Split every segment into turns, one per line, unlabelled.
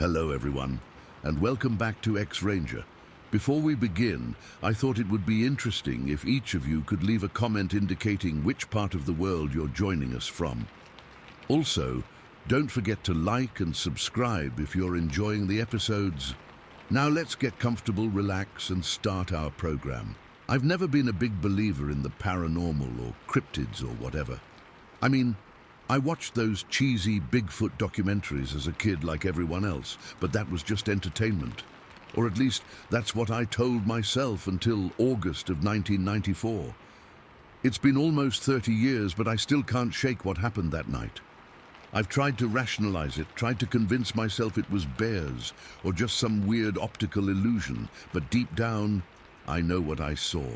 Hello everyone, and welcome back to X-Ranger. Before we begin, I thought it would be interesting if each of you could leave a comment indicating which part of the world you're joining us from. Also, don't forget to like and subscribe if you're enjoying the episodes. Now let's get comfortable, relax, and start our program. I've never been a big believer in the paranormal or cryptids or whatever. I watched those cheesy Bigfoot documentaries as a kid like everyone else, but that was just entertainment. Or at least, that's what I told myself until August of 1994. It's been almost 30 years, but I still can't shake what happened that night. I've tried to rationalize it, tried to convince myself it was bears or just some weird optical illusion, but deep down, I know what I saw.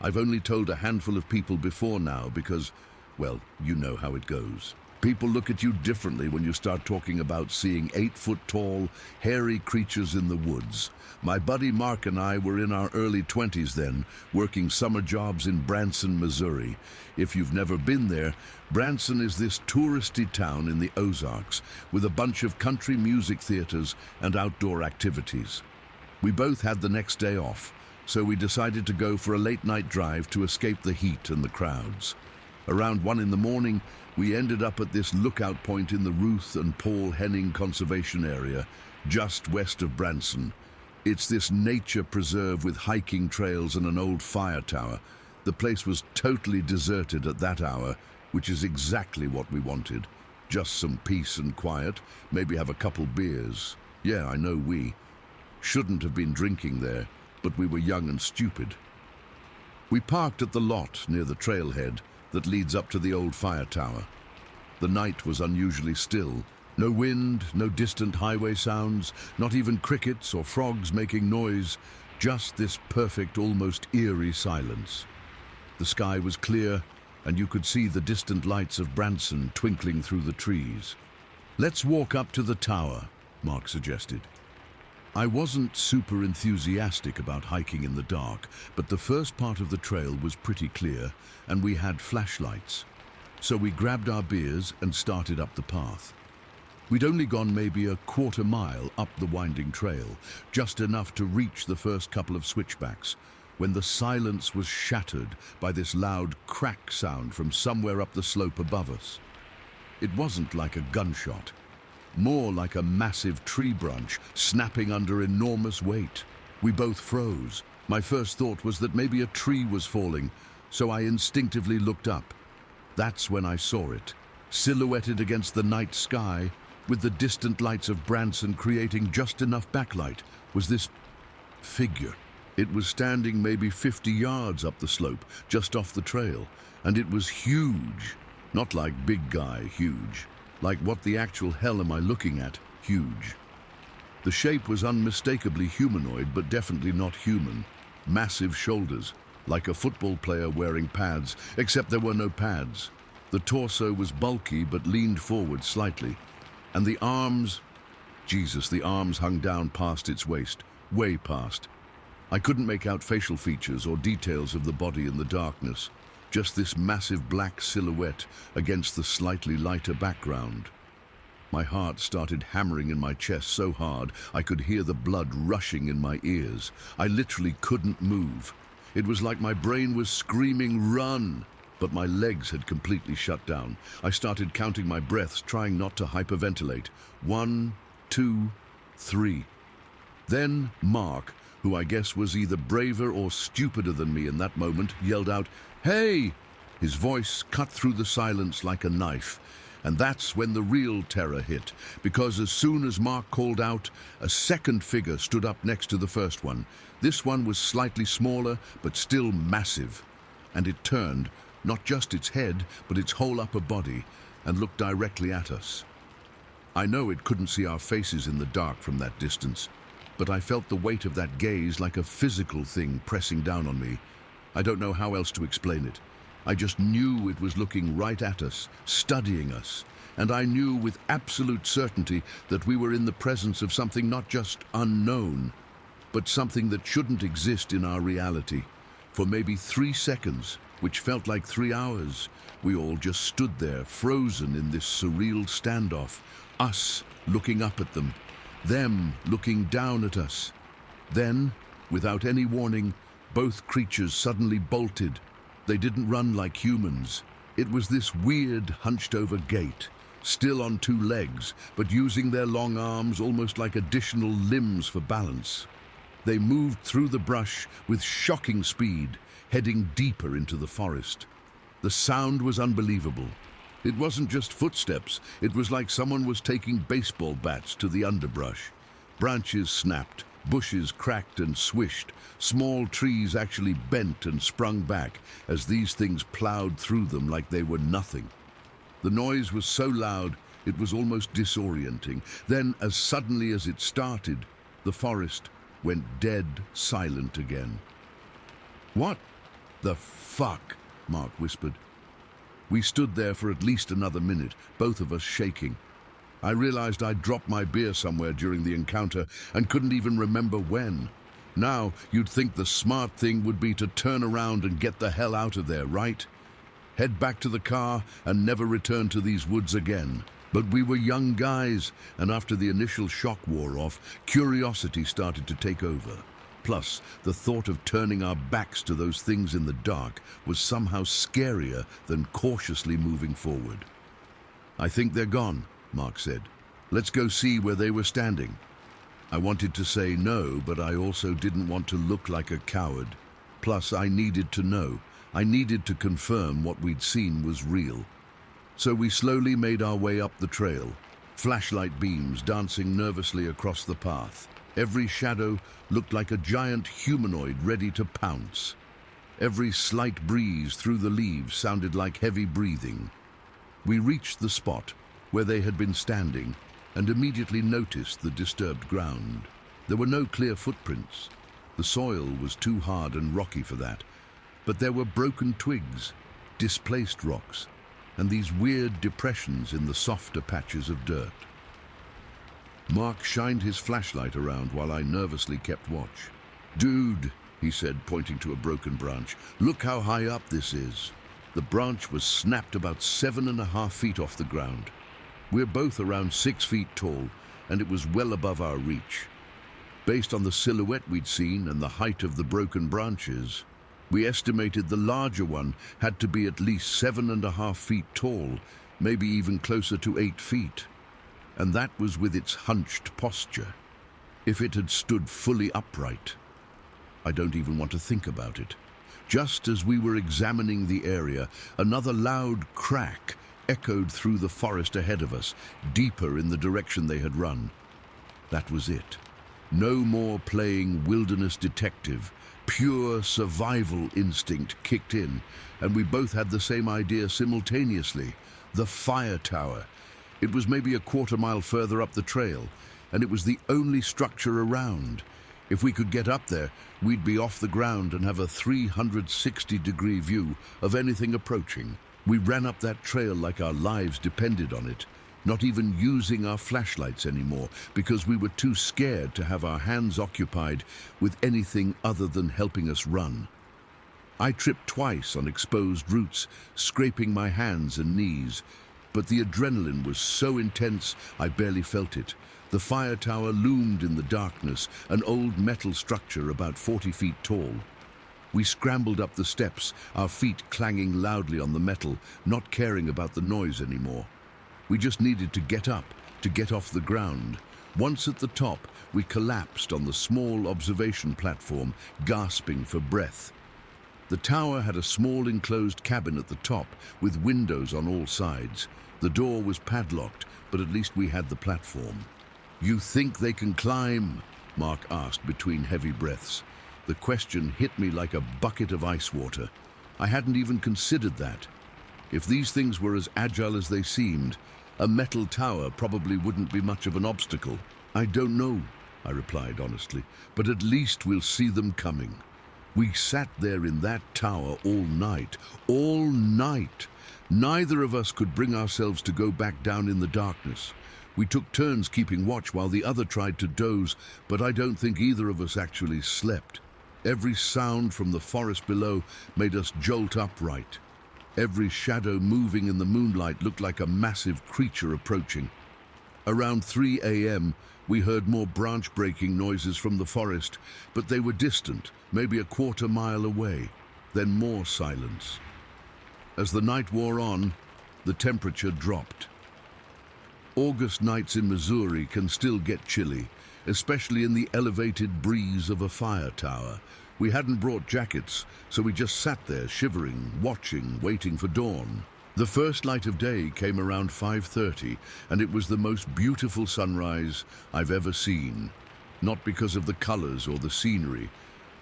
I've only told a handful of people before now because, well, you know how it goes. People look at you differently when you start talking about seeing 8-foot-tall, hairy creatures in the woods. My buddy Mark and I were in our early 20s then, working summer jobs in Branson, Missouri. If you've never been there, Branson is this touristy town in the Ozarks with a bunch of country music theaters and outdoor activities. We both had the next day off, so we decided to go for a late-night drive to escape the heat and the crowds. Around 1 in the morning, we ended up at this lookout point in the Ruth and Paul Henning Conservation Area, just west of Branson. It's this nature preserve with hiking trails and an old fire tower. The place was totally deserted at that hour, which is exactly what we wanted. Just some peace and quiet, maybe have a couple beers. Yeah, I know we shouldn't have been drinking there, but we were young and stupid. We parked at the lot near the trailhead that leads up to the old fire tower. The night was unusually still. No wind, no distant highway sounds, not even crickets or frogs making noise, just this perfect, almost eerie silence. The sky was clear, and you could see the distant lights of Branson twinkling through the trees. "Let's walk up to the tower," Mark suggested. I wasn't super enthusiastic about hiking in the dark, but the first part of the trail was pretty clear, and we had flashlights. So we grabbed our beers and started up the path. We'd only gone maybe a quarter mile up the winding trail, just enough to reach the first couple of switchbacks, when the silence was shattered by this loud crack sound from somewhere up the slope above us. It wasn't like a gunshot. More like a massive tree branch snapping under enormous weight. We both froze. My first thought was that maybe a tree was falling, so I instinctively looked up. That's when I saw it, silhouetted against the night sky, with the distant lights of Branson creating just enough backlight, was this figure. It was standing maybe 50 yards up the slope, just off the trail, and it was huge. Not like big guy huge. Like, what the actual hell am I looking at? Huge. The shape was unmistakably humanoid, but definitely not human. Massive shoulders, like a football player wearing pads, except there were no pads. The torso was bulky, but leaned forward slightly. And the arms, Jesus, the arms hung down past its waist, way past. I couldn't make out facial features or details of the body in the darkness. Just this massive black silhouette against the slightly lighter background. My heart started hammering in my chest so hard I could hear the blood rushing in my ears. I literally couldn't move. It was like my brain was screaming, "Run!" But my legs had completely shut down. I started counting my breaths, trying not to hyperventilate. 1, 2, 3. Then Mark, who I guess was either braver or stupider than me in that moment, yelled out, "Hey!" His voice cut through the silence like a knife. And that's when the real terror hit, because as soon as Mark called out, a second figure stood up next to the first one. This one was slightly smaller, but still massive. And it turned, not just its head, but its whole upper body, and looked directly at us. I know it couldn't see our faces in the dark from that distance, but I felt the weight of that gaze like a physical thing pressing down on me. I don't know how else to explain it. I just knew it was looking right at us, studying us, and I knew with absolute certainty that we were in the presence of something not just unknown, but something that shouldn't exist in our reality. For maybe 3 seconds, which felt like 3 hours, we all just stood there, frozen in this surreal standoff, us looking up at them, them looking down at us. Then, without any warning, both creatures suddenly bolted. They didn't run like humans. It was this weird, hunched-over gait, still on two legs, but using their long arms almost like additional limbs for balance. They moved through the brush with shocking speed, heading deeper into the forest. The sound was unbelievable. It wasn't just footsteps, it was like someone was taking baseball bats to the underbrush. Branches snapped, bushes cracked and swished, small trees actually bent and sprung back as these things plowed through them like they were nothing. The noise was so loud, it was almost disorienting. Then, as suddenly as it started, the forest went dead silent again. "What the fuck?" Mark whispered. We stood there for at least another minute, both of us shaking. I realized I'd dropped my beer somewhere during the encounter and couldn't even remember when. Now, you'd think the smart thing would be to turn around and get the hell out of there, right? Head back to the car and never return to these woods again. But we were young guys, and after the initial shock wore off, curiosity started to take over. Plus, the thought of turning our backs to those things in the dark was somehow scarier than cautiously moving forward. "I think they're gone," Mark said. "Let's go see where they were standing." I wanted to say no, but I also didn't want to look like a coward. Plus, I needed to know. I needed to confirm what we'd seen was real. So we slowly made our way up the trail, flashlight beams dancing nervously across the path. Every shadow looked like a giant humanoid ready to pounce. Every slight breeze through the leaves sounded like heavy breathing. We reached the spot where they had been standing and immediately noticed the disturbed ground. There were no clear footprints. The soil was too hard and rocky for that. But there were broken twigs, displaced rocks, and these weird depressions in the softer patches of dirt. Mark shined his flashlight around while I nervously kept watch. "Dude," he said, pointing to a broken branch, "look how high up this is." The branch was snapped about 7.5 feet off the ground. We're both around 6 feet tall, and it was well above our reach. Based on the silhouette we'd seen and the height of the broken branches, we estimated the larger one had to be at least 7.5 feet tall, maybe even closer to 8 feet. And that was with its hunched posture. If it had stood fully upright, I don't even want to think about it. Just as we were examining the area, another loud crack echoed through the forest ahead of us, deeper in the direction they had run. That was it. No more playing wilderness detective. Pure survival instinct kicked in, and we both had the same idea simultaneously. The fire tower. It was maybe a quarter-mile further up the trail, and it was the only structure around. If we could get up there, we'd be off the ground and have a 360-degree view of anything approaching. We ran up that trail like our lives depended on it, not even using our flashlights anymore because we were too scared to have our hands occupied with anything other than helping us run. I tripped twice on exposed roots, scraping my hands and knees, but the adrenaline was so intense I barely felt it. The fire tower loomed in the darkness, an old metal structure about 40 feet tall. We scrambled up the steps, our feet clanging loudly on the metal, not caring about the noise anymore. We just needed to get up, to get off the ground. Once at the top, we collapsed on the small observation platform, gasping for breath. The tower had a small enclosed cabin at the top, with windows on all sides. The door was padlocked, but at least we had the platform. "You think they can climb?" Mark asked between heavy breaths. The question hit me like a bucket of ice water. I hadn't even considered that. If these things were as agile as they seemed, a metal tower probably wouldn't be much of an obstacle. "I don't know," I replied honestly, "but at least we'll see them coming." We sat there in that tower all night. All night! Neither of us could bring ourselves to go back down in the darkness. We took turns keeping watch while the other tried to doze, but I don't think either of us actually slept. Every sound from the forest below made us jolt upright. Every shadow moving in the moonlight looked like a massive creature approaching. Around 3 a.m., we heard more branch-breaking noises from the forest, but they were distant, maybe a quarter-mile away. Then more silence. As the night wore on, the temperature dropped. August nights in Missouri can still get chilly, especially in the elevated breeze of a fire tower. We hadn't brought jackets, so we just sat there shivering, watching, waiting for dawn. The first light of day came around 5:30, and it was the most beautiful sunrise I've ever seen. Not because of the colors or the scenery,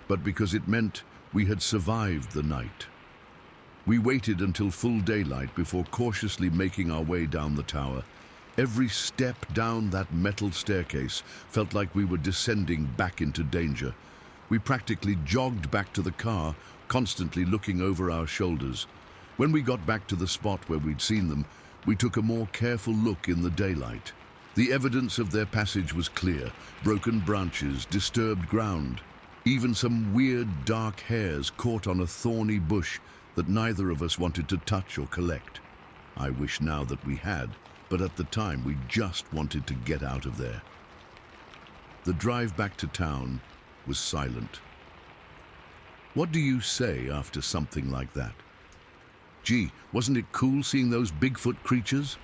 but because it meant we had survived the night. We waited until full daylight before cautiously making our way down the tower. Every step down that metal staircase felt like we were descending back into danger. We practically jogged back to the car, constantly looking over our shoulders. When we got back to the spot where we'd seen them, we took a more careful look in the daylight. The evidence of their passage was clear: broken branches, disturbed ground, even some weird dark hairs caught on a thorny bush that neither of us wanted to touch or collect. I wish now that we had, but at the time we just wanted to get out of there. The drive back to town was silent. What do you say after something like that? Gee, wasn't it cool seeing those Bigfoot creatures?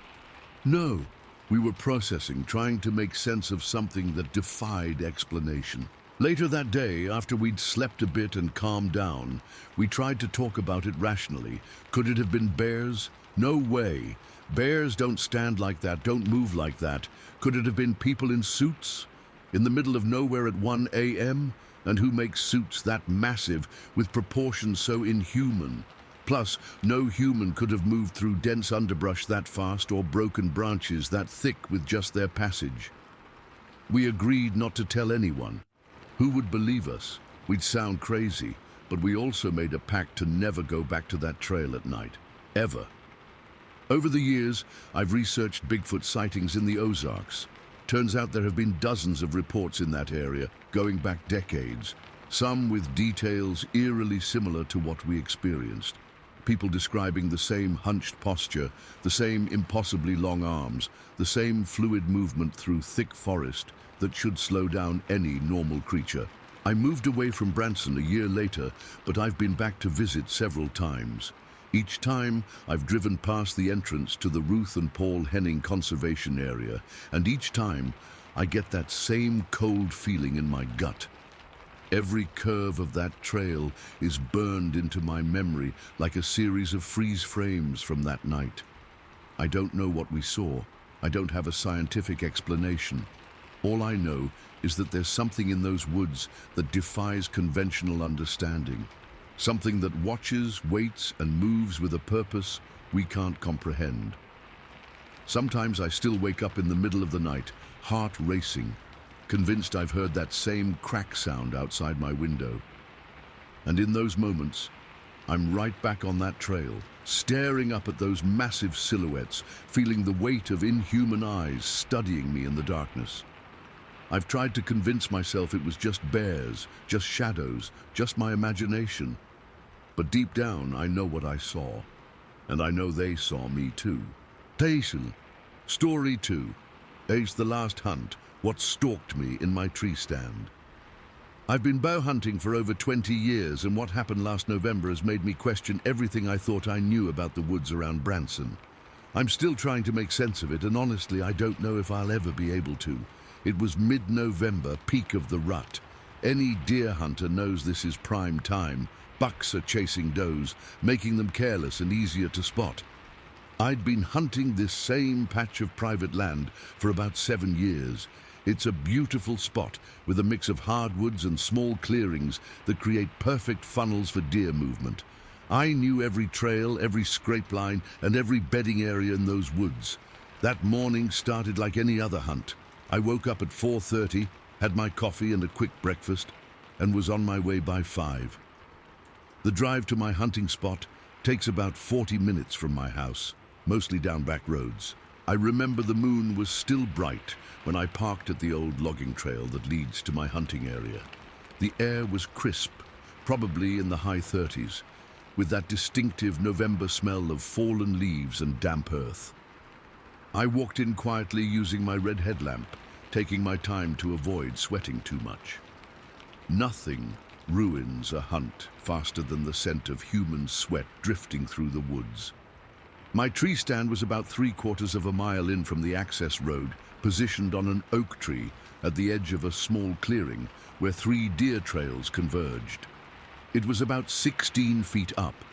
No, we were processing, trying to make sense of something that defied explanation. Later that day, after we'd slept a bit and calmed down, we tried to talk about it rationally. Could it have been bears? No way. Bears don't stand like that, don't move like that. Could it have been people in suits? In the middle of nowhere at 1 a.m.? And who makes suits that massive, with proportions so inhuman? Plus, no human could have moved through dense underbrush that fast or broken branches that thick with just their passage. We agreed not to tell anyone. Who would believe us? We'd sound crazy, but we also made a pact to never go back to that trail at night. Ever. Over the years, I've researched Bigfoot sightings in the Ozarks. Turns out there have been dozens of reports in that area, going back decades, some with details eerily similar to what we experienced. People describing the same hunched posture, the same impossibly long arms, the same fluid movement through thick forest that should slow down any normal creature. I moved away from Branson a year later, but I've been back to visit several times. Each time, I've driven past the entrance to the Ruth and Paul Henning Conservation Area, and each time, I get that same cold feeling in my gut. Every curve of that trail is burned into my memory like a series of freeze frames from that night. I don't know what we saw. I don't have a scientific explanation. All I know is that there's something in those woods that defies conventional understanding. Something that watches, waits, and moves with a purpose we can't comprehend. Sometimes I still wake up in the middle of the night, heart racing, convinced I've heard that same crack sound outside my window. And in those moments, I'm right back on that trail, staring up at those massive silhouettes, feeling the weight of inhuman eyes studying me in the darkness. I've tried to convince myself it was just bears, just shadows, just my imagination. But deep down, I know what I saw. And I know they saw me too. Tayson, Story 2. Ace the Last Hunt, what stalked me in my tree stand. I've been bow hunting for over 20 years, and what happened last November has made me question everything I thought I knew about the woods around Branson. I'm still trying to make sense of it, and honestly, I don't know if I'll ever be able to. It was mid-November, peak of the rut. Any deer hunter knows this is prime time. Bucks are chasing does, making them careless and easier to spot. I'd been hunting this same patch of private land for about 7 years. It's a beautiful spot with a mix of hardwoods and small clearings that create perfect funnels for deer movement. I knew every trail, every scrape line, and every bedding area in those woods. That morning started like any other hunt. I woke up at 4:30, had my coffee and a quick breakfast, and was on my way by 5. The drive to my hunting spot takes about 40 minutes from my house, mostly down back roads. I remember the moon was still bright when I parked at the old logging trail that leads to my hunting area. The air was crisp, probably in the high 30s, with that distinctive November smell of fallen leaves and damp earth. I walked in quietly using my red headlamp, taking my time to avoid sweating too much. Nothing ruins a hunt faster than the scent of human sweat drifting through the woods. My tree stand was about 3/4 of a mile in from the access road, positioned on an oak tree at the edge of a small clearing where 3 deer trails converged. It was about 16 feet up,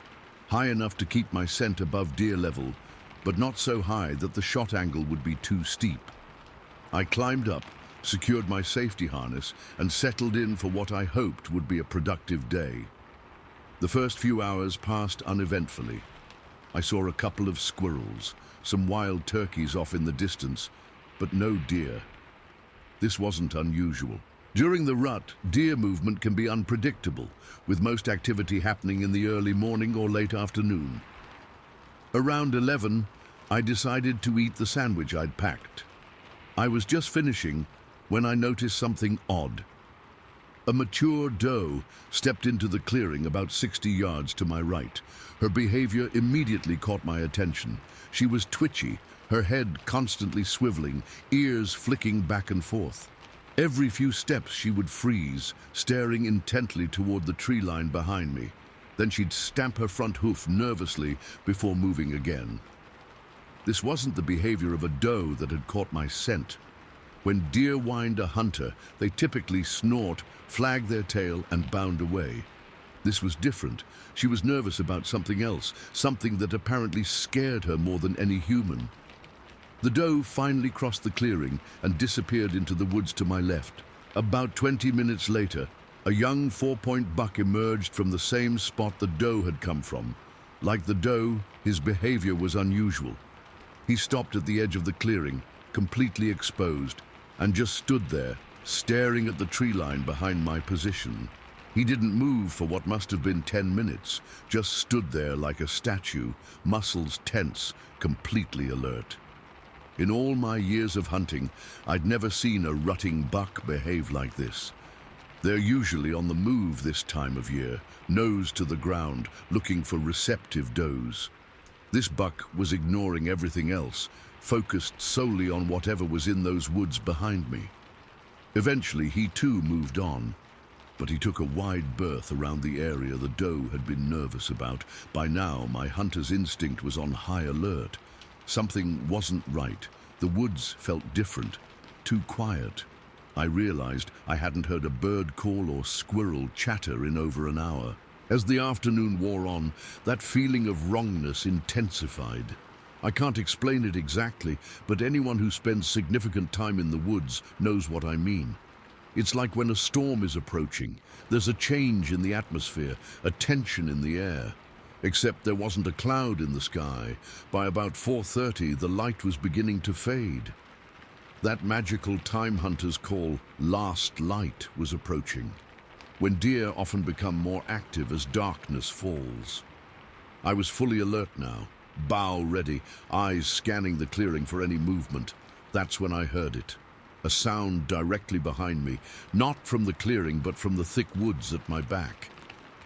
high enough to keep my scent above deer level, but not so high that the shot angle would be too steep. I climbed up, secured my safety harness, and settled in for what I hoped would be a productive day. The first few hours passed uneventfully. I saw a couple of squirrels, some wild turkeys off in the distance, but no deer. This wasn't unusual. During the rut, deer movement can be unpredictable, with most activity happening in the early morning or late afternoon. Around 11, I decided to eat the sandwich I'd packed. I was just finishing when I noticed something odd. A mature doe stepped into the clearing about 60 yards to my right. Her behavior immediately caught my attention. She was twitchy, her head constantly swiveling, ears flicking back and forth. Every few steps she would freeze, staring intently toward the tree line behind me. Then she'd stamp her front hoof nervously before moving again. This wasn't the behavior of a doe that had caught my scent. When deer wind a hunter, they typically snort, flag their tail, and bound away. This was different. She was nervous about something else, something that apparently scared her more than any human. The doe finally crossed the clearing and disappeared into the woods to my left. About 20 minutes later, a young 4-point buck emerged from the same spot the doe had come from. Like the doe, his behavior was unusual. He stopped at the edge of the clearing, completely exposed, and just stood there, staring at the tree line behind my position. He didn't move for what must have been 10 minutes, just stood there like a statue, muscles tense, completely alert. In all my years of hunting, I'd never seen a rutting buck behave like this. They're usually on the move this time of year, nose to the ground, looking for receptive does. This buck was ignoring everything else, focused solely on whatever was in those woods behind me. Eventually, he too moved on, but he took a wide berth around the area the doe had been nervous about. By now, my hunter's instinct was on high alert. Something wasn't right. The woods felt different, too quiet. I realized I hadn't heard a bird call or squirrel chatter in over an hour. As the afternoon wore on, that feeling of wrongness intensified. I can't explain it exactly, but anyone who spends significant time in the woods knows what I mean. It's like when a storm is approaching. There's a change in the atmosphere, a tension in the air. Except there wasn't a cloud in the sky. By about 4:30, the light was beginning to fade. That magical time hunters call last light was approaching, when deer often become more active as darkness falls. I was fully alert now, bow ready, eyes scanning the clearing for any movement. That's when I heard it. A sound directly behind me, not from the clearing but from the thick woods at my back.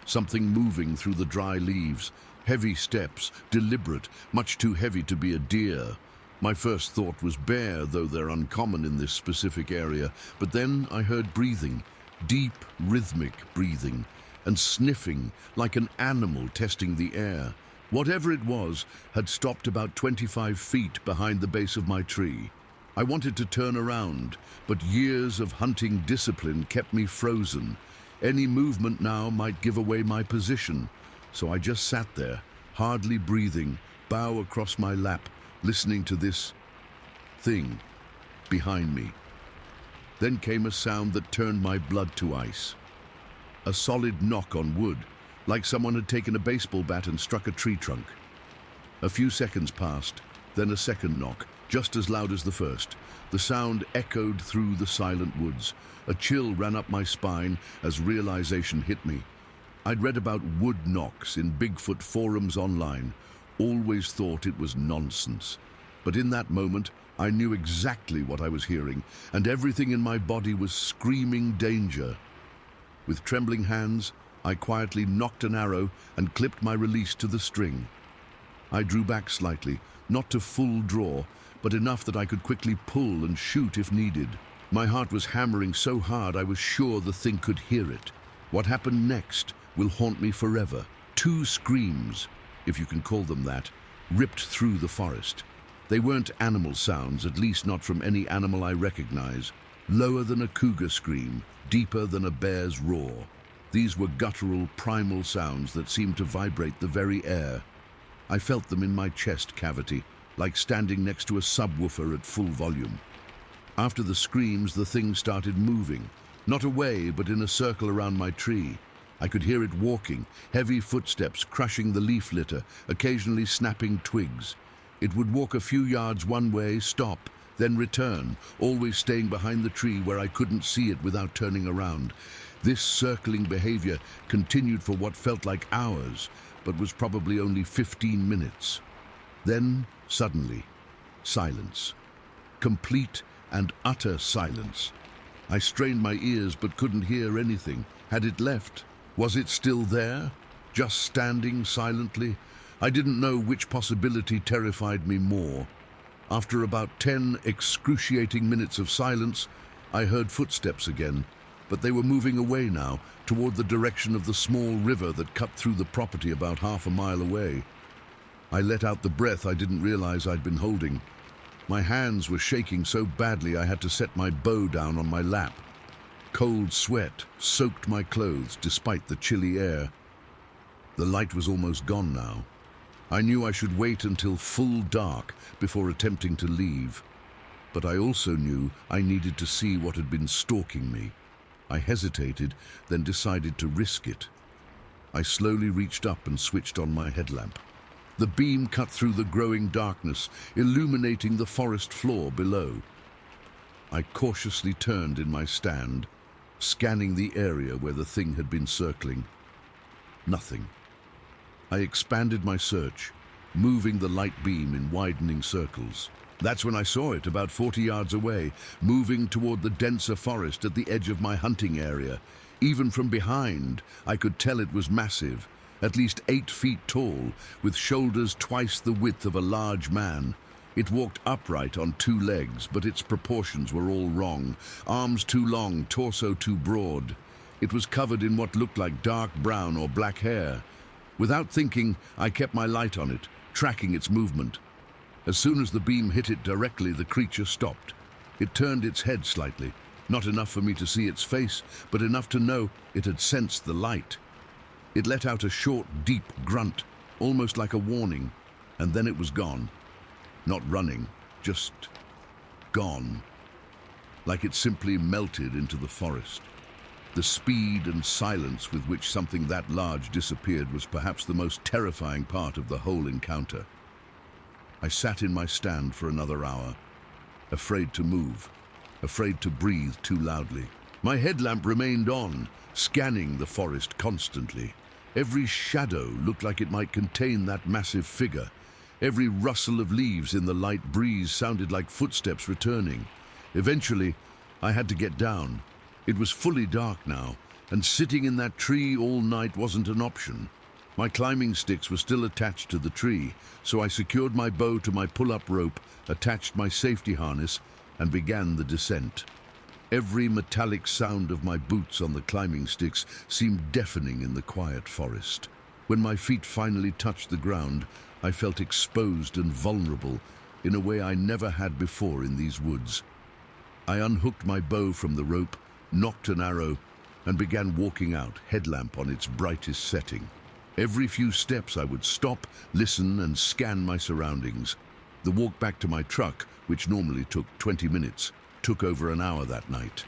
Something moving through the dry leaves, heavy steps, deliberate, much too heavy to be a deer. My first thought was bear, though they're uncommon in this specific area, but then I heard breathing, deep, rhythmic breathing, and sniffing like an animal testing the air. Whatever it was had stopped about 25 feet behind the base of my tree. I wanted to turn around, but years of hunting discipline kept me frozen. Any movement now might give away my position, so I just sat there, hardly breathing, bow across my lap, listening to this thing behind me. Then came a sound that turned my blood to ice. A solid knock on wood, like someone had taken a baseball bat and struck a tree trunk. A few seconds passed, then a second knock, just as loud as the first. The sound echoed through the silent woods. A chill ran up my spine as realization hit me. I'd read about wood knocks in Bigfoot forums online, always thought it was nonsense. But in that moment, I knew exactly what I was hearing, and everything in my body was screaming danger. With trembling hands, I quietly nocked an arrow and clipped my release to the string. I drew back slightly, not to full draw, but enough that I could quickly pull and shoot if needed. My heart was hammering so hard I was sure the thing could hear it. What happened next will haunt me forever. Two screams, if you can call them that, ripped through the forest. They weren't animal sounds, at least not from any animal I recognize. Lower than a cougar scream, deeper than a bear's roar. These were guttural, primal sounds that seemed to vibrate the very air. I felt them in my chest cavity, like standing next to a subwoofer at full volume. After the screams, the thing started moving, not away, but in a circle around my tree. I could hear it walking, heavy footsteps crushing the leaf litter, occasionally snapping twigs. It would walk a few yards one way, stop, then return, always staying behind the tree where I couldn't see it without turning around. This circling behavior continued for what felt like hours, but was probably only 15 minutes. Then, suddenly, silence. Complete and utter silence. I strained my ears but couldn't hear anything. Had it left? Was it still there? Just standing silently? I didn't know which possibility terrified me more. After about 10 excruciating minutes of silence, I heard footsteps again, but they were moving away now, toward the direction of the small river that cut through the property about half a mile away. I let out the breath I didn't realize I'd been holding. My hands were shaking so badly I had to set my bow down on my lap. Cold sweat soaked my clothes despite the chilly air. The light was almost gone now. I knew I should wait until full dark before attempting to leave. But I also knew I needed to see what had been stalking me. I hesitated, then decided to risk it. I slowly reached up and switched on my headlamp. The beam cut through the growing darkness, illuminating the forest floor below. I cautiously turned in my stand, scanning the area where the thing had been circling. Nothing. I expanded my search, moving the light beam in widening circles. That's when I saw it, about 40 yards away, moving toward the denser forest at the edge of my hunting area. Even from behind, I could tell it was massive, at least 8 feet tall, with shoulders twice the width of a large man. It walked upright on 2 legs, but its proportions were all wrong. Arms too long, torso too broad. It was covered in what looked like dark brown or black hair. Without thinking, I kept my light on it, tracking its movement. As soon as the beam hit it directly, the creature stopped. It turned its head slightly, not enough for me to see its face, but enough to know it had sensed the light. It let out a short, deep grunt, almost like a warning, and then it was gone. Not running, just gone. Like it simply melted into the forest. The speed and silence with which something that large disappeared was perhaps the most terrifying part of the whole encounter. I sat in my stand for another hour, afraid to move, afraid to breathe too loudly. My headlamp remained on, scanning the forest constantly. Every shadow looked like it might contain that massive figure. Every rustle of leaves in the light breeze sounded like footsteps returning. Eventually, I had to get down. It was fully dark now, and sitting in that tree all night wasn't an option. My climbing sticks were still attached to the tree, so I secured my bow to my pull-up rope, attached my safety harness, and began the descent. Every metallic sound of my boots on the climbing sticks seemed deafening in the quiet forest. When my feet finally touched the ground, I felt exposed and vulnerable in a way I never had before in these woods. I unhooked my bow from the rope, nocked an arrow, and began walking out, headlamp on its brightest setting. Every few steps I would stop, listen, and scan my surroundings. The walk back to my truck, which normally took 20 minutes, took over an hour that night.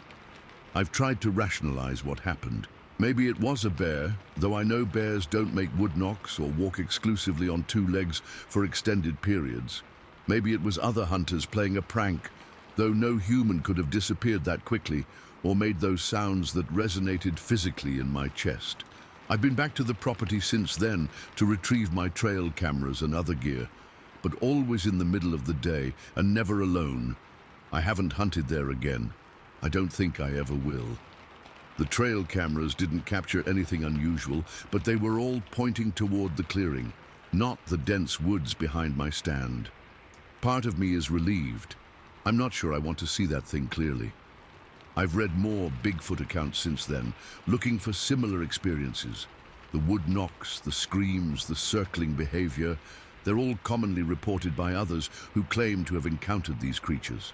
I've tried to rationalize what happened. Maybe it was a bear, though I know bears don't make wood knocks or walk exclusively on 2 legs for extended periods. Maybe it was other hunters playing a prank, though no human could have disappeared that quickly or made those sounds that resonated physically in my chest. I've been back to the property since then to retrieve my trail cameras and other gear, but always in the middle of the day and never alone. I haven't hunted there again. I don't think I ever will. The trail cameras didn't capture anything unusual, but they were all pointing toward the clearing, not the dense woods behind my stand. Part of me is relieved. I'm not sure I want to see that thing clearly. I've read more Bigfoot accounts since then, looking for similar experiences. The wood knocks, the screams, the circling behavior, they're all commonly reported by others who claim to have encountered these creatures.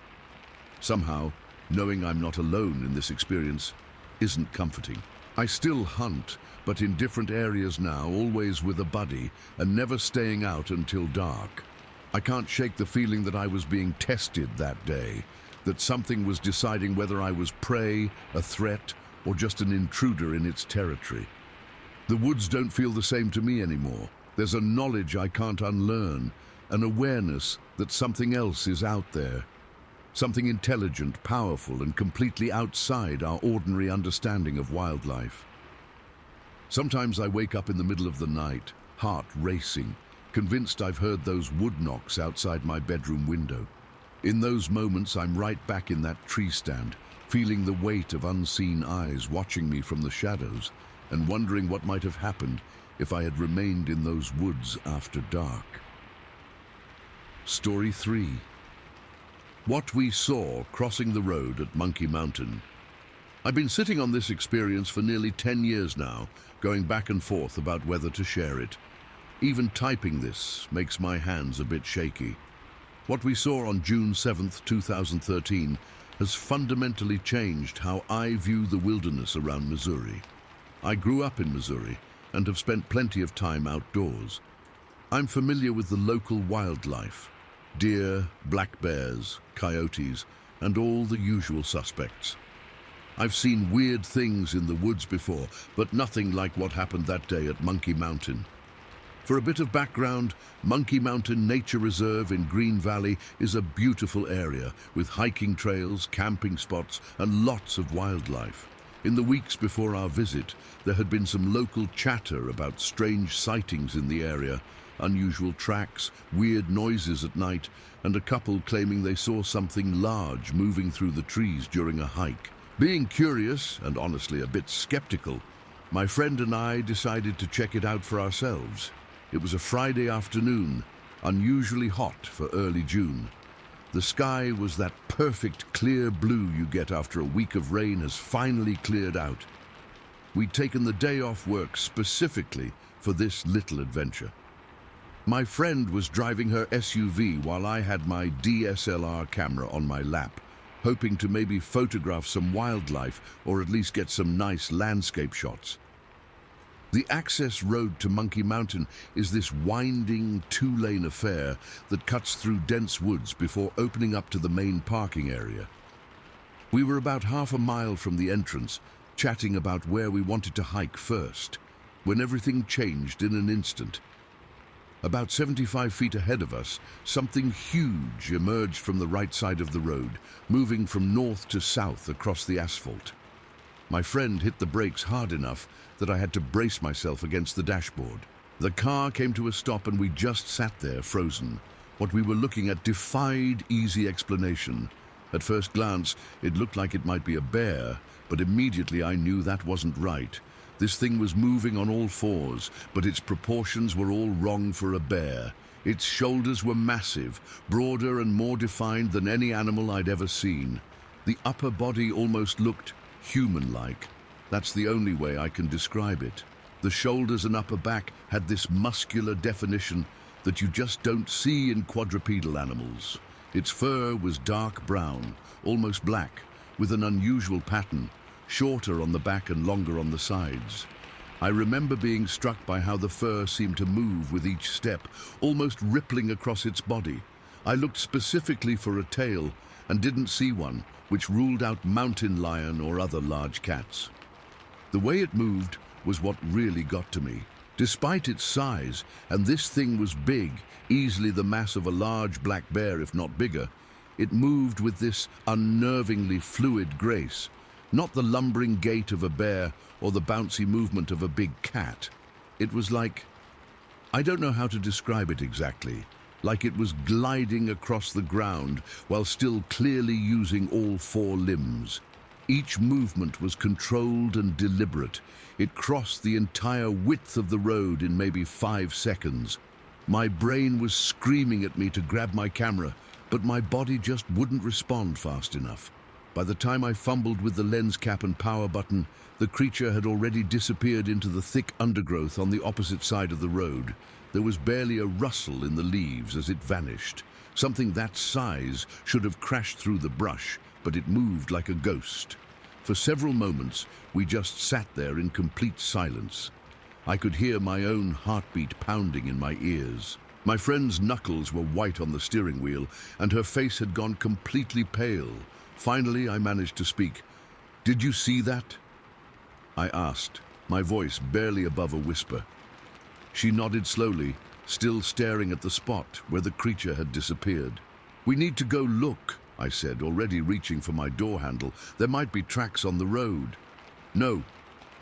Somehow, knowing I'm not alone in this experience isn't comforting. I still hunt, but in different areas now, always with a buddy, and never staying out until dark. I can't shake the feeling that I was being tested that day, that something was deciding whether I was prey, a threat, or just an intruder in its territory. The woods don't feel the same to me anymore. There's a knowledge I can't unlearn, an awareness that something else is out there. Something intelligent, powerful, and completely outside our ordinary understanding of wildlife. Sometimes I wake up in the middle of the night, heart racing, convinced I've heard those wood knocks outside my bedroom window. In those moments, I'm right back in that tree stand, feeling the weight of unseen eyes watching me from the shadows, and wondering what might have happened if I had remained in those woods after dark. Story 3. What we saw crossing the road at Monkey Mountain. I've been sitting on this experience for nearly 10 years now, going back and forth about whether to share it. Even typing this makes my hands a bit shaky. What we saw on June 7th, 2013 has fundamentally changed how I view the wilderness around Missouri. I grew up in Missouri and have spent plenty of time outdoors. I'm familiar with the local wildlife: deer, black bears, coyotes, and all the usual suspects. I've seen weird things in the woods before, but nothing like what happened that day at Monkey Mountain. For a bit of background, Monkey Mountain Nature Reserve in Green Valley is a beautiful area with hiking trails, camping spots, and lots of wildlife. In the weeks before our visit, there had been some local chatter about strange sightings in the area, unusual tracks, weird noises at night, and a couple claiming they saw something large moving through the trees during a hike. Being curious, and honestly a bit skeptical, my friend and I decided to check it out for ourselves. It was a Friday afternoon, unusually hot for early June. The sky was that perfect clear blue you get after a week of rain has finally cleared out. We'd taken the day off work specifically for this little adventure. My friend was driving her SUV while I had my DSLR camera on my lap, hoping to maybe photograph some wildlife or at least get some nice landscape shots. The access road to Monkey Mountain is this winding two-lane affair that cuts through dense woods before opening up to the main parking area. We were about half a mile from the entrance, chatting about where we wanted to hike first, when everything changed in an instant. About 75 feet ahead of us, something huge emerged from the right side of the road, moving from north to south across the asphalt. My friend hit the brakes hard enough that I had to brace myself against the dashboard. The car came to a stop and we just sat there frozen. What we were looking at defied easy explanation. At first glance, it looked like it might be a bear, but immediately I knew that wasn't right. This thing was moving on all fours, but its proportions were all wrong for a bear. Its shoulders were massive, broader and more defined than any animal I'd ever seen. The upper body almost looked human-like. That's the only way I can describe it. The shoulders and upper back had this muscular definition that you just don't see in quadrupedal animals. Its fur was dark brown, almost black, with an unusual pattern, shorter on the back and longer on the sides. I remember being struck by how the fur seemed to move with each step, almost rippling across its body. I looked specifically for a tail and didn't see one, which ruled out mountain lion or other large cats. The way it moved was what really got to me. Despite its size, and this thing was big, easily the mass of a large black bear if not bigger, it moved with this unnervingly fluid grace, not the lumbering gait of a bear or the bouncy movement of a big cat. It was like, I don't know how to describe it exactly, like it was gliding across the ground while still clearly using all four limbs. Each movement was controlled and deliberate. It crossed the entire width of the road in maybe 5 seconds. My brain was screaming at me to grab my camera, but my body just wouldn't respond fast enough. By the time I fumbled with the lens cap and power button, the creature had already disappeared into the thick undergrowth on the opposite side of the road. There was barely a rustle in the leaves as it vanished. Something that size should have crashed through the brush, but it moved like a ghost. For several moments, we just sat there in complete silence. I could hear my own heartbeat pounding in my ears. My friend's knuckles were white on the steering wheel, and her face had gone completely pale. Finally, I managed to speak. "Did you see that?" I asked, my voice barely above a whisper. She nodded slowly, still staring at the spot where the creature had disappeared. "We need to go look," I said, already reaching for my door handle. "There might be tracks on the road." "No."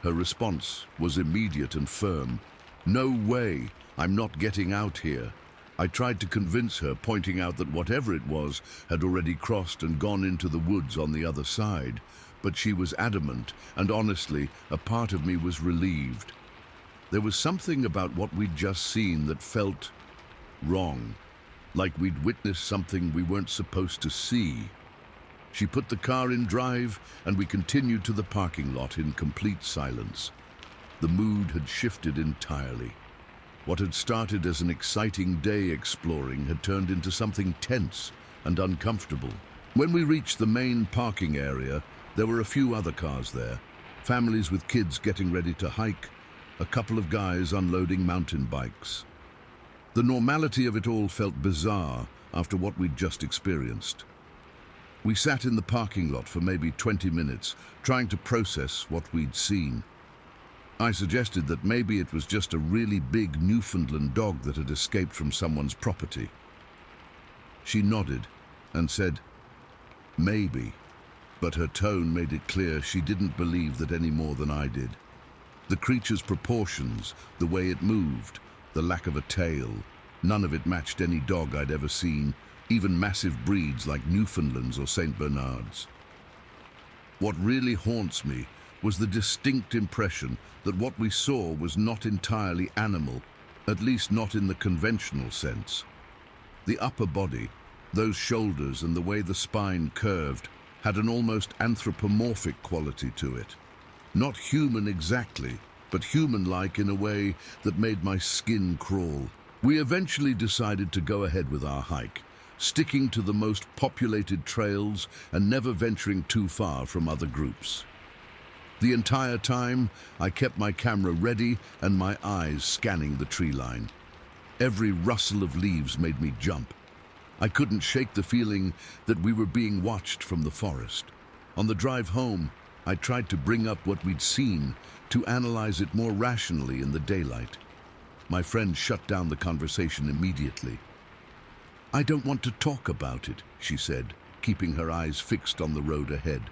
Her response was immediate and firm. "No way. I'm not getting out here." I tried to convince her, pointing out that whatever it was had already crossed and gone into the woods on the other side. But she was adamant, and honestly, a part of me was relieved. There was something about what we'd just seen that felt wrong, like we'd witnessed something we weren't supposed to see. She put the car in drive, and we continued to the parking lot in complete silence. The mood had shifted entirely. What had started as an exciting day exploring had turned into something tense and uncomfortable. When we reached the main parking area, there were a few other cars there, families with kids getting ready to hike, a couple of guys unloading mountain bikes. The normality of it all felt bizarre after what we'd just experienced. We sat in the parking lot for maybe 20 minutes, trying to process what we'd seen. I suggested that maybe it was just a really big Newfoundland dog that had escaped from someone's property. She nodded and said, "Maybe," but her tone made it clear she didn't believe that any more than I did. The creature's proportions, the way it moved, the lack of a tail, none of it matched any dog I'd ever seen, even massive breeds like Newfoundlands or St. Bernards. What really haunts me was the distinct impression that what we saw was not entirely animal, at least not in the conventional sense. The upper body, those shoulders and the way the spine curved, had an almost anthropomorphic quality to it. Not human exactly, but human-like in a way that made my skin crawl. We eventually decided to go ahead with our hike, sticking to the most populated trails and never venturing too far from other groups. The entire time, I kept my camera ready and my eyes scanning the tree line. Every rustle of leaves made me jump. I couldn't shake the feeling that we were being watched from the forest. On the drive home, I tried to bring up what we'd seen, to analyze it more rationally in the daylight. My friend shut down the conversation immediately. "I don't want to talk about it," she said, keeping her eyes fixed on the road ahead.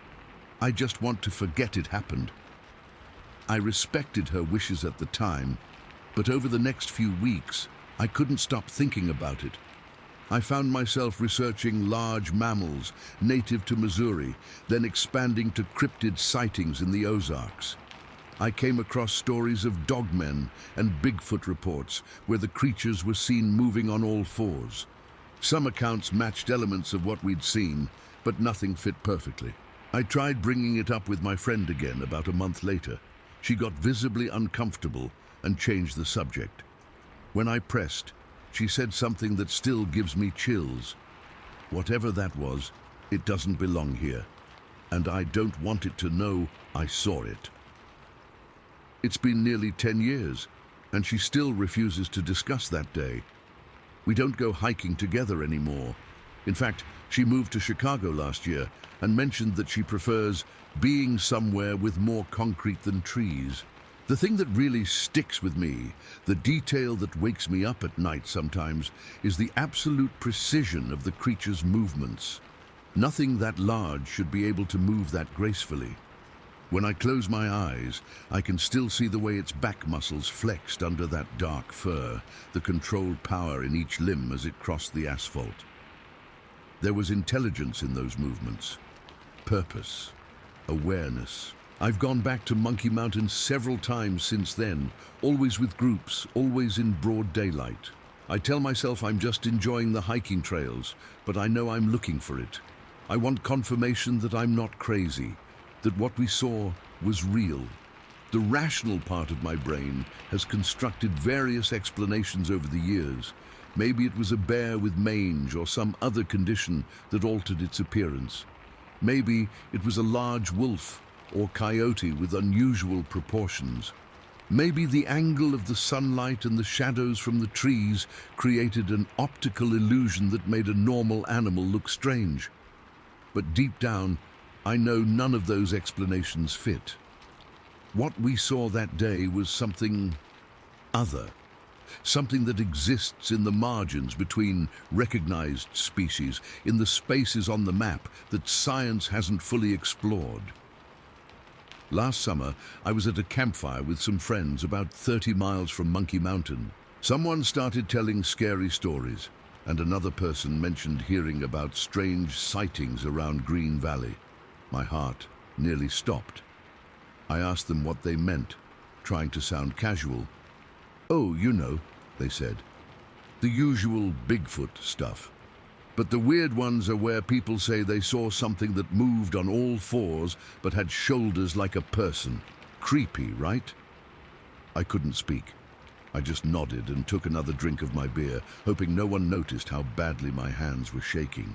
"I just want to forget it happened." I respected her wishes at the time, but over the next few weeks, I couldn't stop thinking about it. I found myself researching large mammals native to Missouri, then expanding to cryptid sightings in the Ozarks. I came across stories of dogmen and Bigfoot reports where the creatures were seen moving on all fours. Some accounts matched elements of what we'd seen, but nothing fit perfectly. I tried bringing it up with my friend again about a month later. She got visibly uncomfortable and changed the subject. When I pressed, she said something that still gives me chills. "Whatever that was, it doesn't belong here, and I don't want it to know I saw it." It's been nearly 10 years, and she still refuses to discuss that day. We don't go hiking together anymore. In fact, she moved to Chicago last year and mentioned that she prefers being somewhere with more concrete than trees. The thing that really sticks with me, the detail that wakes me up at night sometimes, is the absolute precision of the creature's movements. Nothing that large should be able to move that gracefully. When I close my eyes, I can still see the way its back muscles flexed under that dark fur, the controlled power in each limb as it crossed the asphalt. There was intelligence in those movements, purpose, awareness. I've gone back to Monkey Mountain several times since then, always with groups, always in broad daylight. I tell myself I'm just enjoying the hiking trails, but I know I'm looking for it. I want confirmation that I'm not crazy, that what we saw was real. The rational part of my brain has constructed various explanations over the years. Maybe it was a bear with mange or some other condition that altered its appearance. Maybe it was a large wolf or coyote with unusual proportions. Maybe the angle of the sunlight and the shadows from the trees created an optical illusion that made a normal animal look strange. But deep down, I know none of those explanations fit. What we saw that day was something other, something that exists in the margins between recognized species, in the spaces on the map that science hasn't fully explored. Last summer, I was at a campfire with some friends about 30 miles from Monkey Mountain. Someone started telling scary stories, and another person mentioned hearing about strange sightings around Green Valley. My heart nearly stopped. I asked them what they meant, trying to sound casual. "Oh, you know," they said. "The usual Bigfoot stuff. But the weird ones are where people say they saw something that moved on all fours but had shoulders like a person. Creepy, right?" I couldn't speak. I just nodded and took another drink of my beer, hoping no one noticed how badly my hands were shaking.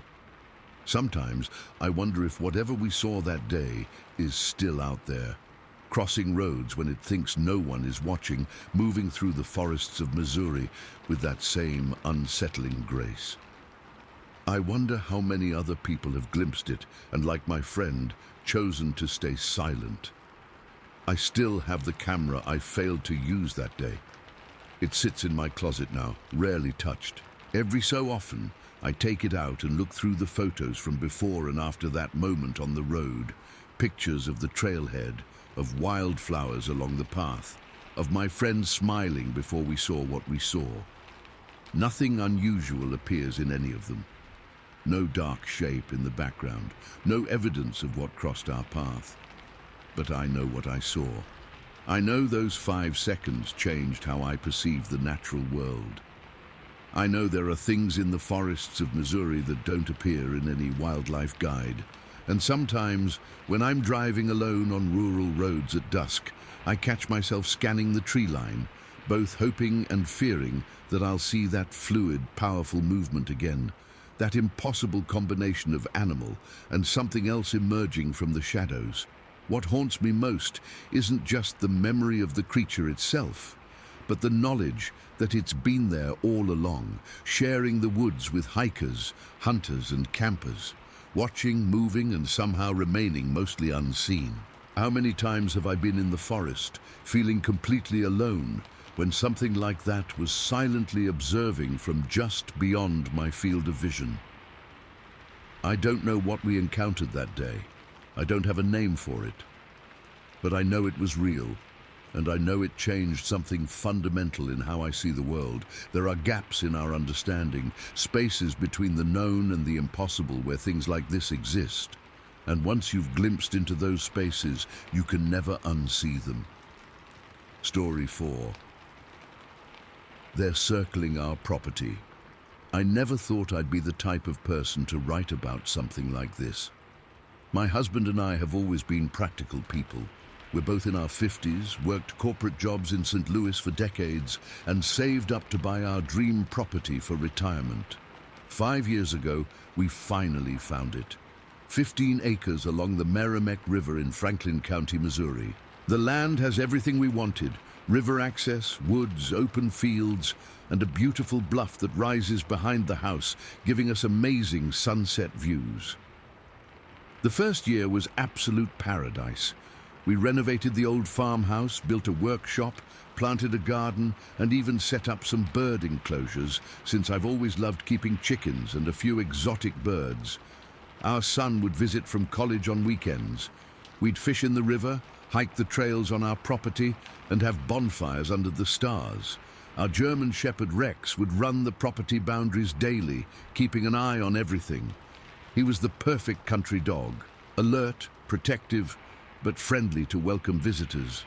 Sometimes I wonder if whatever we saw that day is still out there, crossing roads when it thinks no one is watching, moving through the forests of Missouri with that same unsettling grace. I wonder how many other people have glimpsed it and, like my friend, chosen to stay silent. I still have the camera I failed to use that day. It sits in my closet now, rarely touched. Every so often, I take it out and look through the photos from before and after that moment on the road, pictures of the trailhead, of wildflowers along the path, of my friends smiling before we saw what we saw. Nothing unusual appears in any of them. No dark shape in the background, no evidence of what crossed our path. But I know what I saw. I know those 5 seconds changed how I perceive the natural world. I know there are things in the forests of Missouri that don't appear in any wildlife guide. And sometimes, when I'm driving alone on rural roads at dusk, I catch myself scanning the tree line, both hoping and fearing that I'll see that fluid, powerful movement again, that impossible combination of animal and something else emerging from the shadows. What haunts me most isn't just the memory of the creature itself, but the knowledge that it's been there all along, sharing the woods with hikers, hunters and campers, watching, moving and somehow remaining mostly unseen. How many times have I been in the forest, feeling completely alone, when something like that was silently observing from just beyond my field of vision? I don't know what we encountered that day. I don't have a name for it. But I know it was real, and I know it changed something fundamental in how I see the world. There are gaps in our understanding, spaces between the known and the impossible where things like this exist. And once you've glimpsed into those spaces, you can never unsee them. Story 4. They're circling our property. I never thought I'd be the type of person to write about something like this. My husband and I have always been practical people. We're both in our 50s, worked corporate jobs in St. Louis for decades, and saved up to buy our dream property for retirement. 5 years ago, we finally found it. 15 acres along the Merrimack River in Franklin County, Missouri. The land has everything we wanted: river access, woods, open fields, and a beautiful bluff that rises behind the house, giving us amazing sunset views. The first year was absolute paradise. We renovated the old farmhouse, built a workshop, planted a garden, and even set up some bird enclosures, since I've always loved keeping chickens and a few exotic birds. Our son would visit from college on weekends. We'd fish in the river, hike the trails on our property, and have bonfires under the stars. Our German Shepherd Rex would run the property boundaries daily, keeping an eye on everything. He was the perfect country dog, alert, protective, but friendly to welcome visitors.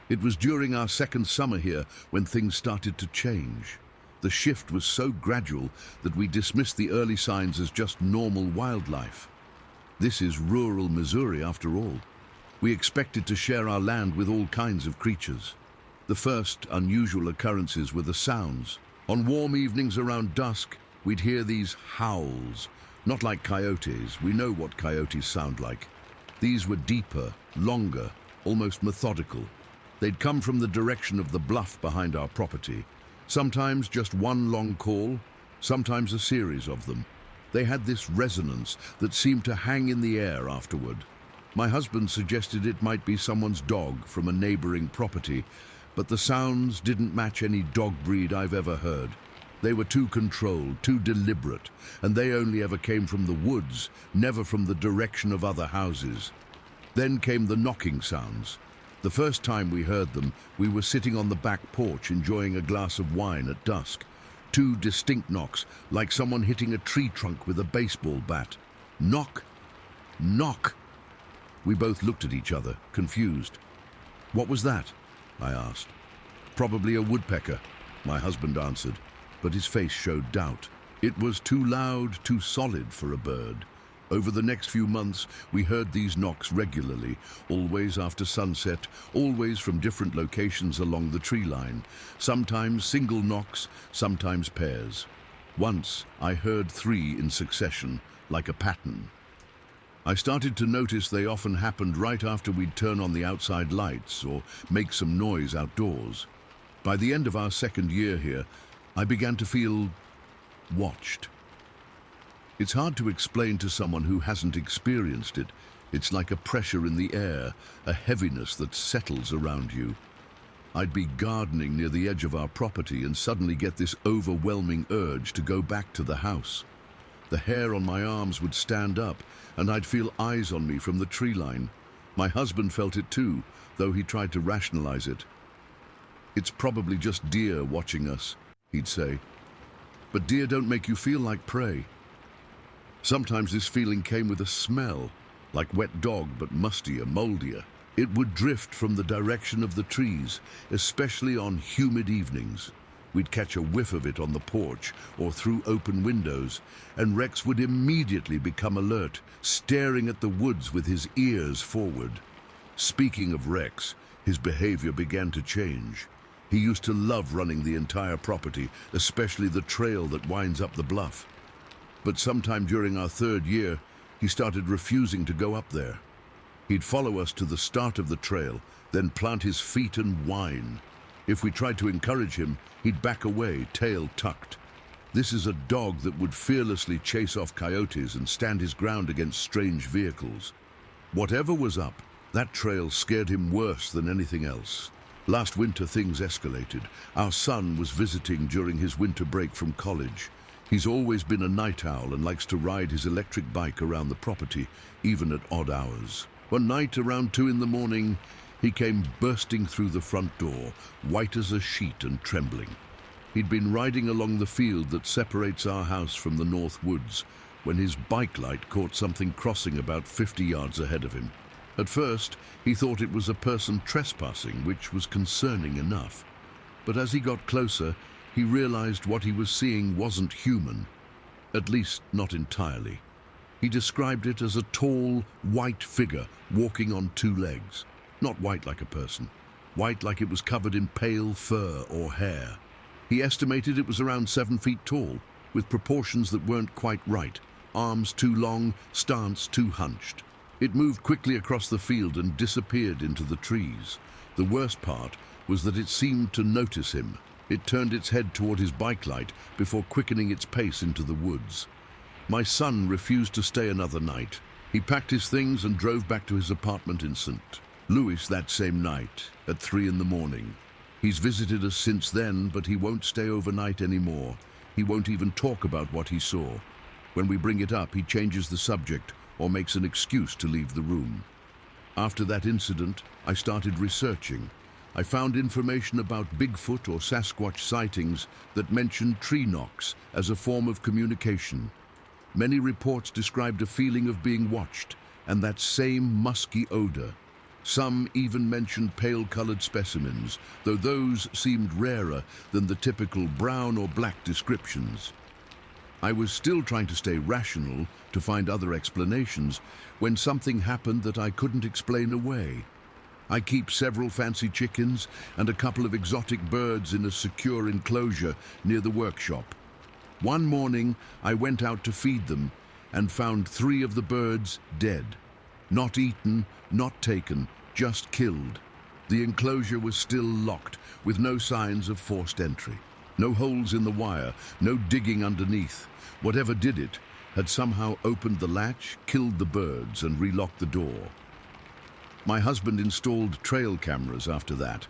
It was during our second summer here when things started to change. The shift was so gradual that we dismissed the early signs as just normal wildlife. This is rural Missouri after all. We expected to share our land with all kinds of creatures. The first unusual occurrences were the sounds. On warm evenings around dusk, we'd hear these howls. Not like coyotes, we know what coyotes sound like. These were deeper, longer, almost methodical. They'd come from the direction of the bluff behind our property. Sometimes just one long call, sometimes a series of them. They had this resonance that seemed to hang in the air afterward. My husband suggested it might be someone's dog from a neighboring property, but the sounds didn't match any dog breed I've ever heard. They were too controlled, too deliberate, and they only ever came from the woods, never from the direction of other houses. Then came the knocking sounds. The first time we heard them, we were sitting on the back porch enjoying a glass of wine at dusk. Two distinct knocks, like someone hitting a tree trunk with a baseball bat. Knock, knock. We both looked at each other, confused. "What was that?" I asked. "Probably a woodpecker," my husband answered, but his face showed doubt. It was too loud, too solid for a bird. Over the next few months, we heard these knocks regularly, always after sunset, always from different locations along the tree line. Sometimes single knocks, sometimes pairs. Once, I heard 3 in succession, like a pattern. I started to notice they often happened right after we'd turn on the outside lights or make some noise outdoors. By the end of our second year here, I began to feel watched. It's hard to explain to someone who hasn't experienced it. It's like a pressure in the air, a heaviness that settles around you. I'd be gardening near the edge of our property and suddenly get this overwhelming urge to go back to the house. The hair on my arms would stand up, and I'd feel eyes on me from the tree line. My husband felt it too, though he tried to rationalize it. "It's probably just deer watching us," he'd say. "But deer don't make you feel like prey." Sometimes this feeling came with a smell, like wet dog but mustier, moldier. It would drift from the direction of the trees, especially on humid evenings. We'd catch a whiff of it on the porch or through open windows, and Rex would immediately become alert, staring at the woods with his ears forward. Speaking of Rex, his behavior began to change. He used to love running the entire property, especially the trail that winds up the bluff. But sometime during our third year, he started refusing to go up there. He'd follow us to the start of the trail, then plant his feet and whine. If we tried to encourage him, he'd back away, tail tucked. This is a dog that would fearlessly chase off coyotes and stand his ground against strange vehicles. Whatever was up, that trail scared him worse than anything else. Last winter, things escalated. Our son was visiting during his winter break from college. He's always been a night owl and likes to ride his electric bike around the property, even at odd hours. One night, around 2 in the morning, he came bursting through the front door, white as a sheet and trembling. He'd been riding along the field that separates our house from the north woods when his bike light caught something crossing about 50 yards ahead of him. At first, he thought it was a person trespassing, which was concerning enough. But as he got closer, he realized what he was seeing wasn't human, at least not entirely. He described it as a tall, white figure walking on 2 legs. Not white like a person, white like it was covered in pale fur or hair. He estimated it was around 7 feet tall, with proportions that weren't quite right, arms too long, stance too hunched. It moved quickly across the field and disappeared into the trees. The worst part was that it seemed to notice him. It turned its head toward his bike light before quickening its pace into the woods. My son refused to stay another night. He packed his things and drove back to his apartment in St. Louis that same night at 3 in the morning. He's visited us since then, but he won't stay overnight anymore. He won't even talk about what he saw. When we bring it up, he changes the subject or makes an excuse to leave the room. After that incident, I started researching. I found information about Bigfoot or Sasquatch sightings that mentioned tree knocks as a form of communication. Many reports described a feeling of being watched and that same musky odor. Some even mentioned pale-colored specimens, though those seemed rarer than the typical brown or black descriptions. I was still trying to stay rational, to find other explanations, when something happened that I couldn't explain away. I keep several fancy chickens and a couple of exotic birds in a secure enclosure near the workshop. One morning, I went out to feed them and found 3 of the birds dead. Not eaten, not taken, just killed. The enclosure was still locked, with no signs of forced entry. No holes in the wire, no digging underneath. Whatever did it had somehow opened the latch, killed the birds, and relocked the door. My husband installed trail cameras after that,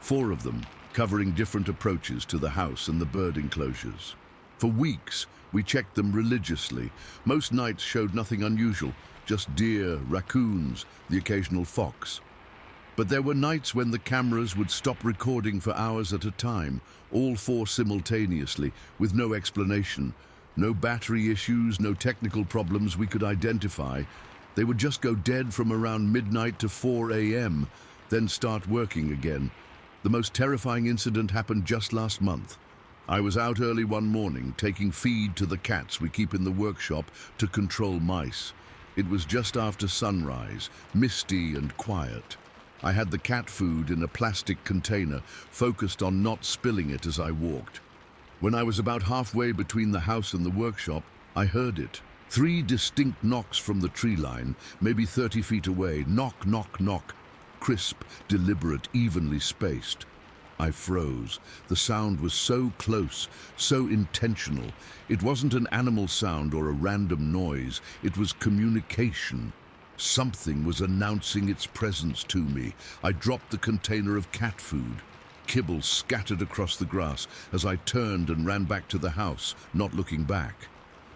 4 of them, covering different approaches to the house and the bird enclosures. For weeks, we checked them religiously. Most nights showed nothing unusual, just deer, raccoons, the occasional fox. But there were nights when the cameras would stop recording for hours at a time, all 4 simultaneously, with no explanation. No battery issues, no technical problems we could identify. They would just go dead from around midnight to 4 a.m., then start working again. The most terrifying incident happened just last month. I was out early one morning, taking feed to the cats we keep in the workshop to control mice. It was just after sunrise, misty and quiet. I had the cat food in a plastic container, focused on not spilling it as I walked. When I was about halfway between the house and the workshop, I heard it. 3 distinct knocks from the tree line, maybe 30 feet away. Knock, knock, knock. Crisp, deliberate, evenly spaced. I froze. The sound was so close, so intentional. It wasn't an animal sound or a random noise. It was communication. Something was announcing its presence to me. I dropped the container of cat food. Kibble scattered across the grass as I turned and ran back to the house, not looking back.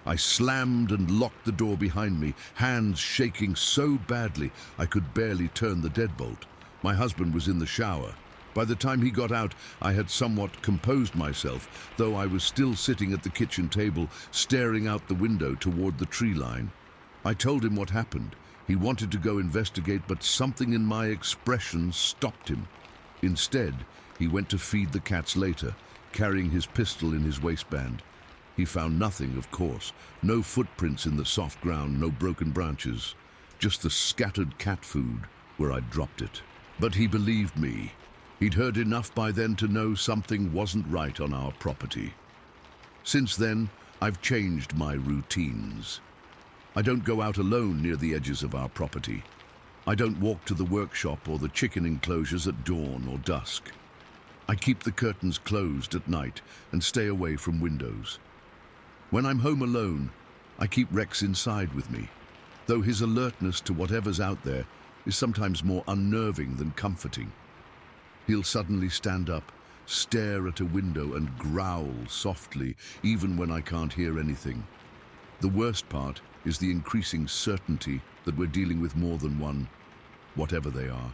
I slammed and locked the door behind me, hands shaking so badly I could barely turn the deadbolt. My husband was in the shower. By the time he got out, I had somewhat composed myself, though I was still sitting at the kitchen table, staring out the window toward the tree line. I told him what happened. He wanted to go investigate, but something in my expression stopped him. Instead, he went to feed the cats later, carrying his pistol in his waistband. He found nothing, of course. No footprints in the soft ground, no broken branches. Just the scattered cat food where I'd dropped it. But he believed me. He'd heard enough by then to know something wasn't right on our property. Since then, I've changed my routines. I don't go out alone near the edges of our property. I don't walk to the workshop or the chicken enclosures at dawn or dusk. I keep the curtains closed at night and stay away from windows. When I'm home alone, I keep Rex inside with me, though his alertness to whatever's out there is sometimes more unnerving than comforting. He'll suddenly stand up, stare at a window and growl softly, even when I can't hear anything. The worst part is the increasing certainty that we're dealing with more than one, whatever they are.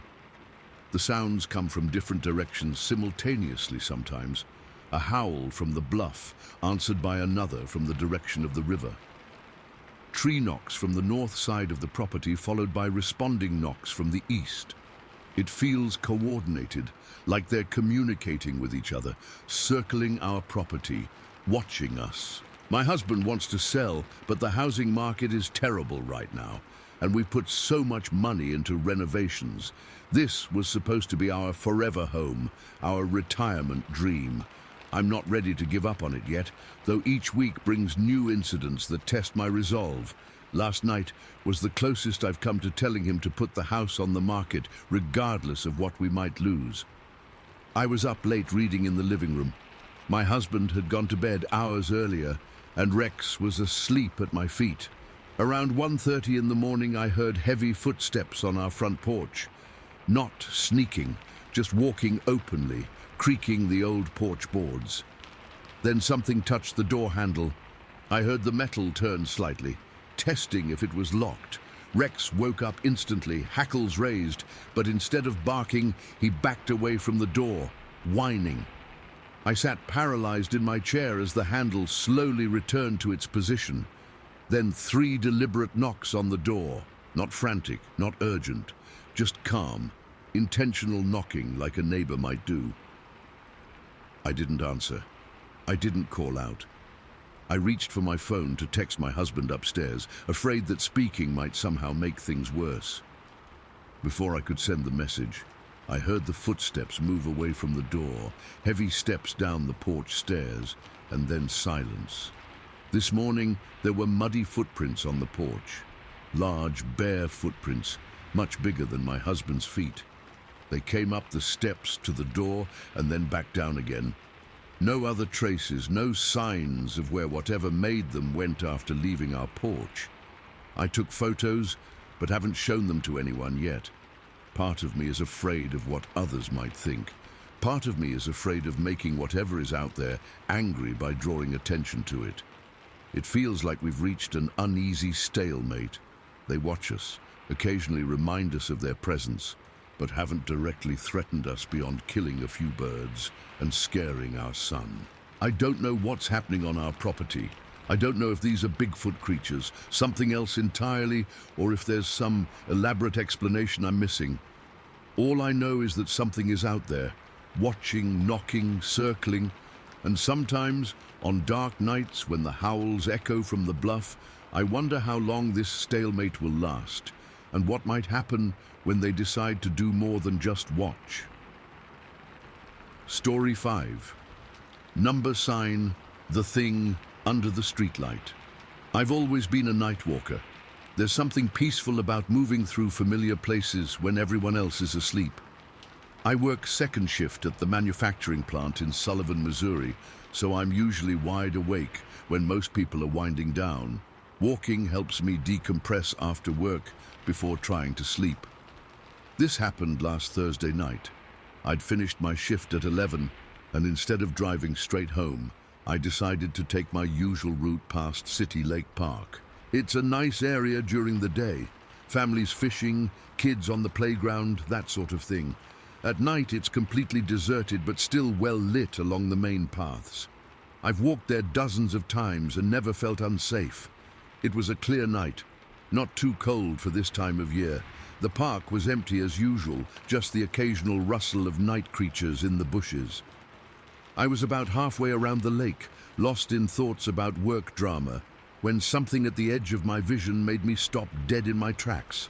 The sounds come from different directions simultaneously sometimes. A howl from the bluff, answered by another from the direction of the river. Tree knocks from the north side of the property, followed by responding knocks from the east. It feels coordinated, like they're communicating with each other, circling our property, watching us. My husband wants to sell, but the housing market is terrible right now, and we've put so much money into renovations. This was supposed to be our forever home, our retirement dream. I'm not ready to give up on it yet, though each week brings new incidents that test my resolve. Last night was the closest I've come to telling him to put the house on the market, regardless of what we might lose. I was up late reading in the living room. My husband had gone to bed hours earlier, and Rex was asleep at my feet. Around 1:30 in the morning, I heard heavy footsteps on our front porch. Not sneaking, just walking openly, creaking the old porch boards. Then something touched the door handle. I heard the metal turn slightly, testing if it was locked. Rex woke up instantly, hackles raised, but instead of barking, he backed away from the door, whining. I sat paralyzed in my chair as the handle slowly returned to its position. Then 3 deliberate knocks on the door, not frantic, not urgent, just calm, intentional knocking like a neighbor might do. I didn't answer. I didn't call out. I reached for my phone to text my husband upstairs, afraid that speaking might somehow make things worse. Before I could send the message, I heard the footsteps move away from the door, heavy steps down the porch stairs, and then silence. This morning, there were muddy footprints on the porch. Large, bare footprints, much bigger than my husband's feet. They came up the steps to the door and then back down again. No other traces, no signs of where whatever made them went after leaving our porch. I took photos, but haven't shown them to anyone yet. Part of me is afraid of what others might think. Part of me is afraid of making whatever is out there angry by drawing attention to it. It feels like we've reached an uneasy stalemate. They watch us, occasionally remind us of their presence, but haven't directly threatened us beyond killing a few birds and scaring our son. I don't know what's happening on our property. I don't know if these are Bigfoot creatures, something else entirely, or if there's some elaborate explanation I'm missing. All I know is that something is out there, watching, knocking, circling, and sometimes, on dark nights when the howls echo from the bluff, I wonder how long this stalemate will last, and what might happen when they decide to do more than just watch. Story 5. Number sign, the thing under the streetlight. I've always been a night walker. There's something peaceful about moving through familiar places when everyone else is asleep. I work second shift at the manufacturing plant in Sullivan, Missouri, so I'm usually wide awake when most people are winding down. Walking helps me decompress after work before trying to sleep. This happened last Thursday night. I'd finished my shift at 11, and instead of driving straight home, I decided to take my usual route past City Lake Park. It's a nice area during the day. Families fishing, kids on the playground, that sort of thing. At night it's completely deserted but still well lit along the main paths. I've walked there dozens of times and never felt unsafe. It was a clear night, not too cold for this time of year. The park was empty as usual, just the occasional rustle of night creatures in the bushes. I was about halfway around the lake, lost in thoughts about work drama, when something at the edge of my vision made me stop dead in my tracks.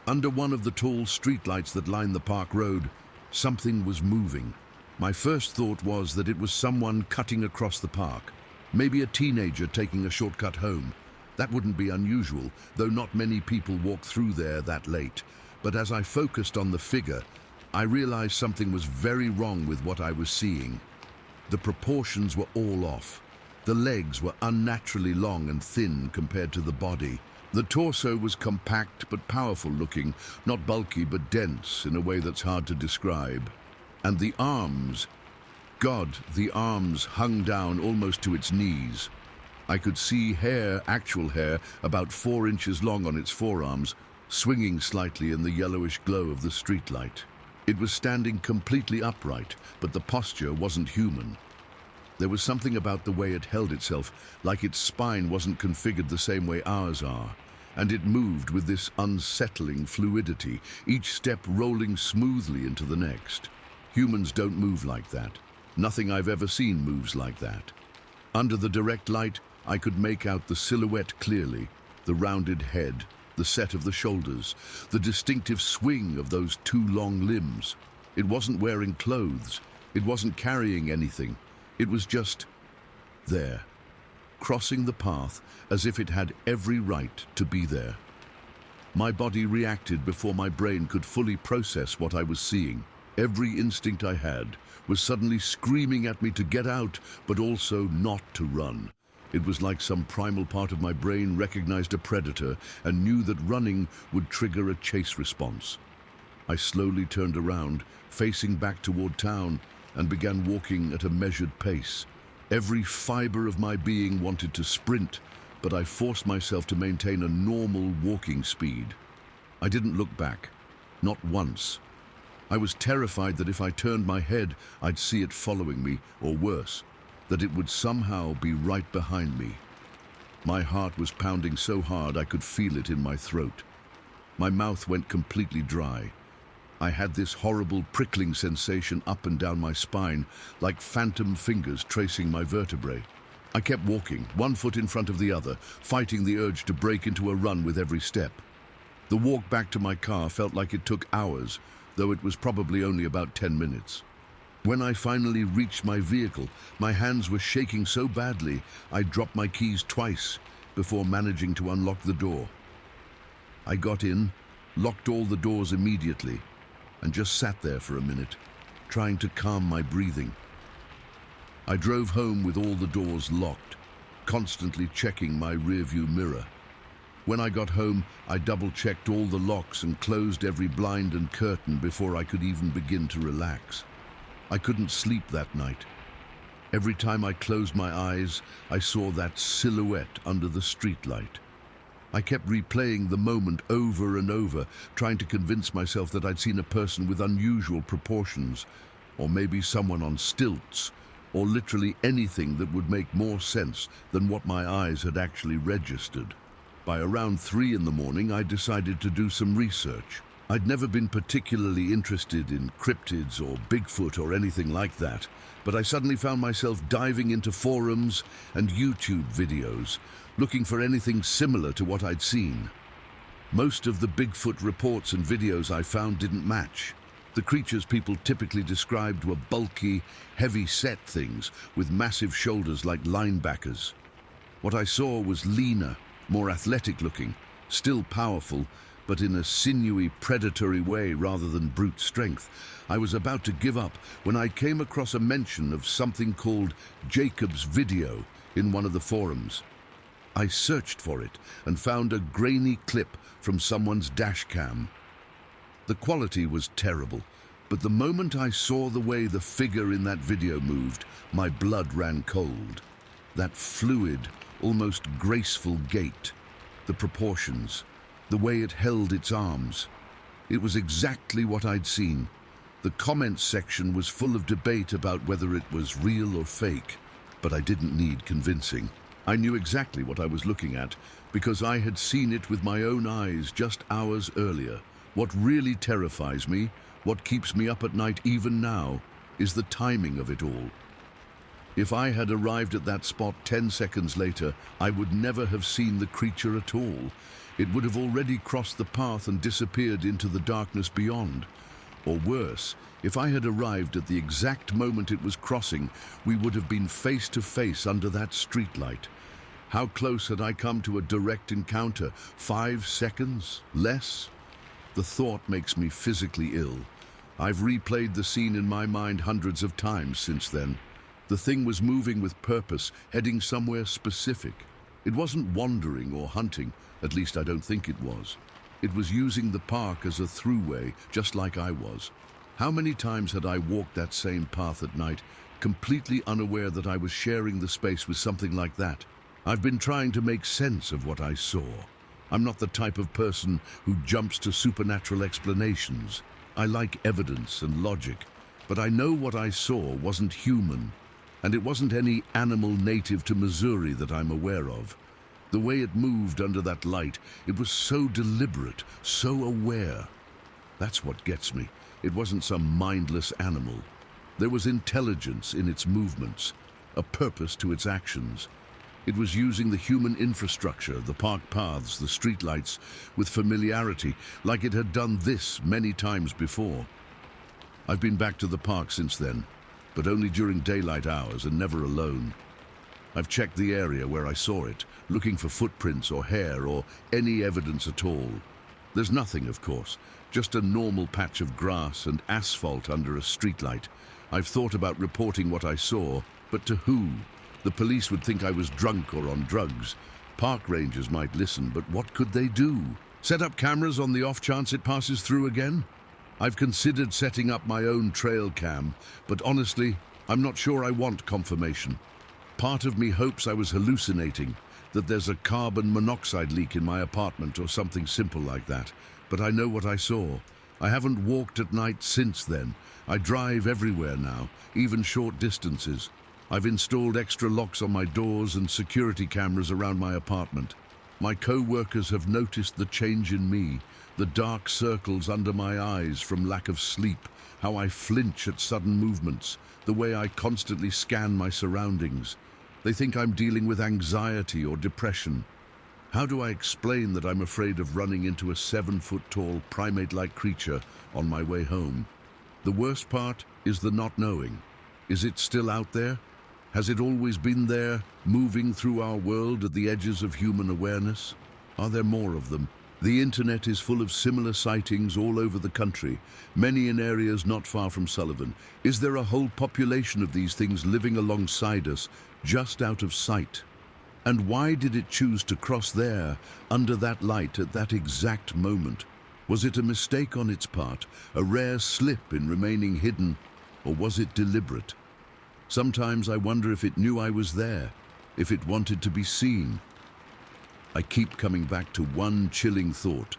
Under one of the tall streetlights that line the park road, something was moving. My first thought was that it was someone cutting across the park, maybe a teenager taking a shortcut home. That wouldn't be unusual, though not many people walk through there that late. But as I focused on the figure, I realized something was very wrong with what I was seeing. The proportions were all off. The legs were unnaturally long and thin compared to the body. The torso was compact but powerful looking, not bulky but dense in a way that's hard to describe. And the arms, God, the arms hung down almost to its knees. I could see hair, actual hair, about 4 inches long on its forearms, swinging slightly in the yellowish glow of the streetlight. It was standing completely upright, but the posture wasn't human. There was something about the way it held itself, like its spine wasn't configured the same way ours are, and it moved with this unsettling fluidity, each step rolling smoothly into the next. Humans don't move like that. Nothing I've ever seen moves like that. Under the direct light, I could make out the silhouette clearly, the rounded head, the set of the shoulders, the distinctive swing of those 2 long limbs. It wasn't wearing clothes. It wasn't carrying anything. It was just there, crossing the path as if it had every right to be there. My body reacted before my brain could fully process what I was seeing. Every instinct I had was suddenly screaming at me to get out, but also not to run. It was like some primal part of my brain recognized a predator and knew that running would trigger a chase response. I slowly turned around, facing back toward town, and began walking at a measured pace. Every fiber of my being wanted to sprint, but I forced myself to maintain a normal walking speed. I didn't look back, not once. I was terrified that if I turned my head, I'd see it following me, or worse, that it would somehow be right behind me. My heart was pounding so hard I could feel it in my throat. My mouth went completely dry. I had this horrible prickling sensation up and down my spine, like phantom fingers tracing my vertebrae. I kept walking, one foot in front of the other, fighting the urge to break into a run with every step. The walk back to my car felt like it took hours, though it was probably only about 10 minutes. When I finally reached my vehicle, my hands were shaking so badly I dropped my keys twice before managing to unlock the door. I got in, locked all the doors immediately, and just sat there for a minute, trying to calm my breathing. I drove home with all the doors locked, constantly checking my rearview mirror. When I got home, I double-checked all the locks and closed every blind and curtain before I could even begin to relax. I couldn't sleep that night. Every time I closed my eyes, I saw that silhouette under the streetlight. I kept replaying the moment over and over, trying to convince myself that I'd seen a person with unusual proportions, or maybe someone on stilts, or literally anything that would make more sense than what my eyes had actually registered. By around 3 in the morning, I decided to do some research. I'd never been particularly interested in cryptids or Bigfoot or anything like that, but I suddenly found myself diving into forums and YouTube videos, looking for anything similar to what I'd seen. Most of the Bigfoot reports and videos I found didn't match. The creatures people typically described were bulky, heavy-set things with massive shoulders like linebackers. What I saw was leaner, more athletic-looking, still powerful, but in a sinewy, predatory way rather than brute strength. I was about to give up when I came across a mention of something called Jacob's video in one of the forums. I searched for it and found a grainy clip from someone's dash cam. The quality was terrible, but the moment I saw the way the figure in that video moved, my blood ran cold. That fluid, almost graceful gait, the proportions, the way it held its arms. It was exactly what I'd seen. The comments section was full of debate about whether it was real or fake, but I didn't need convincing. I knew exactly what I was looking at because I had seen it with my own eyes just hours earlier. What really terrifies me, what keeps me up at night even now, is the timing of it all. If I had arrived at that spot 10 seconds later, I would never have seen the creature at all. It would have already crossed the path and disappeared into the darkness beyond. Or worse, if I had arrived at the exact moment it was crossing, we would have been face to face under that streetlight. How close had I come to a direct encounter? 5 seconds? Less? The thought makes me physically ill. I've replayed the scene in my mind hundreds of times since then. The thing was moving with purpose, heading somewhere specific. It wasn't wandering or hunting, at least I don't think it was. It was using the park as a throughway, just like I was. How many times had I walked that same path at night, completely unaware that I was sharing the space with something like that? I've been trying to make sense of what I saw. I'm not the type of person who jumps to supernatural explanations. I like evidence and logic, but I know what I saw wasn't human, and it wasn't any animal native to Missouri that I'm aware of. The way it moved under that light, it was so deliberate, so aware. That's what gets me. It wasn't some mindless animal. There was intelligence in its movements, a purpose to its actions. It was using the human infrastructure, the park paths, the streetlights, with familiarity, like it had done this many times before. I've been back to the park since then, but only during daylight hours and never alone. I've checked the area where I saw it, looking for footprints or hair or any evidence at all. There's nothing, of course, just a normal patch of grass and asphalt under a streetlight. I've thought about reporting what I saw, but to who? The police would think I was drunk or on drugs. Park rangers might listen, but what could they do? Set up cameras on the off chance it passes through again? I've considered setting up my own trail cam, but honestly, I'm not sure I want confirmation. Part of me hopes I was hallucinating, that there's a carbon monoxide leak in my apartment or something simple like that, but I know what I saw. I haven't walked at night since then. I drive everywhere now, even short distances. I've installed extra locks on my doors and security cameras around my apartment. My co-workers have noticed the change in me, the dark circles under my eyes from lack of sleep, how I flinch at sudden movements, the way I constantly scan my surroundings. They think I'm dealing with anxiety or depression. How do I explain that I'm afraid of running into a 7-foot-tall primate-like creature on my way home? The worst part is the not knowing. Is it still out there? Has it always been there, moving through our world at the edges of human awareness? Are there more of them? The internet is full of similar sightings all over the country, many in areas not far from Sullivan. Is there a whole population of these things living alongside us, just out of sight? And why did it choose to cross there, under that light, at that exact moment? Was it a mistake on its part, a rare slip in remaining hidden, or was it deliberate? Sometimes I wonder if it knew I was there, if it wanted to be seen. I keep coming back to one chilling thought.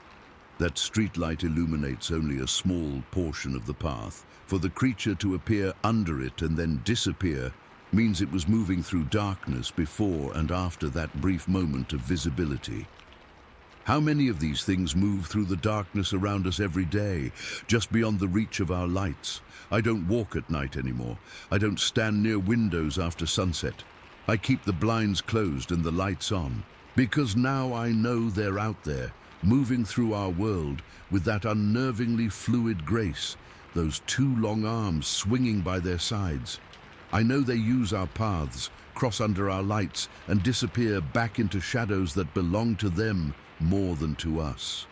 That streetlight illuminates only a small portion of the path. For the creature to appear under it and then disappear means it was moving through darkness before and after that brief moment of visibility. How many of these things move through the darkness around us every day, just beyond the reach of our lights? I don't walk at night anymore. I don't stand near windows after sunset. I keep the blinds closed and the lights on, because now I know they're out there, moving through our world with that unnervingly fluid grace, those two long arms swinging by their sides. I know they use our paths, cross under our lights, and disappear back into shadows that belong to them more than to us.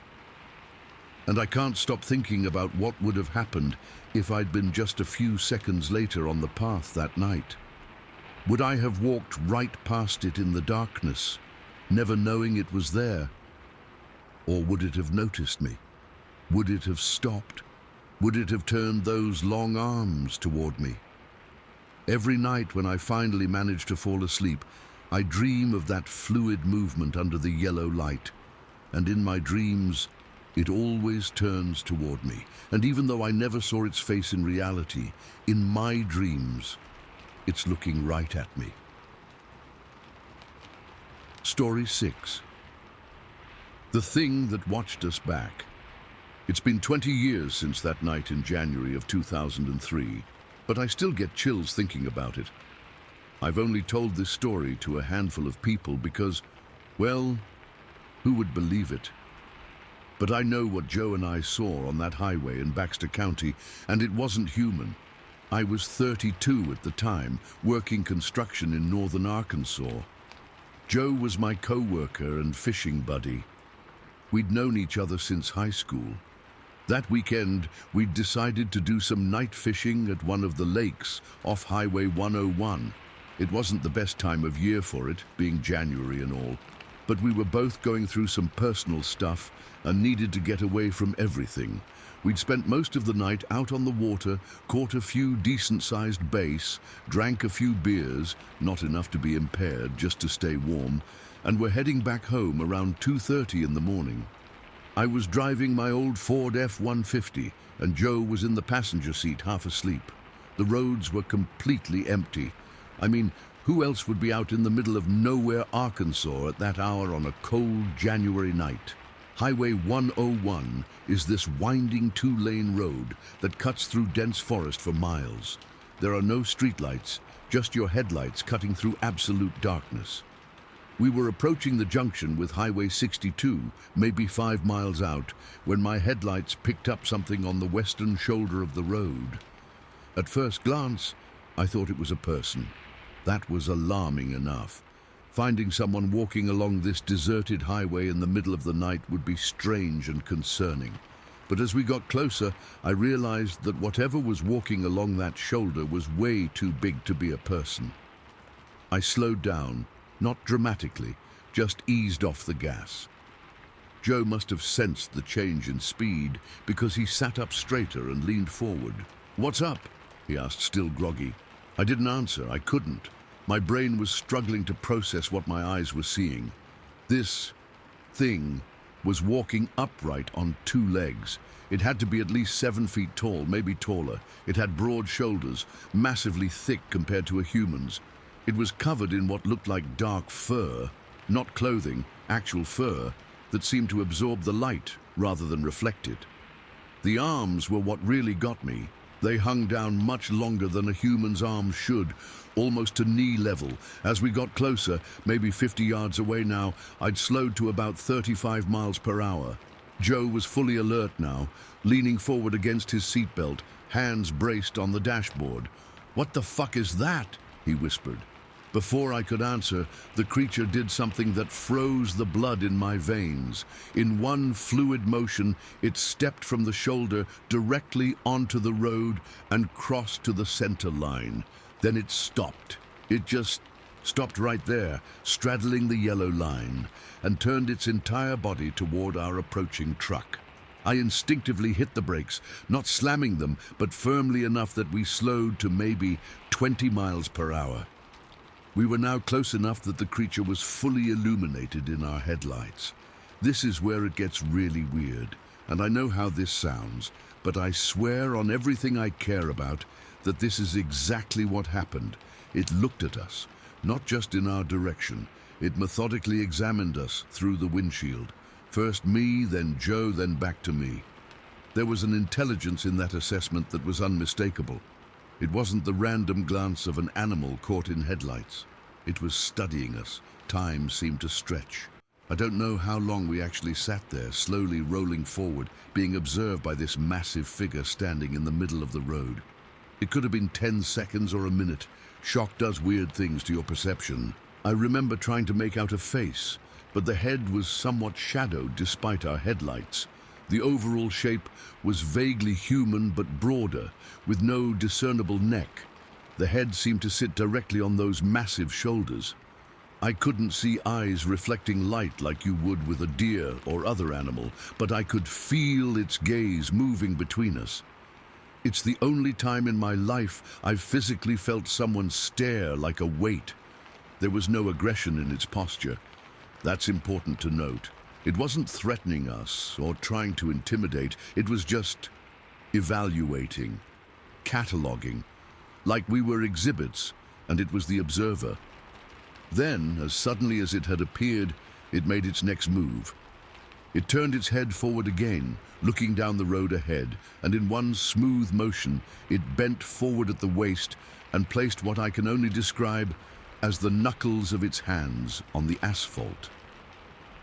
And I can't stop thinking about what would have happened if I'd been just a few seconds later on the path that night. Would I have walked right past it in the darkness, never knowing it was there? Or would it have noticed me? Would it have stopped? Would it have turned those long arms toward me? Every night when I finally manage to fall asleep, I dream of that fluid movement under the yellow light. And in my dreams, it always turns toward me. And even though I never saw its face in reality, in my dreams, it's looking right at me. Story 6. The thing that watched us back. It's been 20 years since that night in January of 2003, but I still get chills thinking about it. I've only told this story to a handful of people because, well, who would believe it? But I know what Joe and I saw on that highway in Baxter County, and it wasn't human. I was 32 at the time, working construction in northern Arkansas. Joe was my co-worker and fishing buddy. We'd known each other since high school. That weekend, we'd decided to do some night fishing at one of the lakes off Highway 101. It wasn't the best time of year for it, being January and all, but we were both going through some personal stuff and needed to get away from everything. We'd spent most of the night out on the water, caught a few decent-sized bass, drank a few beers, not enough to be impaired, just to stay warm, and were heading back home around 2:30 in the morning. I was driving my old Ford F-150, and Joe was in the passenger seat half asleep. The roads were completely empty. I mean, who else would be out in the middle of nowhere, Arkansas at that hour on a cold January night? Highway 101 is this winding 2-lane road that cuts through dense forest for miles. There are no streetlights, just your headlights cutting through absolute darkness. We were approaching the junction with Highway 62, maybe 5 miles out, when my headlights picked up something on the western shoulder of the road. At first glance, I thought it was a person. That was alarming enough. Finding someone walking along this deserted highway in the middle of the night would be strange and concerning. But as we got closer, I realized that whatever was walking along that shoulder was way too big to be a person. I slowed down, not dramatically, just eased off the gas. Joe must have sensed the change in speed because he sat up straighter and leaned forward. "What's up?" he asked, still groggy. I didn't answer. I couldn't. My brain was struggling to process what my eyes were seeing. This thing was walking upright on 2 legs. It had to be at least 7 feet tall, maybe taller. It had broad shoulders, massively thick compared to a human's. It was covered in what looked like dark fur, not clothing, actual fur, that seemed to absorb the light, rather than reflect it. The arms were what really got me. They hung down much longer than a human's arms should, almost to knee level. As we got closer, maybe 50 yards away now, I'd slowed to about 35 miles per hour. Joe was fully alert now, leaning forward against his seatbelt, hands braced on the dashboard. "What the fuck is that?" he whispered. Before I could answer, the creature did something that froze the blood in my veins. In one fluid motion, it stepped from the shoulder directly onto the road and crossed to the center line. Then it stopped. It just stopped right there, straddling the yellow line, and turned its entire body toward our approaching truck. I instinctively hit the brakes, not slamming them, but firmly enough that we slowed to maybe 20 miles per hour. We were now close enough that the creature was fully illuminated in our headlights. This is where it gets really weird, and I know how this sounds, but I swear on everything I care about that this is exactly what happened. It looked at us, not just in our direction. It methodically examined us through the windshield. First me, then Joe, then back to me. There was an intelligence in that assessment that was unmistakable. It wasn't the random glance of an animal caught in headlights. It was studying us. Time seemed to stretch. I don't know how long we actually sat there, slowly rolling forward, being observed by this massive figure standing in the middle of the road. It could have been 10 seconds or a minute. Shock does weird things to your perception. I remember trying to make out a face, but the head was somewhat shadowed despite our headlights. The overall shape was vaguely human but broader, with no discernible neck. The head seemed to sit directly on those massive shoulders. I couldn't see eyes reflecting light like you would with a deer or other animal, but I could feel its gaze moving between us. It's the only time in my life I've physically felt someone stare like a weight. There was no aggression in its posture. That's important to note. It wasn't threatening us or trying to intimidate. It was just evaluating, cataloging, like we were exhibits and it was the observer. Then, as suddenly as it had appeared, it made its next move. It turned its head forward again, looking down the road ahead, and in one smooth motion, it bent forward at the waist and placed what I can only describe as the knuckles of its hands on the asphalt.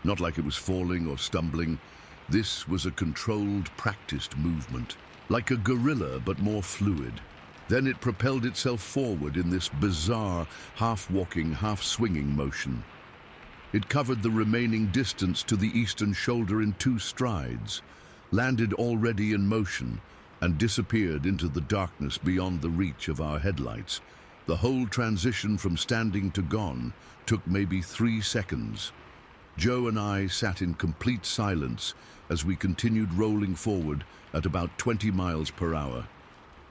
Not like it was falling or stumbling. This was a controlled, practiced movement, like a gorilla but more fluid. Then it propelled itself forward in this bizarre, half-walking, half-swinging motion. It covered the remaining distance to the eastern shoulder in 2 strides, landed already in motion, and disappeared into the darkness beyond the reach of our headlights. The whole transition from standing to gone took maybe 3 seconds. Joe and I sat in complete silence as we continued rolling forward at about 20 miles per hour.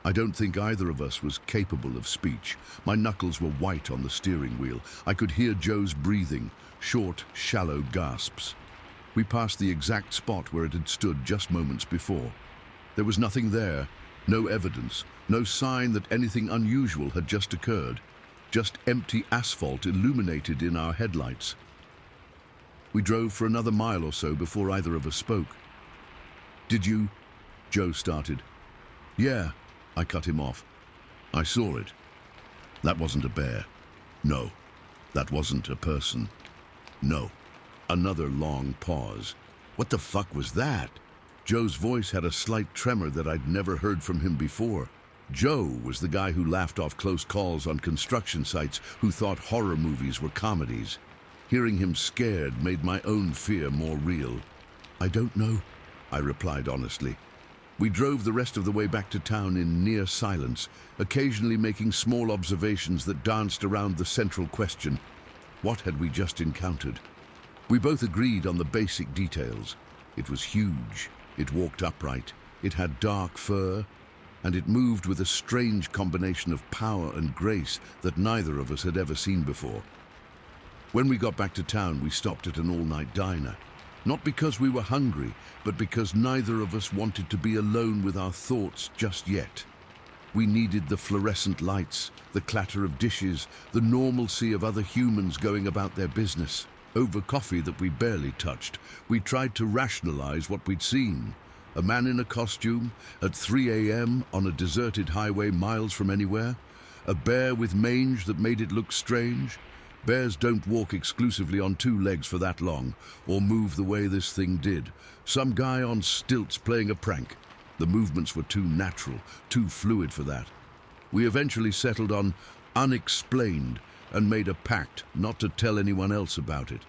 I don't think either of us was capable of speech. My knuckles were white on the steering wheel. I could hear Joe's breathing, short, shallow gasps. We passed the exact spot where it had stood just moments before. There was nothing there, no evidence, no sign that anything unusual had just occurred. Just empty asphalt illuminated in our headlights. We drove for another mile or so before either of us spoke. "Did you?" Joe started. "Yeah," I cut him off. "I saw it. That wasn't a bear. No. That wasn't a person. No." Another long pause. "What the fuck was that?" Joe's voice had a slight tremor that I'd never heard from him before. Joe was the guy who laughed off close calls on construction sites, who thought horror movies were comedies. Hearing him scared made my own fear more real. "I don't know," I replied honestly. We drove the rest of the way back to town in near silence, occasionally making small observations that danced around the central question: what had we just encountered? We both agreed on the basic details. It was huge, it walked upright, it had dark fur, and it moved with a strange combination of power and grace that neither of us had ever seen before. When we got back to town, we stopped at an all-night diner. Not because we were hungry, but because neither of us wanted to be alone with our thoughts just yet. We needed the fluorescent lights, the clatter of dishes, the normalcy of other humans going about their business. Over coffee that we barely touched, we tried to rationalize what we'd seen. A man in a costume at 3 a.m. on a deserted highway miles from anywhere. A bear with mange that made it look strange. Bears don't walk exclusively on two legs for that long, or move the way this thing did. Some guy on stilts playing a prank. The movements were too natural, too fluid for that. We eventually settled on unexplained and made a pact not to tell anyone else about it.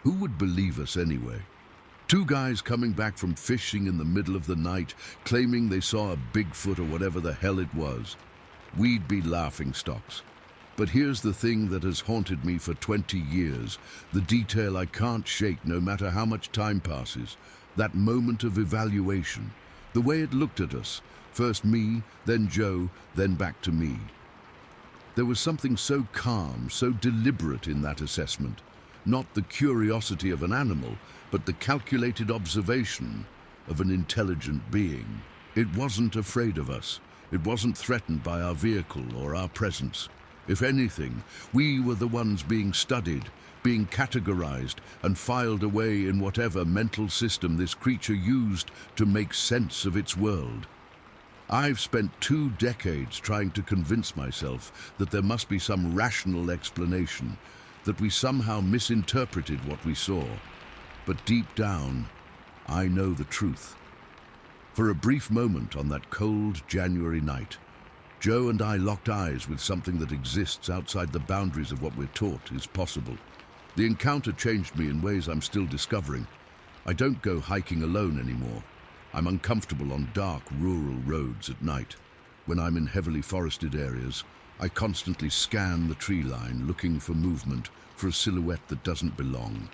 Who would believe us anyway? Two guys coming back from fishing in the middle of the night, claiming they saw a Bigfoot or whatever the hell it was. We'd be laughingstocks. But here's the thing that has haunted me for 20 years, the detail I can't shake no matter how much time passes, that moment of evaluation, the way it looked at us, first me, then Joe, then back to me. There was something so calm, so deliberate in that assessment, not the curiosity of an animal, but the calculated observation of an intelligent being. It wasn't afraid of us. It wasn't threatened by our vehicle or our presence. If anything, we were the ones being studied, being categorized and filed away in whatever mental system this creature used to make sense of its world. I've spent 2 decades trying to convince myself that there must be some rational explanation, that we somehow misinterpreted what we saw. But deep down, I know the truth. For a brief moment on that cold January night, Joe and I locked eyes with something that exists outside the boundaries of what we're taught is possible. The encounter changed me in ways I'm still discovering. I don't go hiking alone anymore. I'm uncomfortable on dark, rural roads at night. When I'm in heavily forested areas, I constantly scan the tree line looking for movement, for a silhouette that doesn't belong.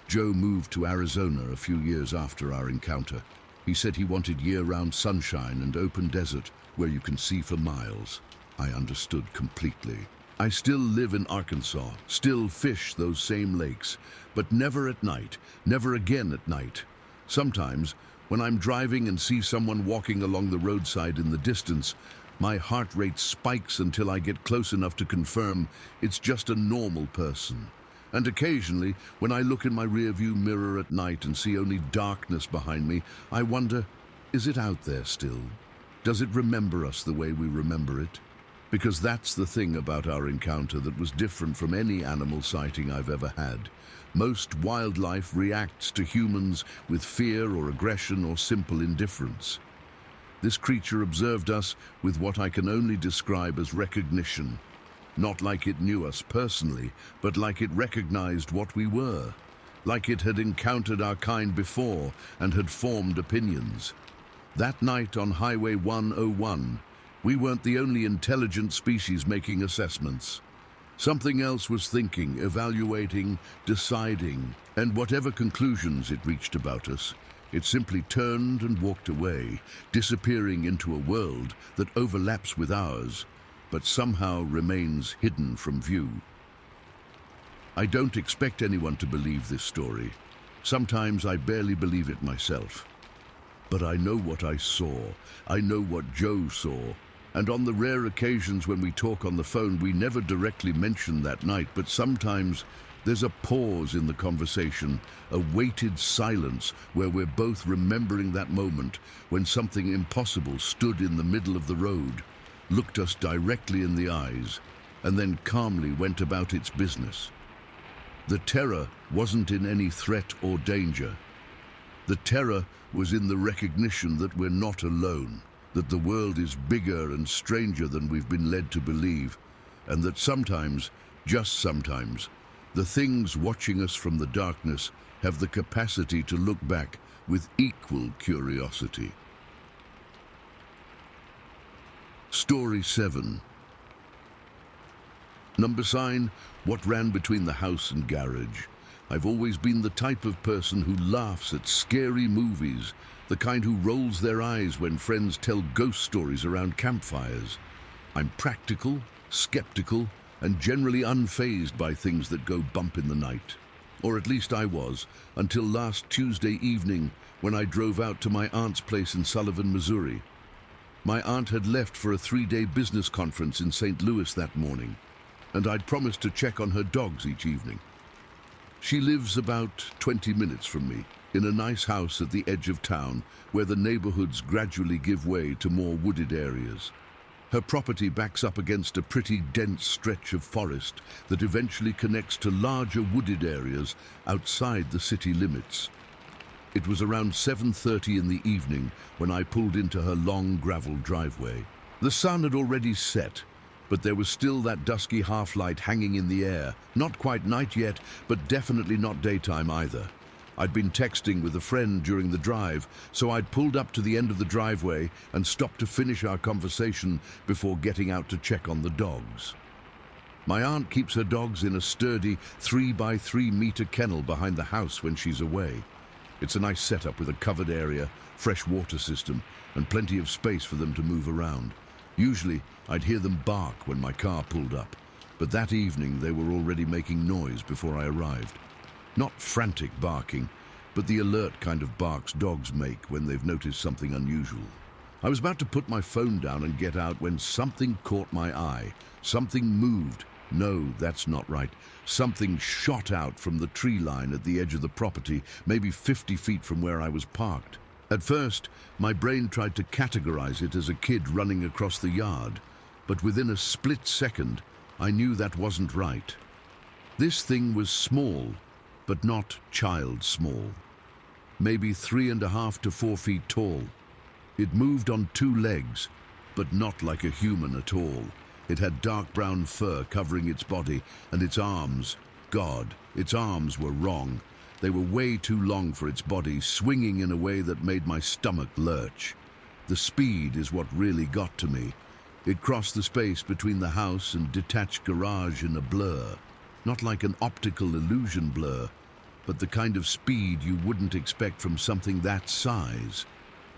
Joe moved to Arizona a few years after our encounter. He said he wanted year-round sunshine and open desert where you can see for miles. I understood completely. I still live in Arkansas, still fish those same lakes, but never at night, never again at night. Sometimes, when I'm driving and see someone walking along the roadside in the distance, my heart rate spikes until I get close enough to confirm it's just a normal person. And occasionally, when I look in my rearview mirror at night and see only darkness behind me, I wonder, is it out there still? Does it remember us the way we remember it? Because that's the thing about our encounter that was different from any animal sighting I've ever had. Most wildlife reacts to humans with fear or aggression or simple indifference. This creature observed us with what I can only describe as recognition. Not like it knew us personally, but like it recognized what we were. Like it had encountered our kind before and had formed opinions. That night on Highway 101, we weren't the only intelligent species making assessments. Something else was thinking, evaluating, deciding, and whatever conclusions it reached about us, it simply turned and walked away, disappearing into a world that overlaps with ours, but somehow remains hidden from view. I don't expect anyone to believe this story. Sometimes I barely believe it myself. But I know what I saw. I know what Joe saw. And on the rare occasions when we talk on the phone, we never directly mention that night, but sometimes there's a pause in the conversation, a weighted silence where we're both remembering that moment when something impossible stood in the middle of the road, looked us directly in the eyes, and then calmly went about its business. The terror wasn't in any threat or danger. The terror was in the recognition that we're not alone, that the world is bigger and stranger than we've been led to believe, and that sometimes, just sometimes, the things watching us from the darkness have the capacity to look back with equal curiosity. Story 7. Number sign, what ran between the house and garage. I've always been the type of person who laughs at scary movies, the kind who rolls their eyes when friends tell ghost stories around campfires. I'm practical, skeptical, and generally unfazed by things that go bump in the night. Or at least I was, until last Tuesday evening when I drove out to my aunt's place in Sullivan, Missouri. My aunt had left for a 3-day business conference in St. Louis that morning, and I'd promised to check on her dogs each evening. She lives about 20 minutes from me, in a nice house at the edge of town, where the neighborhoods gradually give way to more wooded areas. Her property backs up against a pretty dense stretch of forest that eventually connects to larger wooded areas outside the city limits. It was around 7:30 in the evening when I pulled into her long gravel driveway. The sun had already set, but there was still that dusky half-light hanging in the air. Not quite night yet, but definitely not daytime either. I'd been texting with a friend during the drive, so I'd pulled up to the end of the driveway and stopped to finish our conversation before getting out to check on the dogs. My aunt keeps her dogs in a sturdy 3-by-3-meter kennel behind the house when she's away. It's a nice setup with a covered area, fresh water system, and plenty of space for them to move around. Usually, I'd hear them bark when my car pulled up, but that evening they were already making noise before I arrived. Not frantic barking, but the alert kind of barks dogs make when they've noticed something unusual. I was about to put my phone down and get out when something caught my eye. Something moved. No, that's not right. Something shot out from the tree line at the edge of the property, maybe 50 feet from where I was parked. At first, my brain tried to categorize it as a kid running across the yard, but within a split second, I knew that wasn't right. This thing was small, but not child small. Maybe 3.5 to 4 feet tall. It moved on 2 legs, but not like a human at all. It had dark brown fur covering its body, and its arms, God, its arms were wrong. They were way too long for its body, swinging in a way that made my stomach lurch. The speed is what really got to me. It crossed the space between the house and detached garage in a blur. Not like an optical illusion blur, but the kind of speed you wouldn't expect from something that size.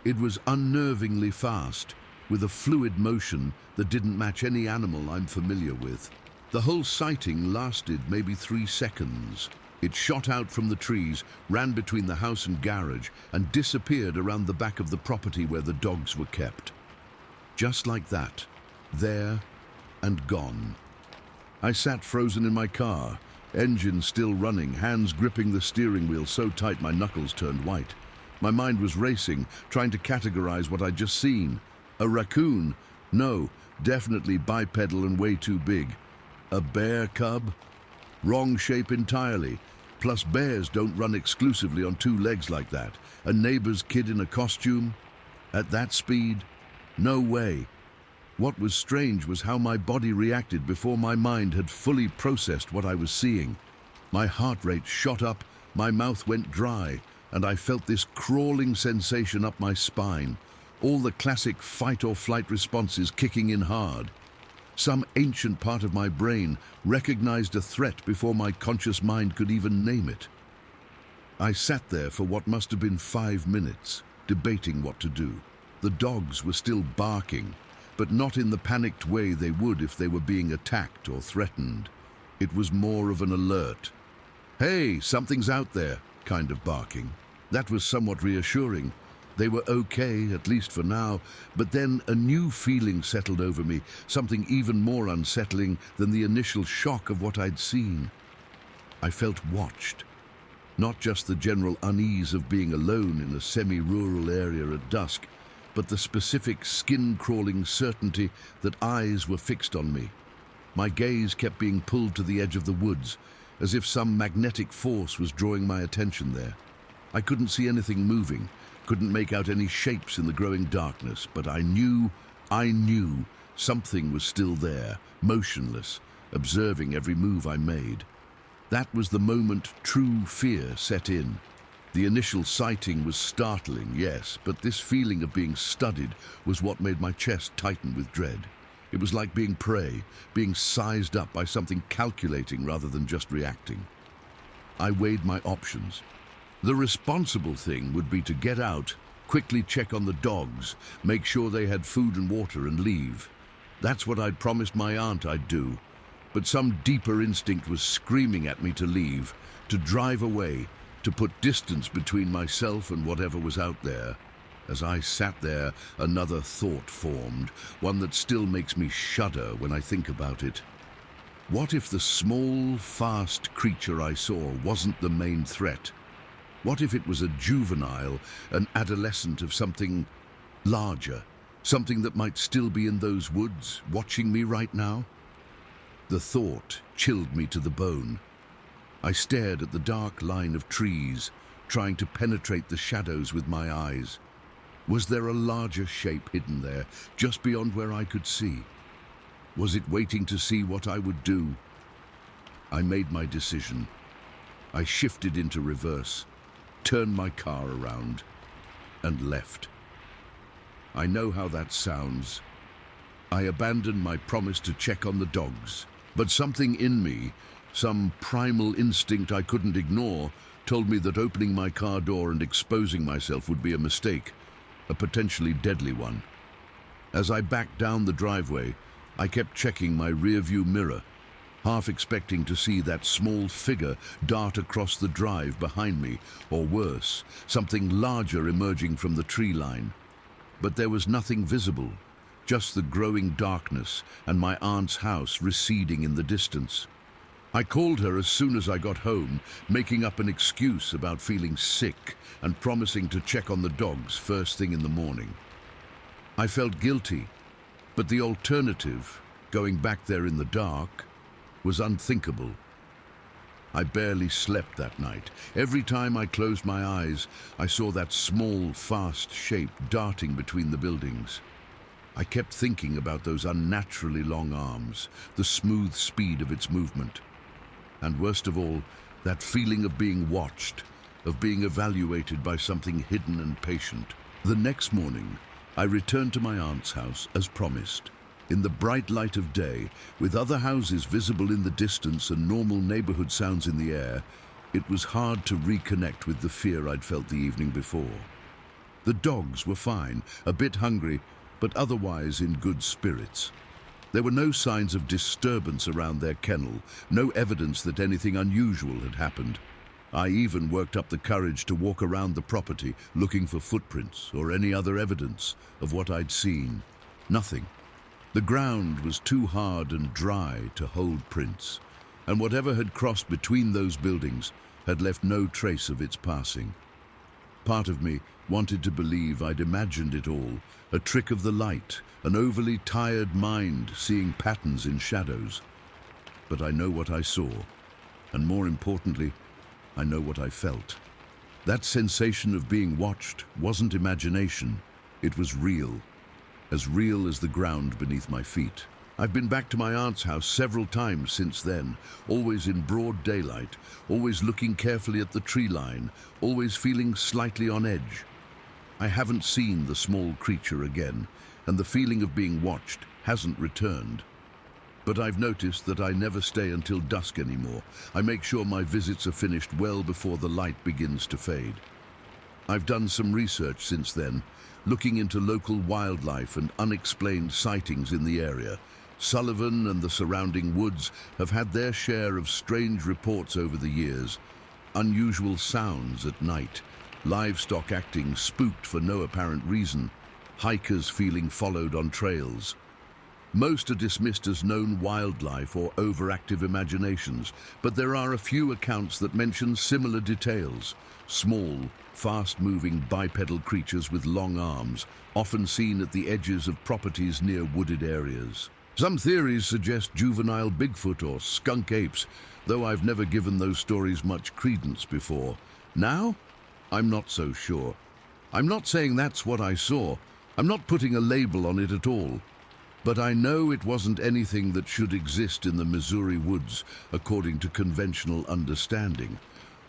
It was unnervingly fast, with a fluid motion that didn't match any animal I'm familiar with. The whole sighting lasted maybe 3 seconds. It shot out from the trees, ran between the house and garage, and disappeared around the back of the property where the dogs were kept. Just like that, there and gone. I sat frozen in my car, engine still running, hands gripping the steering wheel so tight my knuckles turned white. My mind was racing, trying to categorize what I'd just seen. A raccoon? No, definitely bipedal and way too big. A bear cub? Wrong shape entirely. Plus bears don't run exclusively on 2 legs like that. A neighbor's kid in a costume? At that speed? No way. What was strange was how my body reacted before my mind had fully processed what I was seeing. My heart rate shot up, my mouth went dry, and I felt this crawling sensation up my spine. All the classic fight or flight responses kicking in hard. Some ancient part of my brain recognized a threat before my conscious mind could even name it. I sat there for what must have been 5 minutes, debating what to do. The dogs were still barking, but not in the panicked way they would if they were being attacked or threatened. It was more of an alert. "Hey, something's out there," kind of barking. That was somewhat reassuring. They were okay, at least for now, but then a new feeling settled over me, something even more unsettling than the initial shock of what I'd seen. I felt watched. Not just the general unease of being alone in a semi-rural area at dusk, but the specific skin-crawling certainty that eyes were fixed on me. My gaze kept being pulled to the edge of the woods, as if some magnetic force was drawing my attention there. I couldn't see anything moving, couldn't make out any shapes in the growing darkness, but I knew something was still there, motionless, observing every move I made. That was the moment true fear set in. The initial sighting was startling, yes, but this feeling of being studied was what made my chest tighten with dread. It was like being prey, being sized up by something calculating rather than just reacting. I weighed my options. The responsible thing would be to get out, quickly check on the dogs, make sure they had food and water, and leave. That's what I'd promised my aunt I'd do. But some deeper instinct was screaming at me to leave, to drive away, to put distance between myself and whatever was out there. As I sat there, another thought formed, one that still makes me shudder when I think about it. What if the small, fast creature I saw wasn't the main threat? What if it was a juvenile, an adolescent of something larger, something that might still be in those woods, watching me right now? The thought chilled me to the bone. I stared at the dark line of trees, trying to penetrate the shadows with my eyes. Was there a larger shape hidden there, just beyond where I could see? Was it waiting to see what I would do? I made my decision. I shifted into reverse, turned my car around, and left. I know how that sounds. I abandoned my promise to check on the dogs, but something in me, some primal instinct I couldn't ignore, told me that opening my car door and exposing myself would be a mistake, a potentially deadly one. As I backed down the driveway, I kept checking my rearview mirror, half expecting to see that small figure dart across the drive behind me, or worse, something larger emerging from the tree line. But there was nothing visible, just the growing darkness and my aunt's house receding in the distance. I called her as soon as I got home, making up an excuse about feeling sick and promising to check on the dogs first thing in the morning. I felt guilty, but the alternative, going back there in the dark, was unthinkable. I barely slept that night. Every time I closed my eyes, I saw that small, fast shape darting between the buildings. I kept thinking about those unnaturally long arms, the smooth speed of its movement. And worst of all, that feeling of being watched, of being evaluated by something hidden and patient. The next morning, I returned to my aunt's house as promised. In the bright light of day, with other houses visible in the distance and normal neighborhood sounds in the air, it was hard to reconnect with the fear I'd felt the evening before. The dogs were fine, a bit hungry, but otherwise in good spirits. There were no signs of disturbance around their kennel, no evidence that anything unusual had happened. I even worked up the courage to walk around the property looking for footprints or any other evidence of what I'd seen. Nothing. The ground was too hard and dry to hold prints, and whatever had crossed between those buildings had left no trace of its passing. Part of me wanted to believe I'd imagined it all, a trick of the light, an overly tired mind seeing patterns in shadows. But I know what I saw, and more importantly, I know what I felt. That sensation of being watched wasn't imagination, it was real as the ground beneath my feet. I've been back to my aunt's house several times since then, always in broad daylight, always looking carefully at the tree line, always feeling slightly on edge. I haven't seen the small creature again, and the feeling of being watched hasn't returned. But I've noticed that I never stay until dusk anymore. I make sure my visits are finished well before the light begins to fade. I've done some research since then, looking into local wildlife and unexplained sightings in the area. Sullivan and the surrounding woods have had their share of strange reports over the years. Unusual sounds at night, livestock acting spooked for no apparent reason, hikers feeling followed on trails. Most are dismissed as known wildlife or overactive imaginations, but there are a few accounts that mention similar details. Small, fast-moving bipedal creatures with long arms, often seen at the edges of properties near wooded areas. Some theories suggest juvenile Bigfoot or skunk apes, though I've never given those stories much credence before. Now, I'm not so sure. I'm not saying that's what I saw. I'm not putting a label on it at all. But I know it wasn't anything that should exist in the Missouri woods, according to conventional understanding.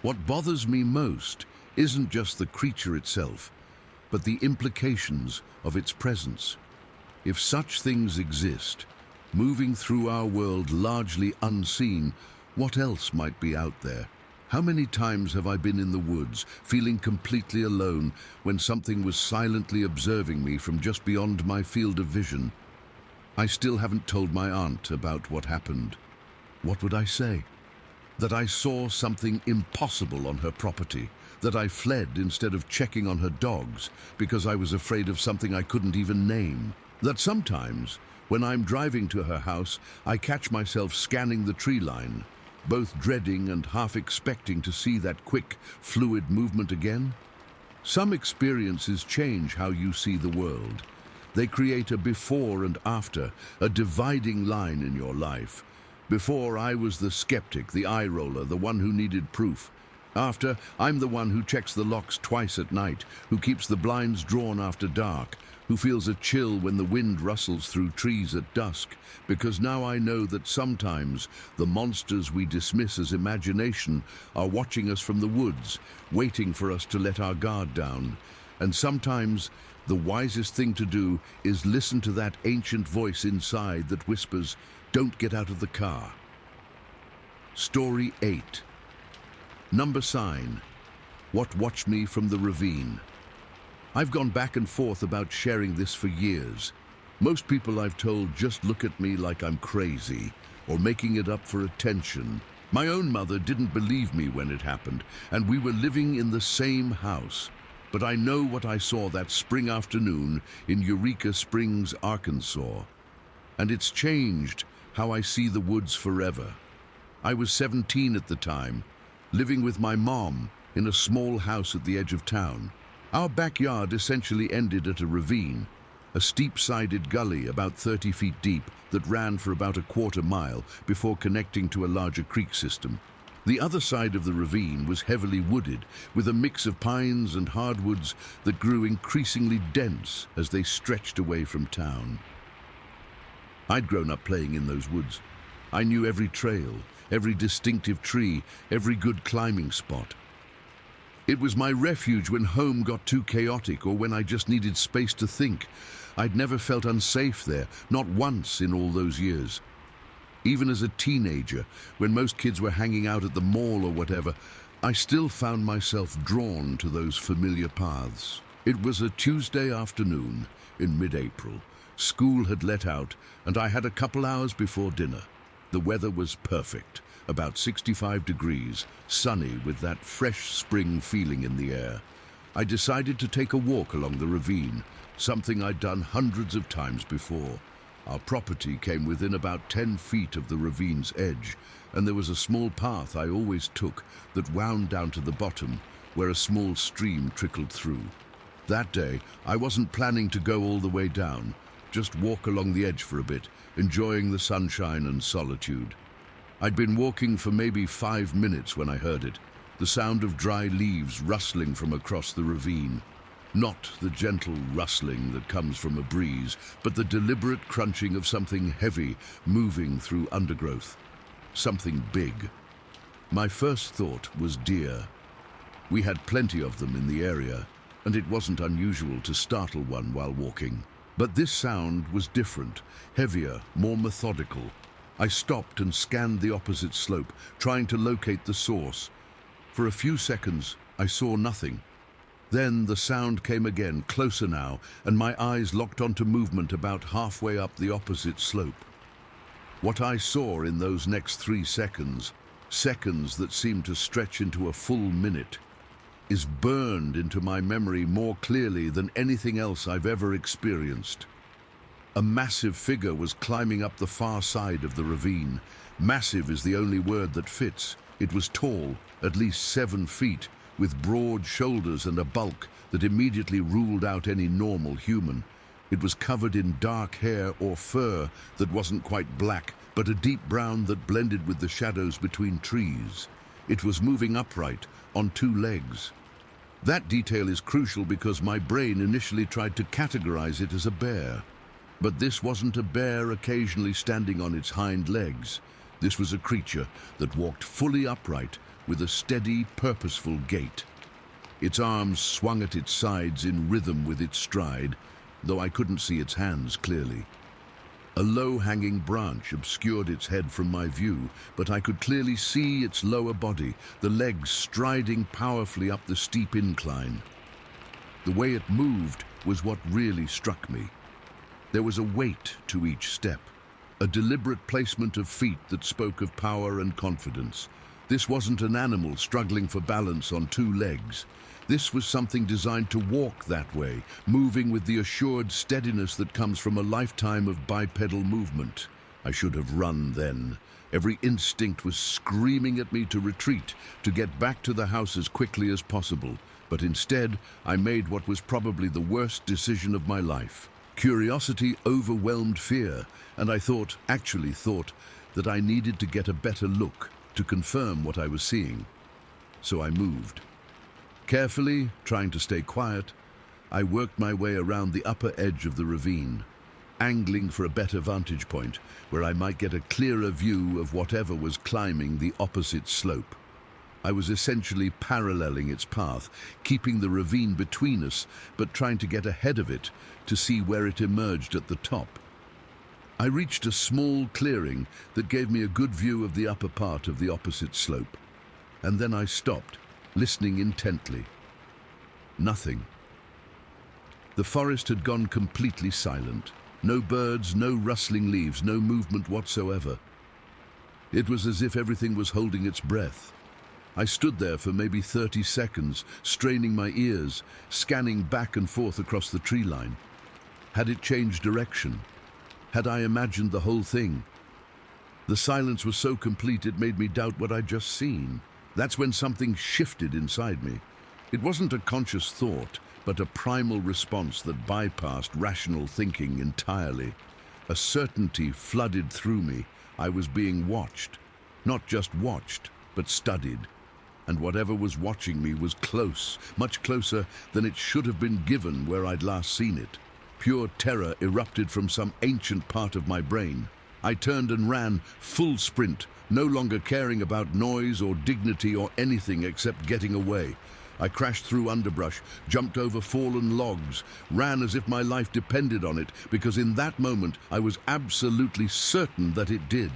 What bothers me most isn't just the creature itself, but the implications of its presence. If such things exist, moving through our world largely unseen, what else might be out there? How many times have I been in the woods, feeling completely alone, when something was silently observing me from just beyond my field of vision? I still haven't told my aunt about what happened. What would I say? That I saw something impossible on her property, that I fled instead of checking on her dogs because I was afraid of something I couldn't even name. That sometimes, When I'm driving to her house, I catch myself scanning the tree line, both dreading and half expecting to see that quick, fluid movement again. Some experiences change how you see the world. They create a before and after, a dividing line in your life. Before, I was the skeptic, the eye roller, the one who needed proof. After, I'm the one who checks the locks twice at night, who keeps the blinds drawn after dark, who feels a chill when the wind rustles through trees at dusk, because now I know that sometimes the monsters we dismiss as imagination are watching us from the woods, waiting for us to let our guard down. And sometimes the wisest thing to do is listen to that ancient voice inside that whispers, "Don't get out of the car." Story 8. Number sign. What watched me from the ravine. I've gone back and forth about sharing this for years. Most people I've told just look at me like I'm crazy or making it up for attention. My own mother didn't believe me when it happened, and we were living in the same house. But I know what I saw that spring afternoon in Eureka Springs, Arkansas. And it's changed how I see the woods forever. I was 17 at the time, living with my mom in a small house at the edge of town. Our backyard essentially ended at a ravine, a steep-sided gully about 30 feet deep that ran for about a quarter mile before connecting to a larger creek system. The other side of the ravine was heavily wooded, with a mix of pines and hardwoods that grew increasingly dense as they stretched away from town. I'd grown up playing in those woods. I knew every trail, every distinctive tree, every good climbing spot. It was my refuge when home got too chaotic or when I just needed space to think. I'd never felt unsafe there, not once in all those years. Even as a teenager, when most kids were hanging out at the mall or whatever, I still found myself drawn to those familiar paths. It was a Tuesday afternoon in mid-April. School had let out, and I had a couple hours before dinner. The weather was perfect, about 65 degrees, sunny with that fresh spring feeling in the air. I decided to take a walk along the ravine, something I'd done hundreds of times before. Our property came within about 10 feet of the ravine's edge, and there was a small path I always took that wound down to the bottom, where a small stream trickled through. That day, I wasn't planning to go all the way down, just walk along the edge for a bit, enjoying the sunshine and solitude. I'd been walking for maybe 5 minutes when I heard it, the sound of dry leaves rustling from across the ravine. Not the gentle rustling that comes from a breeze, but the deliberate crunching of something heavy moving through undergrowth. Something big. My first thought was deer. We had plenty of them in the area, and it wasn't unusual to startle one while walking. But this sound was different, heavier, more methodical. I stopped and scanned the opposite slope, trying to locate the source. For a few seconds, I saw nothing. Then the sound came again, closer now, and my eyes locked onto movement about halfway up the opposite slope. What I saw in those next 3 seconds, seconds that seemed to stretch into a full minute, is burned into my memory more clearly than anything else I've ever experienced. A massive figure was climbing up the far side of the ravine. Massive is the only word that fits. It was tall, at least 7 feet, with broad shoulders and a bulk that immediately ruled out any normal human. It was covered in dark hair or fur that wasn't quite black, but a deep brown that blended with the shadows between trees. It was moving upright, on 2 legs. That detail is crucial because my brain initially tried to categorize it as a bear. But this wasn't a bear occasionally standing on its hind legs. This was a creature that walked fully upright with a steady, purposeful gait. Its arms swung at its sides in rhythm with its stride, though I couldn't see its hands clearly. A low-hanging branch obscured its head from my view, but I could clearly see its lower body, the legs striding powerfully up the steep incline. The way it moved was what really struck me. There was a weight to each step, a deliberate placement of feet that spoke of power and confidence. This wasn't an animal struggling for balance on 2 legs. This was something designed to walk that way, moving with the assured steadiness that comes from a lifetime of bipedal movement. I should have run then. Every instinct was screaming at me to retreat, to get back to the house as quickly as possible. But instead, I made what was probably the worst decision of my life. Curiosity overwhelmed fear, and I actually thought, that I needed to get a better look to confirm what I was seeing. So I moved. Carefully, trying to stay quiet, I worked my way around the upper edge of the ravine, angling for a better vantage point where I might get a clearer view of whatever was climbing the opposite slope. I was essentially paralleling its path, keeping the ravine between us, but trying to get ahead of it to see where it emerged at the top. I reached a small clearing that gave me a good view of the upper part of the opposite slope, and then I stopped, listening intently. Nothing. The forest had gone completely silent. No birds, no rustling leaves, no movement whatsoever. It was as if everything was holding its breath. I stood there for maybe 30 seconds, straining my ears, scanning back and forth across the tree line. Had it changed direction? Had I imagined the whole thing? The silence was so complete it made me doubt what I'd just seen. That's when something shifted inside me. It wasn't a conscious thought, but a primal response that bypassed rational thinking entirely. A certainty flooded through me. I was being watched. Not just watched, but studied. And whatever was watching me was close, much closer than it should have been given where I'd last seen it. Pure terror erupted from some ancient part of my brain. I turned and ran, full sprint, no longer caring about noise or dignity or anything except getting away. I crashed through underbrush, jumped over fallen logs, ran as if my life depended on it, because in that moment I was absolutely certain that it did.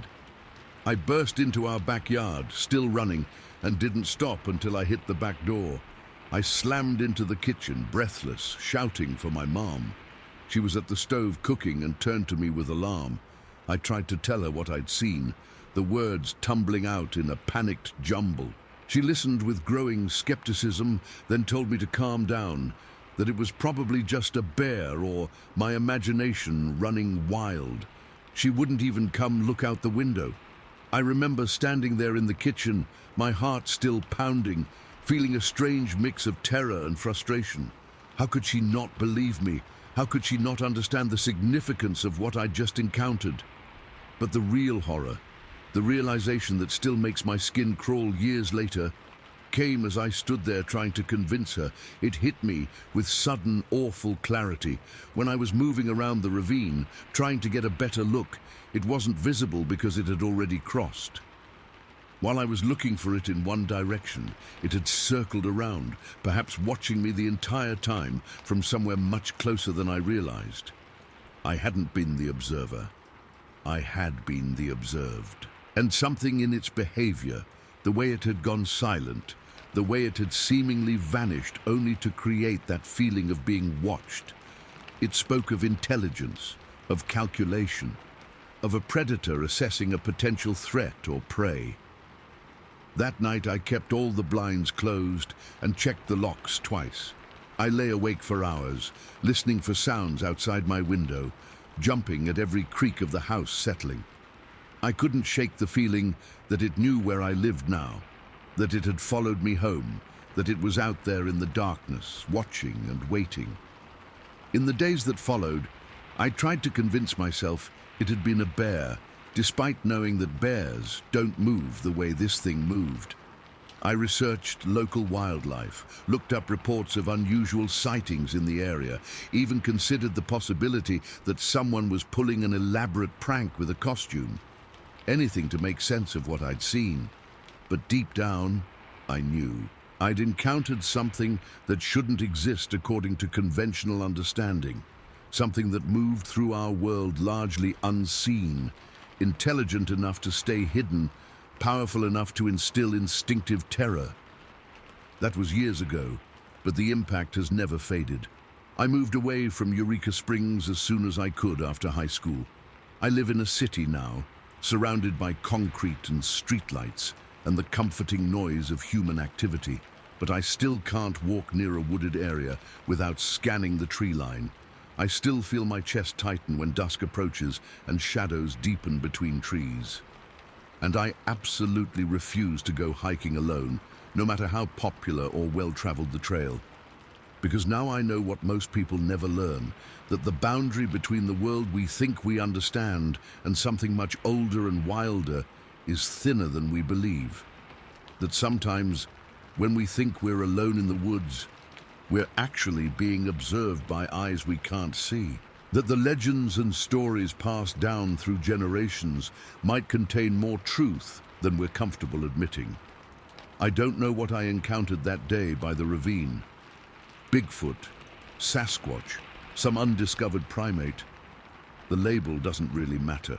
I burst into our backyard, still running, and didn't stop until I hit the back door. I slammed into the kitchen, breathless, shouting for my mom. She was at the stove cooking and turned to me with alarm. I tried to tell her what I'd seen, the words tumbling out in a panicked jumble. She listened with growing skepticism, then told me to calm down, that it was probably just a bear or my imagination running wild. She wouldn't even come look out the window. I remember standing there in the kitchen, my heart still pounding, feeling a strange mix of terror and frustration. How could she not believe me? How could she not understand the significance of what I'd just encountered? But the real horror, the realization that still makes my skin crawl years later, came as I stood there trying to convince her. It hit me with sudden, awful clarity. When I was moving around the ravine, trying to get a better look, it wasn't visible because it had already crossed. While I was looking for it in one direction, it had circled around, perhaps watching me the entire time from somewhere much closer than I realized. I hadn't been the observer. I had been the observed. And something in its behavior, the way it had gone silent, the way it had seemingly vanished only to create that feeling of being watched. It spoke of intelligence, of calculation, of a predator assessing a potential threat or prey. That night I kept all the blinds closed and checked the locks twice. I lay awake for hours, listening for sounds outside my window, jumping at every creak of the house settling. I couldn't shake the feeling that it knew where I lived now, that it had followed me home, that it was out there in the darkness, watching and waiting. In the days that followed, I tried to convince myself it had been a bear, despite knowing that bears don't move the way this thing moved. I researched local wildlife, looked up reports of unusual sightings in the area, even considered the possibility that someone was pulling an elaborate prank with a costume. Anything to make sense of what I'd seen. But deep down, I knew. I'd encountered something that shouldn't exist according to conventional understanding. Something that moved through our world largely unseen, intelligent enough to stay hidden, powerful enough to instill instinctive terror. That was years ago, but the impact has never faded. I moved away from Eureka Springs as soon as I could after high school. I live in a city now, surrounded by concrete and streetlights and the comforting noise of human activity. but I still can't walk near a wooded area without scanning the tree line. I still feel my chest tighten when dusk approaches and shadows deepen between trees. And I absolutely refuse to go hiking alone, no matter how popular or well-traveled the trail. Because now I know what most people never learn, that the boundary between the world we think we understand and something much older and wilder is thinner than we believe. That sometimes, when we think we're alone in the woods, we're actually being observed by eyes we can't see. That the legends and stories passed down through generations might contain more truth than we're comfortable admitting. I don't know what I encountered that day by the ravine. Bigfoot, Sasquatch, some undiscovered primate. The label doesn't really matter.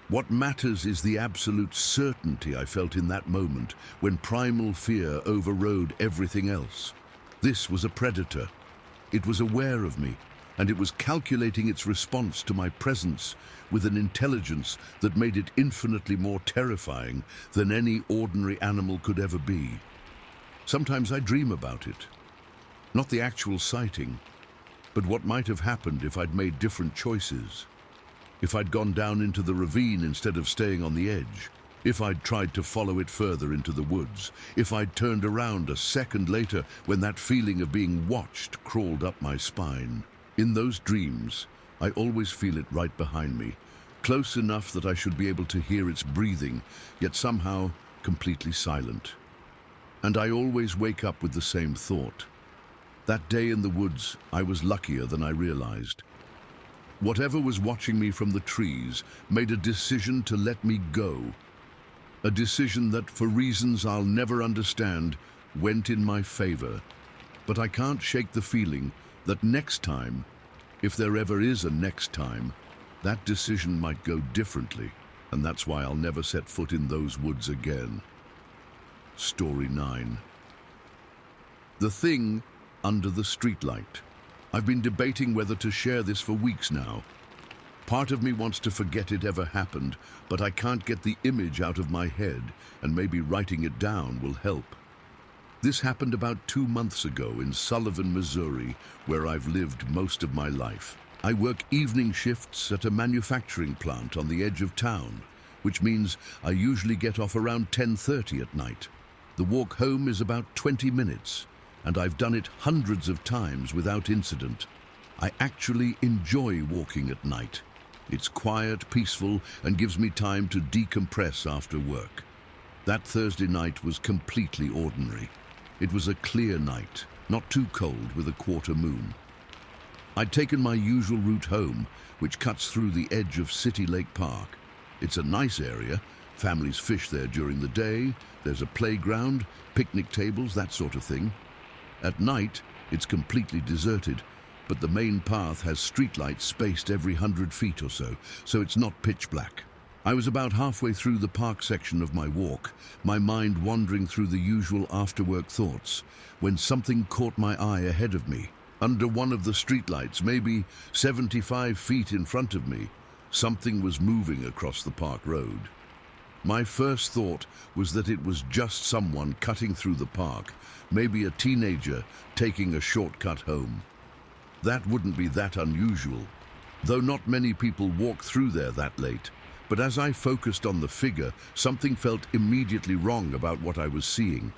What matters is the absolute certainty I felt in that moment when primal fear overrode everything else. This was a predator. It was aware of me, and it was calculating its response to my presence with an intelligence that made it infinitely more terrifying than any ordinary animal could ever be. Sometimes I dream about it. Not the actual sighting, but what might have happened if I'd made different choices. If I'd gone down into the ravine instead of staying on the edge. If I'd tried to follow it further into the woods. If I'd turned around a second later when that feeling of being watched crawled up my spine. In those dreams, I always feel it right behind me, close enough that I should be able to hear its breathing, yet somehow completely silent. And I always wake up with the same thought. That day in the woods, I was luckier than I realized. Whatever was watching me from the trees made a decision to let me go. A decision that, for reasons I'll never understand, went in my favor. But I can't shake the feeling that next time, if there ever is a next time, that decision might go differently, and that's why I'll never set foot in those woods again. Story 9. The thing under the streetlight. I've been debating whether to share this for weeks now. Part of me wants to forget it ever happened, but I can't get the image out of my head, and maybe writing it down will help. This happened about 2 months ago in Sullivan, Missouri, where I've lived most of my life. I work evening shifts at a manufacturing plant on the edge of town, which means I usually get off around 10:30 at night. The walk home is about 20 minutes, and I've done it hundreds of times without incident. I actually enjoy walking at night. It's quiet, peaceful, and gives me time to decompress after work. That Thursday night was completely ordinary. It was a clear night, not too cold, with a quarter moon. I'd taken my usual route home, which cuts through the edge of City Lake Park. It's a nice area. Families fish there during the day. There's a playground, picnic tables, that sort of thing. At night, it's completely deserted, but the main path has streetlights spaced every 100 feet or so, so it's not pitch black. I was about halfway through the park section of my walk, my mind wandering through the usual after-work thoughts, when something caught my eye ahead of me. Under one of the streetlights, maybe 75 feet in front of me, something was moving across the park road. My first thought was that it was just someone cutting through the park, maybe a teenager taking a shortcut home. That wouldn't be that unusual, though not many people walk through there that late. But as I focused on the figure, something felt immediately wrong about what I was seeing.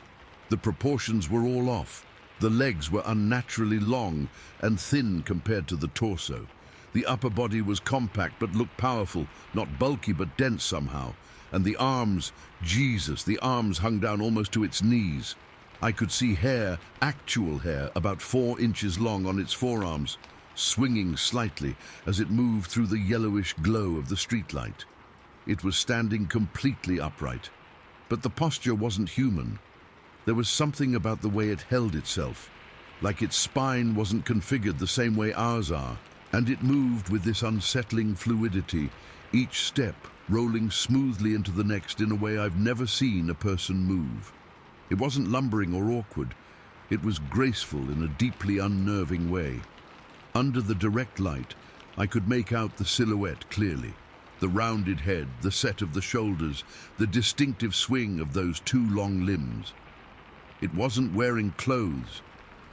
The proportions were all off. The legs were unnaturally long and thin compared to the torso. The upper body was compact but looked powerful, not bulky but dense somehow. And the arms, Jesus, the arms hung down almost to its knees. I could see hair, actual hair, about 4 inches long on its forearms, swinging slightly as it moved through the yellowish glow of the streetlight. It was standing completely upright, but the posture wasn't human. There was something about the way it held itself, like its spine wasn't configured the same way ours are, and it moved with this unsettling fluidity, each step rolling smoothly into the next in a way I've never seen a person move. It wasn't lumbering or awkward. It was graceful in a deeply unnerving way. Under the direct light, I could make out the silhouette clearly. The rounded head, the set of the shoulders, the distinctive swing of those 2 long limbs. It wasn't wearing clothes.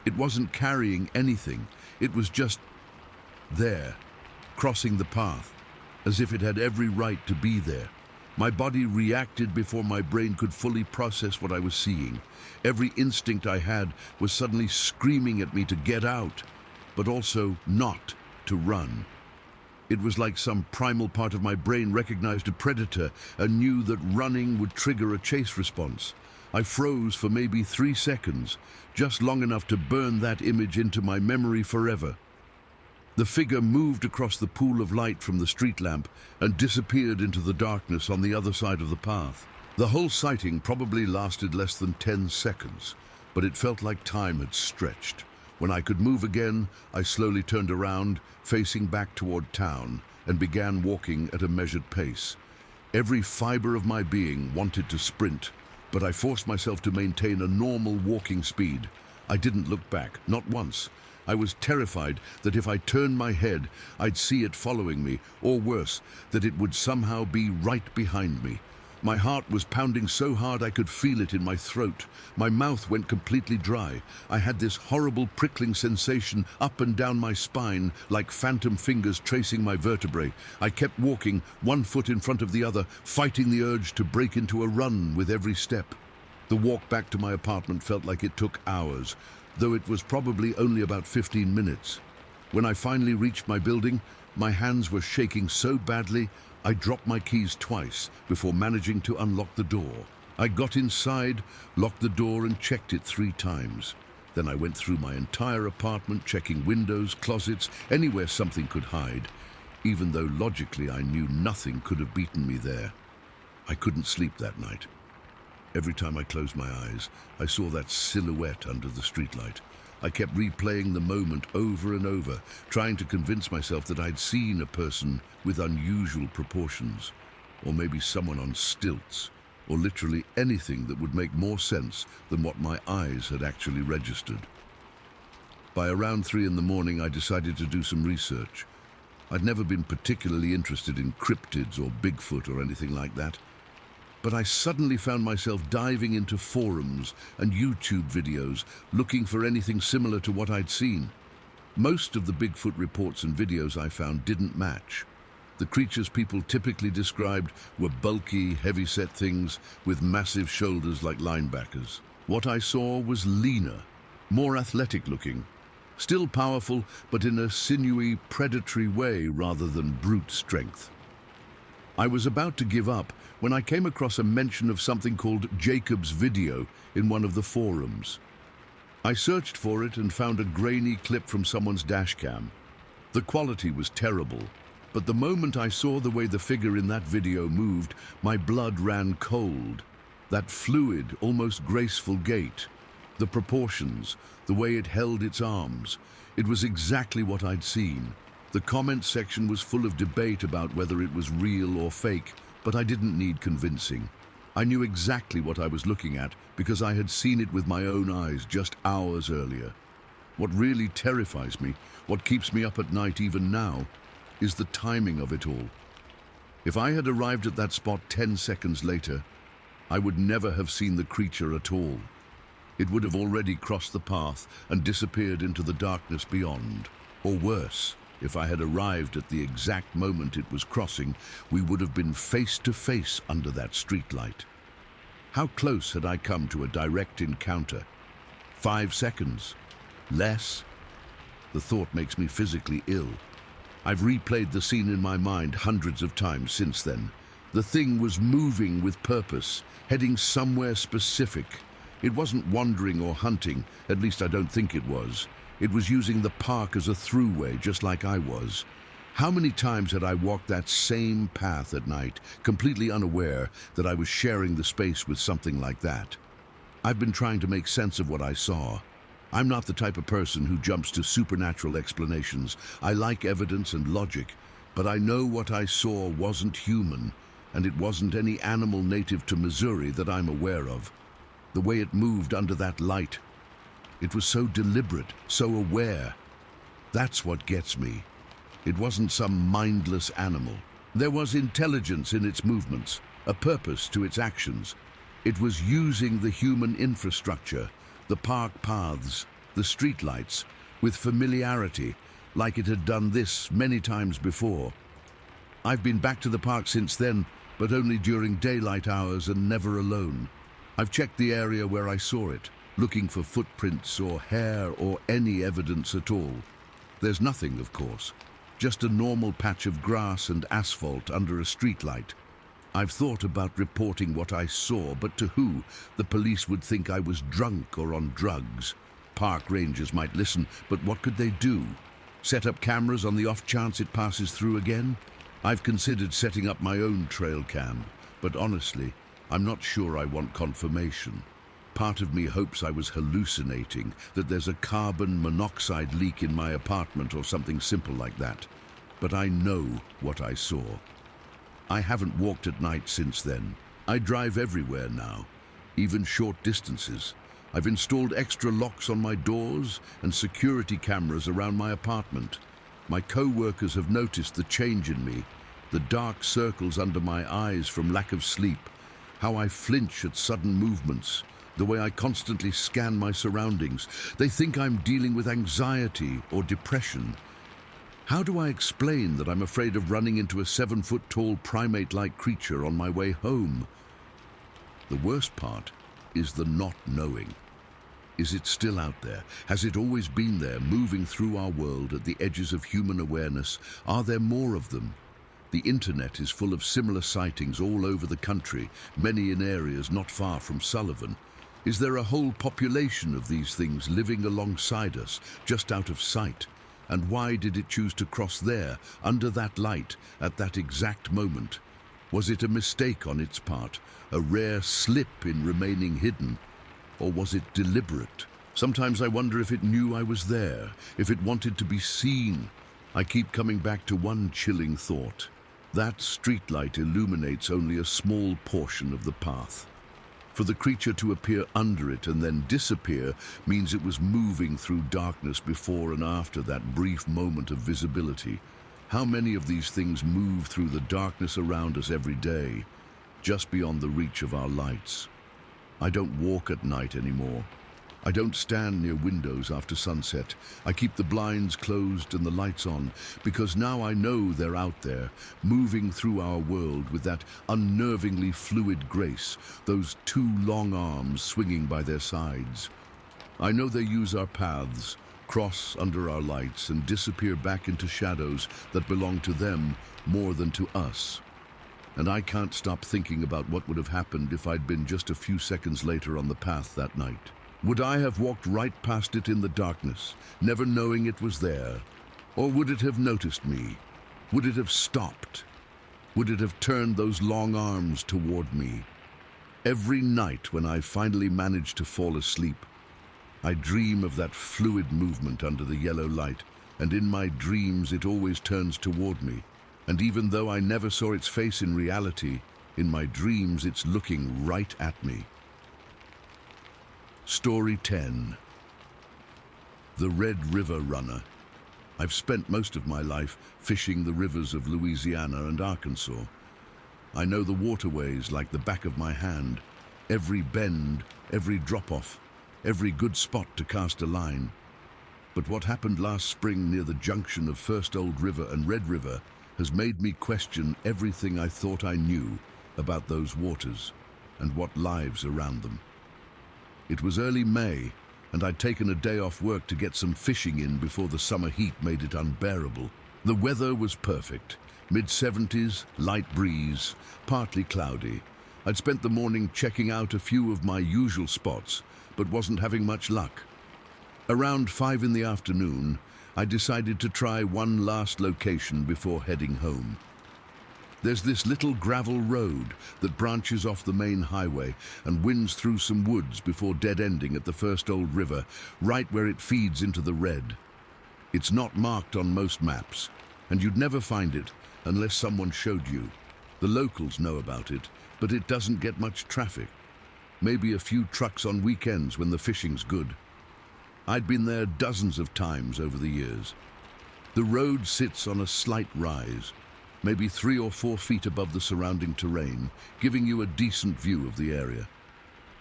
It wasn't carrying anything. It was just there, crossing the path, as if it had every right to be there. My body reacted before my brain could fully process what I was seeing. Every instinct I had was suddenly screaming at me to get out, but also not to run. It was like some primal part of my brain recognized a predator and knew that running would trigger a chase response. I froze for maybe 3 seconds, just long enough to burn that image into my memory forever. The figure moved across the pool of light from the street lamp and disappeared into the darkness on the other side of the path. The whole sighting probably lasted less than 10 seconds, but it felt like time had stretched. When I could move again, I slowly turned around, facing back toward town, and began walking at a measured pace. Every fiber of my being wanted to sprint, but I forced myself to maintain a normal walking speed. I didn't look back, not once. I was terrified that if I turned my head, I'd see it following me, or worse, that it would somehow be right behind me. My heart was pounding so hard I could feel it in my throat. My mouth went completely dry. I had this horrible prickling sensation up and down my spine, like phantom fingers tracing my vertebrae. I kept walking, one foot in front of the other, fighting the urge to break into a run with every step. The walk back to my apartment felt like it took hours, though it was probably only about 15 minutes. When I finally reached my building, my hands were shaking so badly, I dropped my keys twice before managing to unlock the door. I got inside, locked the door and checked it 3 times. Then I went through my entire apartment, checking windows, closets, anywhere something could hide, even though logically I knew nothing could have beaten me there. I couldn't sleep that night. Every time I closed my eyes, I saw that silhouette under the streetlight. I kept replaying the moment over and over, trying to convince myself that I'd seen a person with unusual proportions, or maybe someone on stilts, or literally anything that would make more sense than what my eyes had actually registered. By around 3 in the morning, I decided to do some research. I'd never been particularly interested in cryptids or Bigfoot or anything like that. But I suddenly found myself diving into forums and YouTube videos looking for anything similar to what I'd seen. Most of the Bigfoot reports and videos I found didn't match. The creatures people typically described were bulky, heavy-set things with massive shoulders like linebackers. What I saw was leaner, more athletic-looking, still powerful, but in a sinewy, predatory way rather than brute strength. I was about to give up when I came across a mention of something called Jacob's video in one of the forums. I searched for it and found a grainy clip from someone's dashcam. The quality was terrible, but the moment I saw the way the figure in that video moved, my blood ran cold. That fluid, almost graceful gait, the proportions, the way it held its arms, it was exactly what I'd seen. The comment section was full of debate about whether it was real or fake, but I didn't need convincing. I knew exactly what I was looking at because I had seen it with my own eyes just hours earlier. What really terrifies me, what keeps me up at night even now, is the timing of it all. If I had arrived at that spot 10 seconds later, I would never have seen the creature at all. It would have already crossed the path and disappeared into the darkness beyond. Or worse, if I had arrived at the exact moment it was crossing, we would have been face to face under that streetlight. How close had I come to a direct encounter? 5 seconds? Less? The thought makes me physically ill. I've replayed the scene in my mind hundreds of times since then. The thing was moving with purpose, heading somewhere specific. It wasn't wandering or hunting, at least I don't think it was. It was using the park as a throughway, just like I was. How many times had I walked that same path at night, completely unaware that I was sharing the space with something like that? I've been trying to make sense of what I saw. I'm not the type of person who jumps to supernatural explanations. I like evidence and logic, but I know what I saw wasn't human, and it wasn't any animal native to Missouri that I'm aware of. The way it moved under that light, it was so deliberate, so aware. That's what gets me. It wasn't some mindless animal. There was intelligence in its movements, a purpose to its actions. It was using the human infrastructure, the park paths, the streetlights, with familiarity, like it had done this many times before. I've been back to the park since then, but only during daylight hours and never alone. I've checked the area where I saw it, looking for footprints or hair or any evidence at all. There's nothing, of course, just a normal patch of grass and asphalt under a streetlight. I've thought about reporting what I saw, but to who? The police would think I was drunk or on drugs. Park rangers might listen, but what could they do? Set up cameras on the off chance it passes through again? I've considered setting up my own trail cam, but honestly, I'm not sure I want confirmation. Part of me hopes I was hallucinating, that there's a carbon monoxide leak in my apartment or something simple like that. But I know what I saw. I haven't walked at night since then. I drive everywhere now, even short distances. I've installed extra locks on my doors and security cameras around my apartment. My co-workers have noticed the change in me, the dark circles under my eyes from lack of sleep, how I flinch at sudden movements, the way I constantly scan my surroundings. They think I'm dealing with anxiety or depression. How do I explain that I'm afraid of running into a 7-foot-tall primate-like creature on my way home? The worst part is the not knowing. Is it still out there? Has it always been there, moving through our world at the edges of human awareness? Are there more of them? The internet is full of similar sightings all over the country, many in areas not far from Sullivan. Is there a whole population of these things living alongside us, just out of sight? And why did it choose to cross there, under that light, at that exact moment? Was it a mistake on its part, a rare slip in remaining hidden? Or was it deliberate? Sometimes I wonder if it knew I was there, if it wanted to be seen. I keep coming back to one chilling thought. That streetlight illuminates only a small portion of the path. For the creature to appear under it and then disappear means it was moving through darkness before and after that brief moment of visibility. How many of these things move through the darkness around us every day, just beyond the reach of our lights? I don't walk at night anymore. I don't stand near windows after sunset. I keep the blinds closed and the lights on, because now I know they're out there, moving through our world with that unnervingly fluid grace, those two long arms swinging by their sides. I know they use our paths, cross under our lights, and disappear back into shadows that belong to them more than to us. And I can't stop thinking about what would have happened if I'd been just a few seconds later on the path that night. Would I have walked right past it in the darkness, never knowing it was there? Or would it have noticed me? Would it have stopped? Would it have turned those long arms toward me? Every night when I finally manage to fall asleep, I dream of that fluid movement under the yellow light, and in my dreams it always turns toward me. And even though I never saw its face in reality, in my dreams it's looking right at me. Story 10. The Red River Runner. I've spent most of my life fishing the rivers of Louisiana and Arkansas. I know the waterways like the back of my hand, every bend, every drop-off, every good spot to cast a line. But what happened last spring near the junction of First Old River and Red River has made me question everything I thought I knew about those waters and what lives around them. It was early May, and I'd taken a day off work to get some fishing in before the summer heat made it unbearable. The weather was perfect, mid-70s, light breeze, partly cloudy. I'd spent the morning checking out a few of my usual spots, but wasn't having much luck. Around 5 in the afternoon, I decided to try one last location before heading home. There's this little gravel road that branches off the main highway and winds through some woods before dead-ending at the First Old River, right where it feeds into the Red. It's not marked on most maps, and you'd never find it unless someone showed you. The locals know about it, but it doesn't get much traffic. Maybe a few trucks on weekends when the fishing's good. I'd been there dozens of times over the years. The road sits on a slight rise, maybe 3 or 4 feet above the surrounding terrain, giving you a decent view of the area.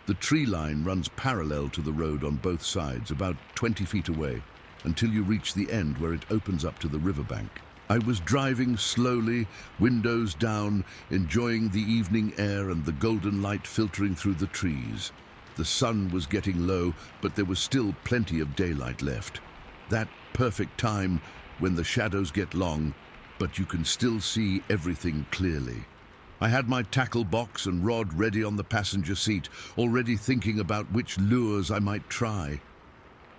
The tree line runs parallel to the road on both sides, about 20 feet away, until you reach the end where it opens up to the riverbank. I was driving slowly, windows down, enjoying the evening air and the golden light filtering through the trees. The sun was getting low, but there was still plenty of daylight left. That perfect time when the shadows get long, but you can still see everything clearly. I had my tackle box and rod ready on the passenger seat, already thinking about which lures I might try.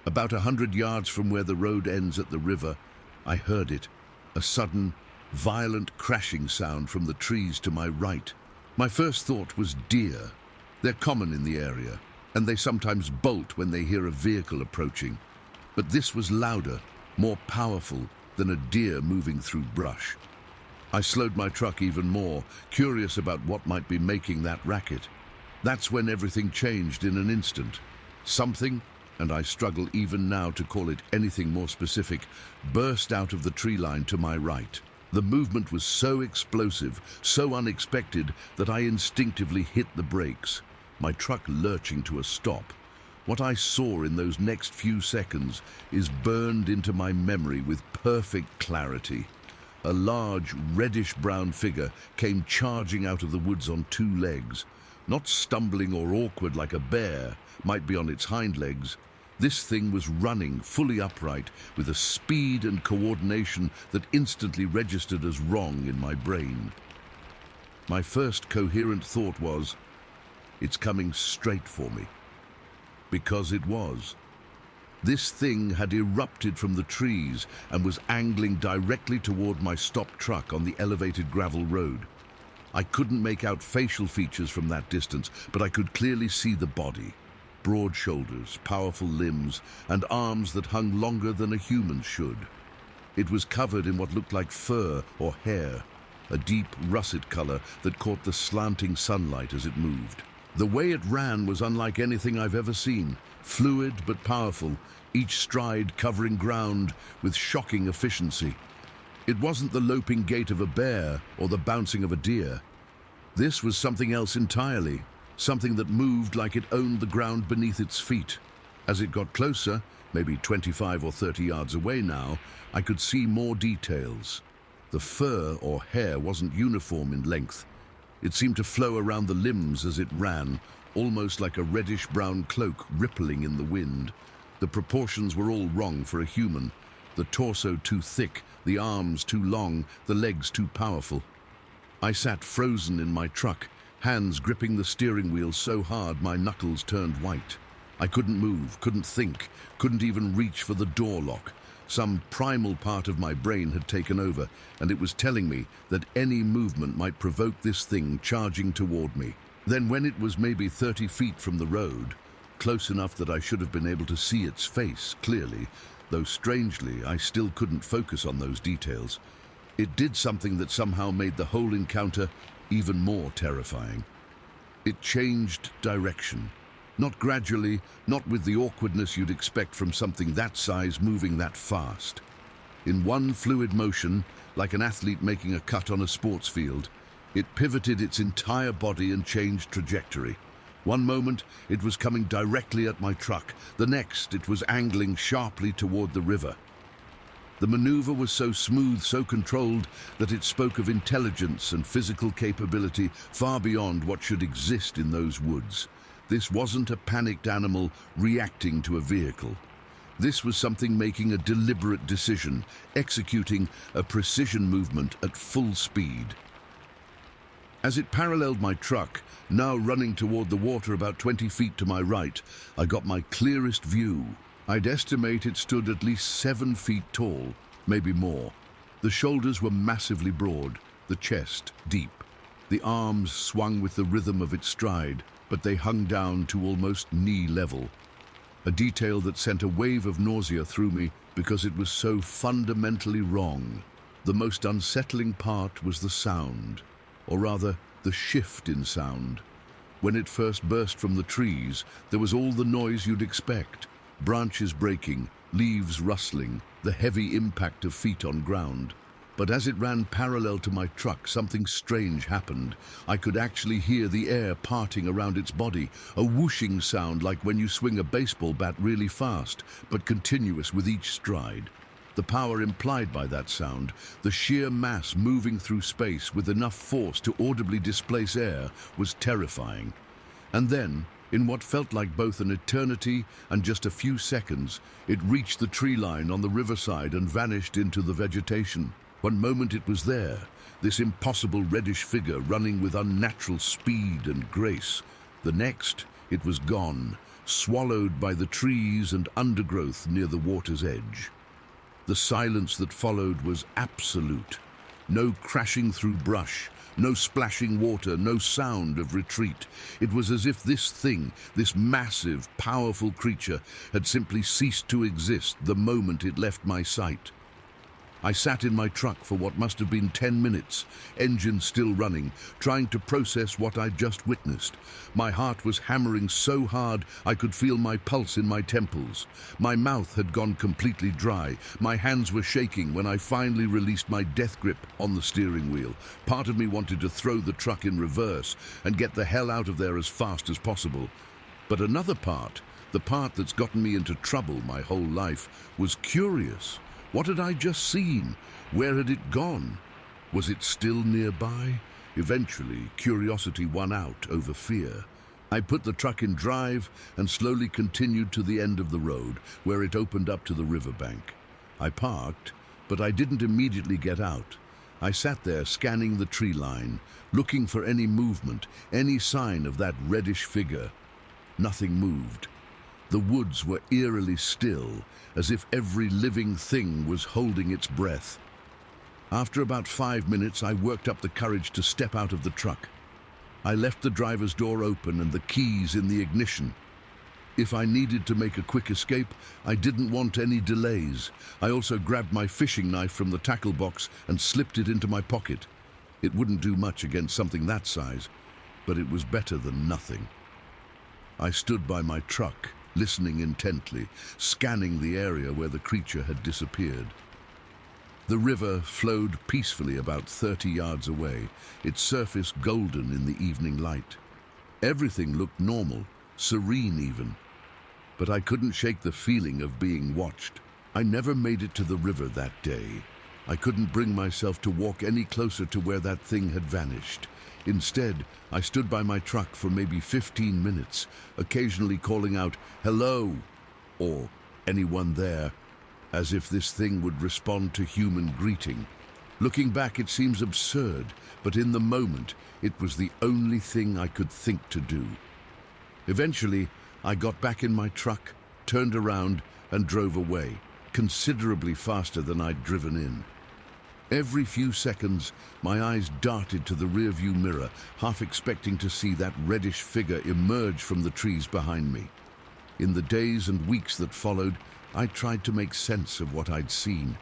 About 100 yards from where the road ends at the river, I heard it, a sudden, violent crashing sound from the trees to my right. My first thought was deer. They're common in the area, and they sometimes bolt when they hear a vehicle approaching. But this was louder, more powerful than a deer moving through brush. I slowed my truck even more, curious about what might be making that racket. That's when everything changed in an instant. Something, and I struggle even now to call it anything more specific, burst out of the tree line to my right. The movement was so explosive, so unexpected, that I instinctively hit the brakes, my truck lurching to a stop. What I saw in those next few seconds is burned into my memory with perfect clarity. A large, reddish-brown figure came charging out of the woods on two legs. Not stumbling or awkward like a bear might be on its hind legs. This thing was running fully upright with a speed and coordination that instantly registered as wrong in my brain. My first coherent thought was, it's coming straight for me. Because it was. This thing had erupted from the trees and was angling directly toward my stopped truck on the elevated gravel road. I couldn't make out facial features from that distance, but I could clearly see the body. Broad shoulders, powerful limbs, and arms that hung longer than a human should. It was covered in what looked like fur or hair, a deep russet color that caught the slanting sunlight as it moved. The way it ran was unlike anything I've ever seen, fluid but powerful, each stride covering ground with shocking efficiency. It wasn't the loping gait of a bear or the bouncing of a deer. This was something else entirely, something that moved like it owned the ground beneath its feet. As it got closer, maybe 25 or 30 yards away now, I could see more details. The fur or hair wasn't uniform in length. It seemed to flow around the limbs as it ran, almost like a reddish-brown cloak rippling in the wind. The proportions were all wrong for a human. The torso too thick, the arms too long, the legs too powerful. I sat frozen in my truck, hands gripping the steering wheel so hard my knuckles turned white. I couldn't move, couldn't think, couldn't even reach for the door lock. Some primal part of my brain had taken over, and it was telling me that any movement might provoke this thing charging toward me. Then when it was maybe 30 feet from the road, close enough that I should have been able to see its face clearly, though strangely I still couldn't focus on those details, it did something that somehow made the whole encounter even more terrifying. It changed direction. Not gradually, not with the awkwardness you'd expect from something that size moving that fast. In one fluid motion, like an athlete making a cut on a sports field, it pivoted its entire body and changed trajectory. One moment, it was coming directly at my truck. The next, it was angling sharply toward the river. The maneuver was so smooth, so controlled, that it spoke of intelligence and physical capability far beyond what should exist in those woods. This wasn't a panicked animal reacting to a vehicle. This was something making a deliberate decision, executing a precision movement at full speed. As it paralleled my truck, now running toward the water about 20 feet to my right, I got my clearest view. I'd estimate it stood at least 7 feet tall, maybe more. The shoulders were massively broad, the chest deep. The arms swung with the rhythm of its stride, but they hung down to almost knee level. A detail that sent a wave of nausea through me because it was so fundamentally wrong. The most unsettling part was the sound, or rather, the shift in sound. When it first burst from the trees, there was all the noise you'd expect. Branches breaking, leaves rustling, the heavy impact of feet on ground. But as it ran parallel to my truck, something strange happened. I could actually hear the air parting around its body, a whooshing sound like when you swing a baseball bat really fast, but continuous with each stride. The power implied by that sound, the sheer mass moving through space with enough force to audibly displace air, was terrifying. And then, in what felt like both an eternity and just a few seconds, it reached the tree line on the riverside and vanished into the vegetation. One moment it was there, this impossible reddish figure running with unnatural speed and grace. The next, it was gone, swallowed by the trees and undergrowth near the water's edge. The silence that followed was absolute. No crashing through brush, no splashing water, no sound of retreat. It was as if this thing, this massive, powerful creature, had simply ceased to exist the moment it left my sight. I sat in my truck for what must have been 10 minutes, engine still running, trying to process what I'd just witnessed. My heart was hammering so hard I could feel my pulse in my temples. My mouth had gone completely dry. My hands were shaking when I finally released my death grip on the steering wheel. Part of me wanted to throw the truck in reverse and get the hell out of there as fast as possible. But another part, the part that's gotten me into trouble my whole life, was curious. What had I just seen? Where had it gone? Was it still nearby? Eventually, curiosity won out over fear. I put the truck in drive and slowly continued to the end of the road, where it opened up to the riverbank. I parked, but I didn't immediately get out. I sat there scanning the tree line, looking for any movement, any sign of that reddish figure. Nothing moved. The woods were eerily still, as if every living thing was holding its breath. After about 5 minutes, I worked up the courage to step out of the truck. I left the driver's door open and the keys in the ignition. If I needed to make a quick escape, I didn't want any delays. I also grabbed my fishing knife from the tackle box and slipped it into my pocket. It wouldn't do much against something that size, but it was better than nothing. I stood by my truck, listening intently, scanning the area where the creature had disappeared. The river flowed peacefully about 30 yards away, its surface golden in the evening light. Everything looked normal, serene even. But I couldn't shake the feeling of being watched. I never made it to the river that day. I couldn't bring myself to walk any closer to where that thing had vanished. Instead, I stood by my truck for maybe 15 minutes, occasionally calling out, "Hello," or "Anyone there?" as if this thing would respond to human greeting. Looking back, it seems absurd, but in the moment, it was the only thing I could think to do. Eventually, I got back in my truck, turned around, and drove away, considerably faster than I'd driven in. Every few seconds, my eyes darted to the rearview mirror, half expecting to see that reddish figure emerge from the trees behind me. In the days and weeks that followed, I tried to make sense of what I'd seen.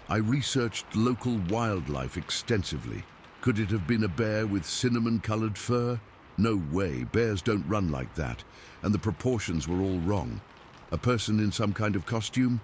I researched local wildlife extensively. Could it have been a bear with cinnamon-colored fur? No way, bears don't run like that, and the proportions were all wrong. A person in some kind of costume?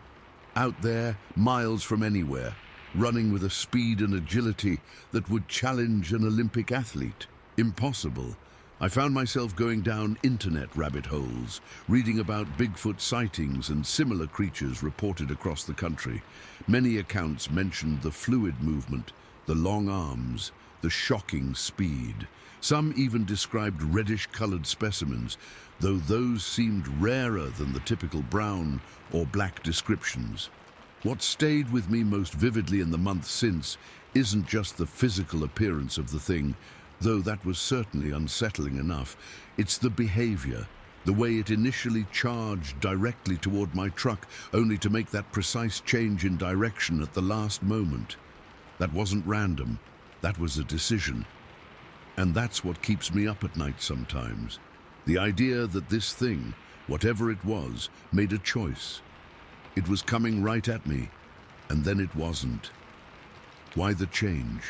Out there, miles from anywhere, running with a speed and agility that would challenge an Olympic athlete. Impossible. I found myself going down internet rabbit holes, reading about Bigfoot sightings and similar creatures reported across the country. Many accounts mentioned the fluid movement, the long arms, the shocking speed. Some even described reddish-colored specimens, though those seemed rarer than the typical brown or black descriptions. What stayed with me most vividly in the months since isn't just the physical appearance of the thing, though that was certainly unsettling enough. It's the behavior, the way it initially charged directly toward my truck, only to make that precise change in direction at the last moment. That wasn't random, that was a decision. And that's what keeps me up at night sometimes. The idea that this thing, whatever it was, made a choice. It was coming right at me, and then it wasn't. Why the change?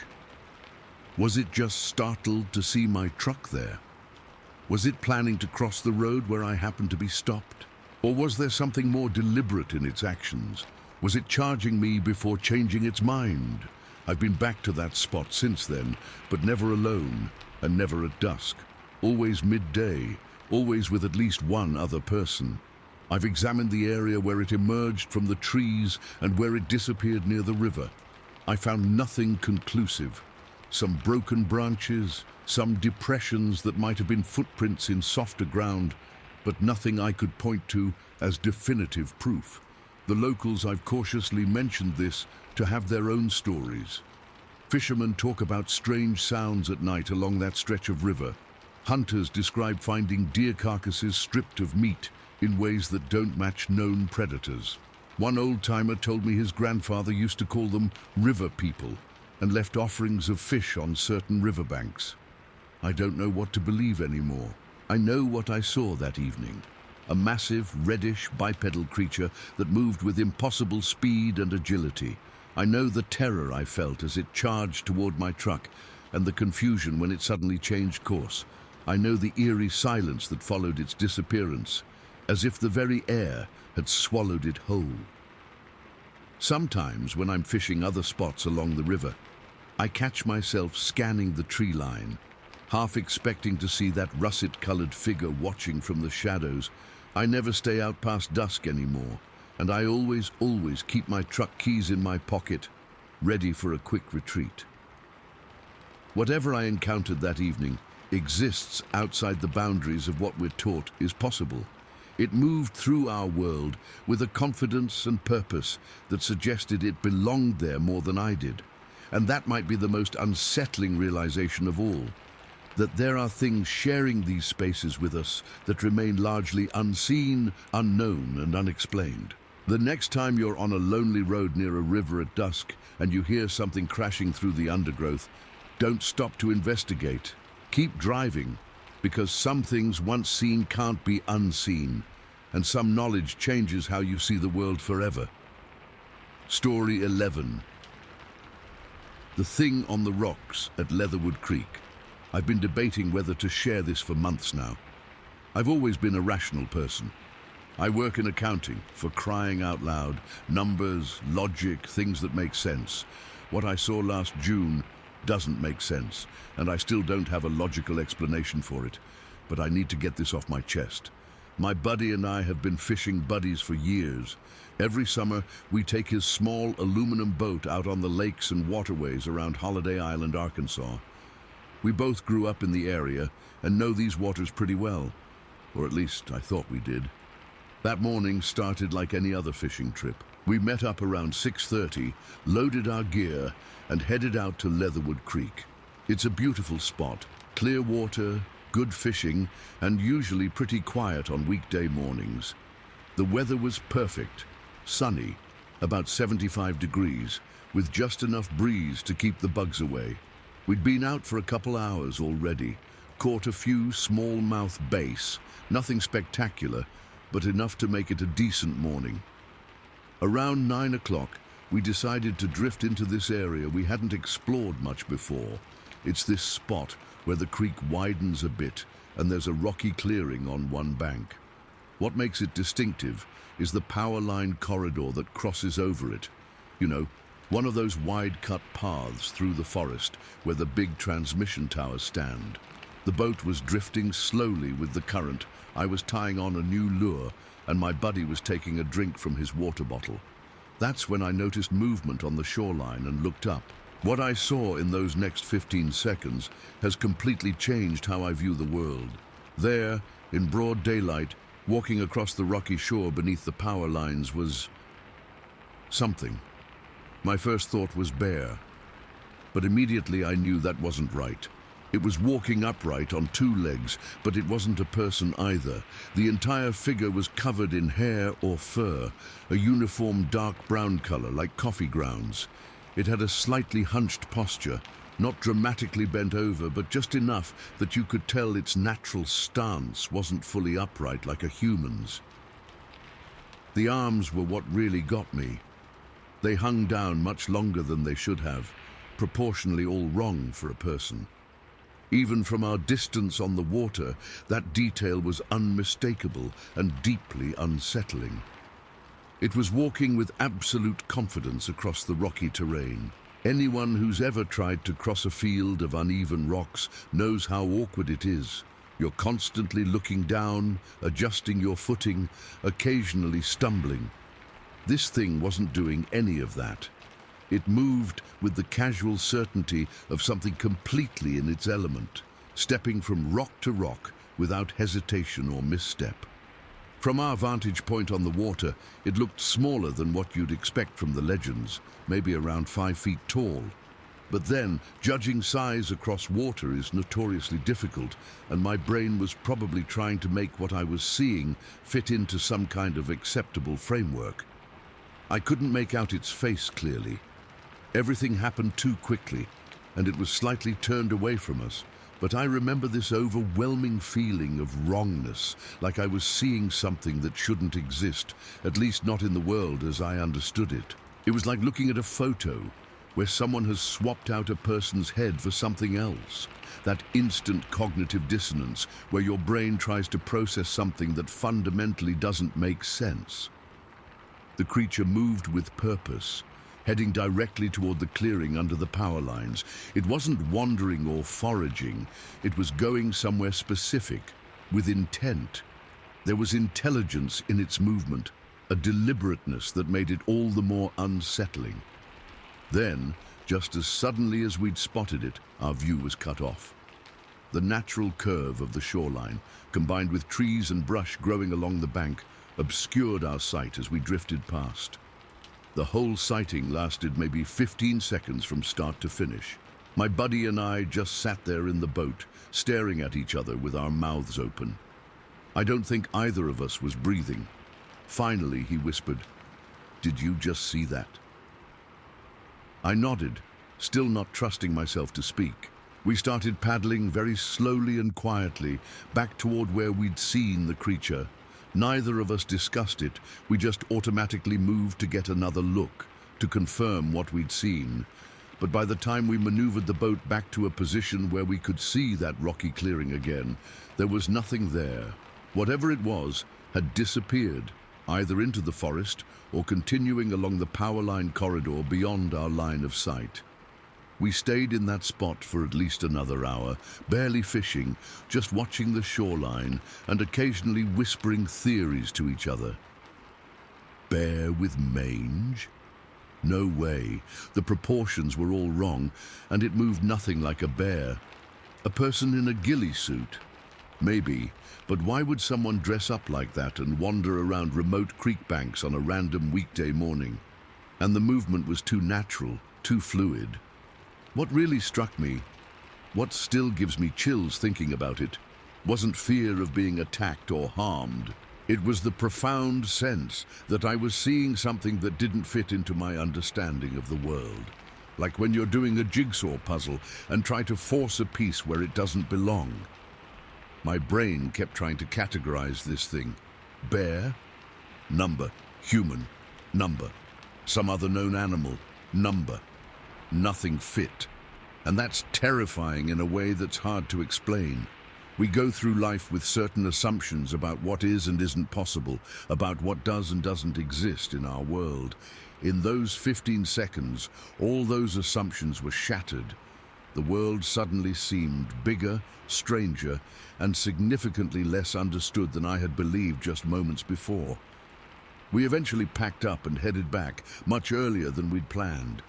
Was it just startled to see my truck there? Was it planning to cross the road where I happened to be stopped? Or was there something more deliberate in its actions? Was it charging me before changing its mind? I've been back to that spot since then, but never alone and never at dusk. Always midday, always with at least one other person. I've examined the area where it emerged from the trees and where it disappeared near the river. I found nothing conclusive. Some broken branches, some depressions that might have been footprints in softer ground, but nothing I could point to as definitive proof. The locals I've cautiously mentioned this to have their own stories. Fishermen talk about strange sounds at night along that stretch of river. Hunters describe finding deer carcasses stripped of meat in ways that don't match known predators. One old-timer told me his grandfather used to call them river people and left offerings of fish on certain riverbanks. I don't know what to believe anymore. I know what I saw that evening. A massive, reddish, bipedal creature that moved with impossible speed and agility. I know the terror I felt as it charged toward my truck and the confusion when it suddenly changed course. I know the eerie silence that followed its disappearance, as if the very air had swallowed it whole. Sometimes when I'm fishing other spots along the river, I catch myself scanning the tree line, half expecting to see that russet-colored figure watching from the shadows. I never stay out past dusk anymore, and I always keep my truck keys in my pocket, ready for a quick retreat. Whatever I encountered that evening exists outside the boundaries of what we're taught is possible. It moved through our world with a confidence and purpose that suggested it belonged there more than I did. And that might be the most unsettling realization of all, that there are things sharing these spaces with us that remain largely unseen, unknown, and unexplained. The next time you're on a lonely road near a river at dusk and you hear something crashing through the undergrowth, don't stop to investigate. Keep driving, because some things once seen can't be unseen, and some knowledge changes how you see the world forever. Story 11. The Thing on the Rocks at Leatherwood Creek. I've been debating whether to share this for months now. I've always been a rational person. I work in accounting, for crying out loud. Numbers, logic, things that make sense. What I saw last June doesn't make sense, and I still don't have a logical explanation for it, but I need to get this off my chest. My buddy and I have been fishing buddies for years. Every summer, we take his small aluminum boat out on the lakes and waterways around Holiday Island, Arkansas. We both grew up in the area and know these waters pretty well, or at least I thought we did. That morning started like any other fishing trip. We met up around 6:30, loaded our gear, and headed out to Leatherwood Creek. It's a beautiful spot, clear water, good fishing, and usually pretty quiet on weekday mornings. The weather was perfect, sunny, about 75 degrees, with just enough breeze to keep the bugs away. We'd been out for a couple hours already, caught a few smallmouth bass, nothing spectacular, but enough to make it a decent morning. Around 9 o'clock, we decided to drift into this area we hadn't explored much before. It's this spot where the creek widens a bit and there's a rocky clearing on one bank. What makes it distinctive is the power line corridor that crosses over it. You know, one of those wide-cut paths through the forest where the big transmission towers stand. The boat was drifting slowly with the current. I was tying on a new lure, and my buddy was taking a drink from his water bottle. That's when I noticed movement on the shoreline and looked up. What I saw in those next 15 seconds has completely changed how I view the world. There, in broad daylight, walking across the rocky shore beneath the power lines was something. My first thought was bear, but immediately I knew that wasn't right. It was walking upright on two legs, but it wasn't a person either. The entire figure was covered in hair or fur, a uniform dark brown color like coffee grounds. It had a slightly hunched posture, not dramatically bent over, but just enough that you could tell its natural stance wasn't fully upright like a human's. The arms were what really got me. They hung down much longer than they should have, proportionally all wrong for a person. Even from our distance on the water, that detail was unmistakable and deeply unsettling. It was walking with absolute confidence across the rocky terrain. Anyone who's ever tried to cross a field of uneven rocks knows how awkward it is. You're constantly looking down, adjusting your footing, occasionally stumbling. This thing wasn't doing any of that. It moved with the casual certainty of something completely in its element, stepping from rock to rock without hesitation or misstep. From our vantage point on the water, it looked smaller than what you'd expect from the legends, maybe around 5 feet tall. But then, judging size across water is notoriously difficult, and my brain was probably trying to make what I was seeing fit into some kind of acceptable framework. I couldn't make out its face clearly. Everything happened too quickly, and it was slightly turned away from us. But I remember this overwhelming feeling of wrongness, like I was seeing something that shouldn't exist, at least not in the world as I understood it. It was like looking at a photo where someone has swapped out a person's head for something else. That instant cognitive dissonance where your brain tries to process something that fundamentally doesn't make sense. The creature moved with purpose, heading directly toward the clearing under the power lines. It wasn't wandering or foraging. It was going somewhere specific, with intent. There was intelligence in its movement, a deliberateness that made it all the more unsettling. Then, just as suddenly as we'd spotted it, our view was cut off. The natural curve of the shoreline, combined with trees and brush growing along the bank, obscured our sight as we drifted past. The whole sighting lasted maybe 15 seconds from start to finish. My buddy and I just sat there in the boat, staring at each other with our mouths open. I don't think either of us was breathing. Finally, he whispered, "Did you just see that?" I nodded, still not trusting myself to speak. We started paddling very slowly and quietly, back toward where we'd seen the creature. Neither of us discussed it, we just automatically moved to get another look, to confirm what we'd seen. But by the time we maneuvered the boat back to a position where we could see that rocky clearing again, there was nothing there. Whatever it was had disappeared, either into the forest or continuing along the power line corridor beyond our line of sight. We stayed in that spot for at least another hour, barely fishing, just watching the shoreline and occasionally whispering theories to each other. Bear with mange? No way. The proportions were all wrong, and it moved nothing like a bear. A person in a ghillie suit? Maybe, but why would someone dress up like that and wander around remote creek banks on a random weekday morning? And the movement was too natural, too fluid. What really struck me, what still gives me chills thinking about it, wasn't fear of being attacked or harmed. It was the profound sense that I was seeing something that didn't fit into my understanding of the world. Like when you're doing a jigsaw puzzle and try to force a piece where it doesn't belong. My brain kept trying to categorize this thing. Bear, number. Human, number. Some other known animal, number. Nothing fit. And that's terrifying in a way that's hard to explain. We go through life with certain assumptions about what is and isn't possible, about what does and doesn't exist in our world. In those 15 seconds, all those assumptions were shattered. The world suddenly seemed bigger, stranger, and significantly less understood than I had believed just moments before. We eventually packed up and headed back, much earlier than we'd planned.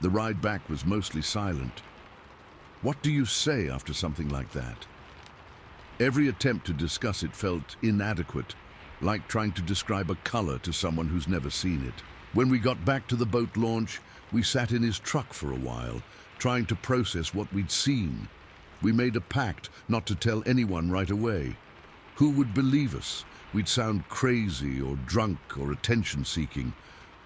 The ride back was mostly silent. What do you say after something like that? Every attempt to discuss it felt inadequate, like trying to describe a color to someone who's never seen it. When we got back to the boat launch, we sat in his truck for a while, trying to process what we'd seen. We made a pact not to tell anyone right away. Who would believe us? We'd sound crazy or drunk or attention-seeking.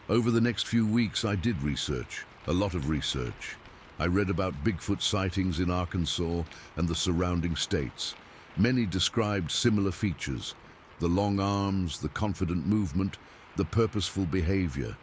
Over the next few weeks, I did research, a lot of research. I read about Bigfoot sightings in Arkansas and the surrounding states. Many described similar features: the long arms, the confident movement, the purposeful behavior.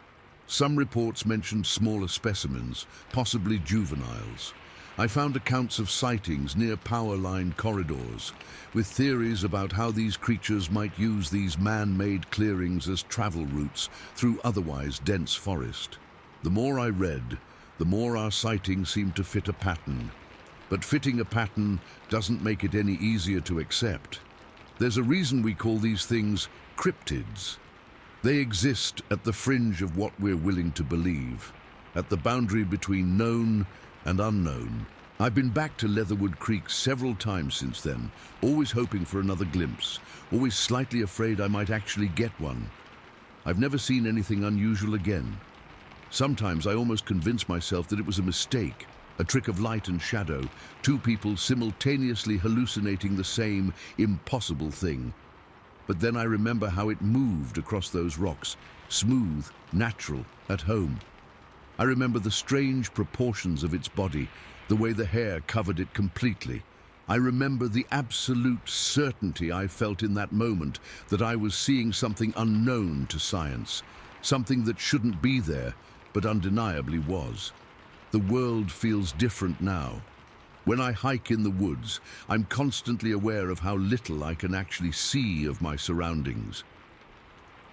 Some reports mentioned smaller specimens, possibly juveniles. I found accounts of sightings near power line corridors, with theories about how these creatures might use these man-made clearings as travel routes through otherwise dense forest. The more I read, the more our sightings seemed to fit a pattern. But fitting a pattern doesn't make it any easier to accept. There's a reason we call these things cryptids. They exist at the fringe of what we're willing to believe, at the boundary between known and unknown. I've been back to Leatherwood Creek several times since then, always hoping for another glimpse, always slightly afraid I might actually get one. I've never seen anything unusual again. Sometimes I almost convince myself that it was a mistake, a trick of light and shadow, two people simultaneously hallucinating the same impossible thing. But then I remember how it moved across those rocks, smooth, natural, at home. I remember the strange proportions of its body, the way the hair covered it completely. I remember the absolute certainty I felt in that moment that I was seeing something unknown to science, something that shouldn't be there, but undeniably was. The world feels different now. When I hike in the woods, I'm constantly aware of how little I can actually see of my surroundings.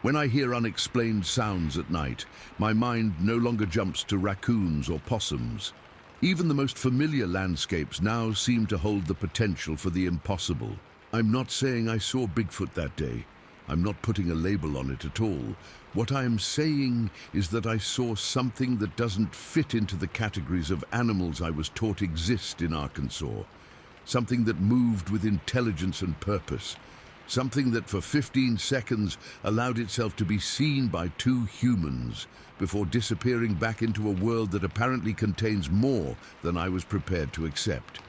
When I hear unexplained sounds at night, my mind no longer jumps to raccoons or possums. Even the most familiar landscapes now seem to hold the potential for the impossible. I'm not saying I saw Bigfoot that day. I'm not putting a label on it at all. What I am saying is that I saw something that doesn't fit into the categories of animals I was taught exist in Arkansas. Something that moved with intelligence and purpose. Something that for 15 seconds allowed itself to be seen by two humans before disappearing back into a world that apparently contains more than I was prepared to accept.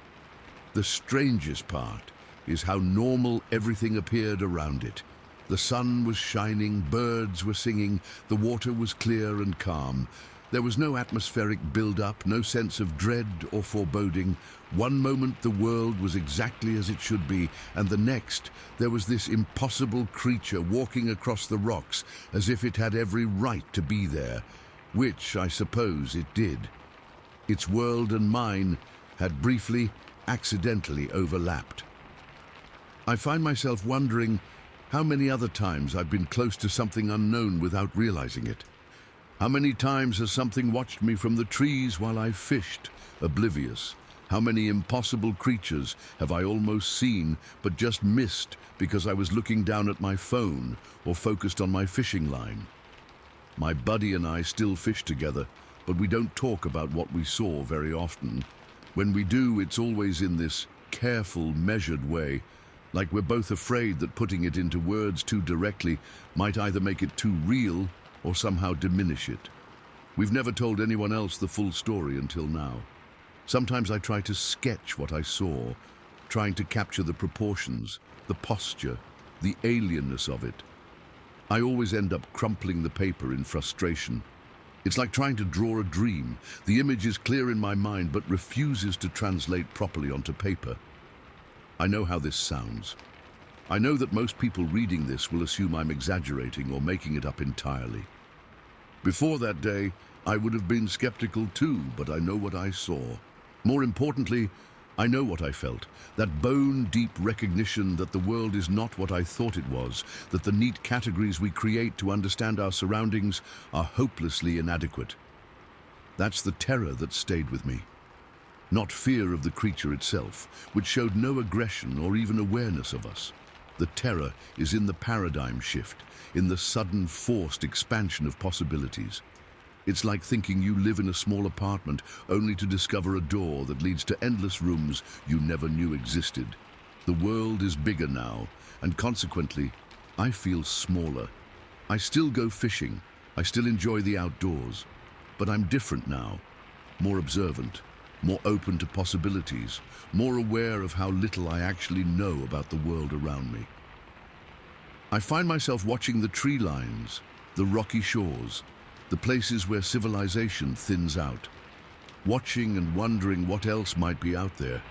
The strangest part is how normal everything appeared around it. The sun was shining, birds were singing, the water was clear and calm. There was no atmospheric build-up, no sense of dread or foreboding. One moment the world was exactly as it should be, and the next there was this impossible creature walking across the rocks as if it had every right to be there, which I suppose it did. Its world and mine had briefly, accidentally overlapped. I find myself wondering how many other times I've been close to something unknown without realizing it. How many times has something watched me from the trees while I fished, oblivious? How many impossible creatures have I almost seen but just missed because I was looking down at my phone or focused on my fishing line? My buddy and I still fish together, but we don't talk about what we saw very often. When we do, it's always in this careful, measured way, like we're both afraid that putting it into words too directly might either make it too real or somehow diminish it. We've never told anyone else the full story until now. Sometimes I try to sketch what I saw, trying to capture the proportions, the posture, the alienness of it. I always end up crumpling the paper in frustration. It's like trying to draw a dream. The image is clear in my mind but refuses to translate properly onto paper. I know how this sounds. I know that most people reading this will assume I'm exaggerating or making it up entirely. Before that day, I would have been skeptical too, but I know what I saw. More importantly, I know what I felt, that bone-deep recognition that the world is not what I thought it was, that the neat categories we create to understand our surroundings are hopelessly inadequate. That's the terror that stayed with me. Not fear of the creature itself, which showed no aggression or even awareness of us. The terror is in the paradigm shift, in the sudden forced expansion of possibilities. It's like thinking you live in a small apartment only to discover a door that leads to endless rooms you never knew existed. The world is bigger now, and consequently, I feel smaller. I still go fishing, I still enjoy the outdoors, but I'm different now, more observant, more open to possibilities, more aware of how little I actually know about the world around me. I find myself watching the tree lines, the rocky shores, the places where civilization thins out, watching and wondering what else might be out there,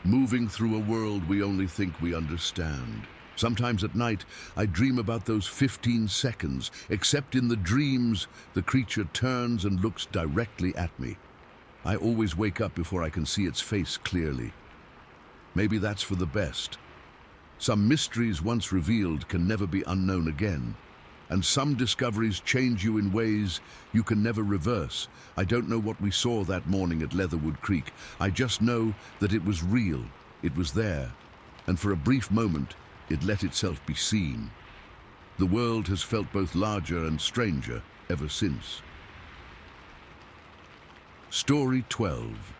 moving through a world we only think we understand. Sometimes at night, I dream about those 15 seconds, except in the dreams, the creature turns and looks directly at me. I always wake up before I can see its face clearly. Maybe that's for the best. Some mysteries once revealed can never be unknown again. and some discoveries change you in ways you can never reverse. I don't know what we saw that morning at Leatherwood Creek. I just know that it was real, it was there, and for a brief moment, it let itself be seen. The world has felt both larger and stranger ever since. Story 12.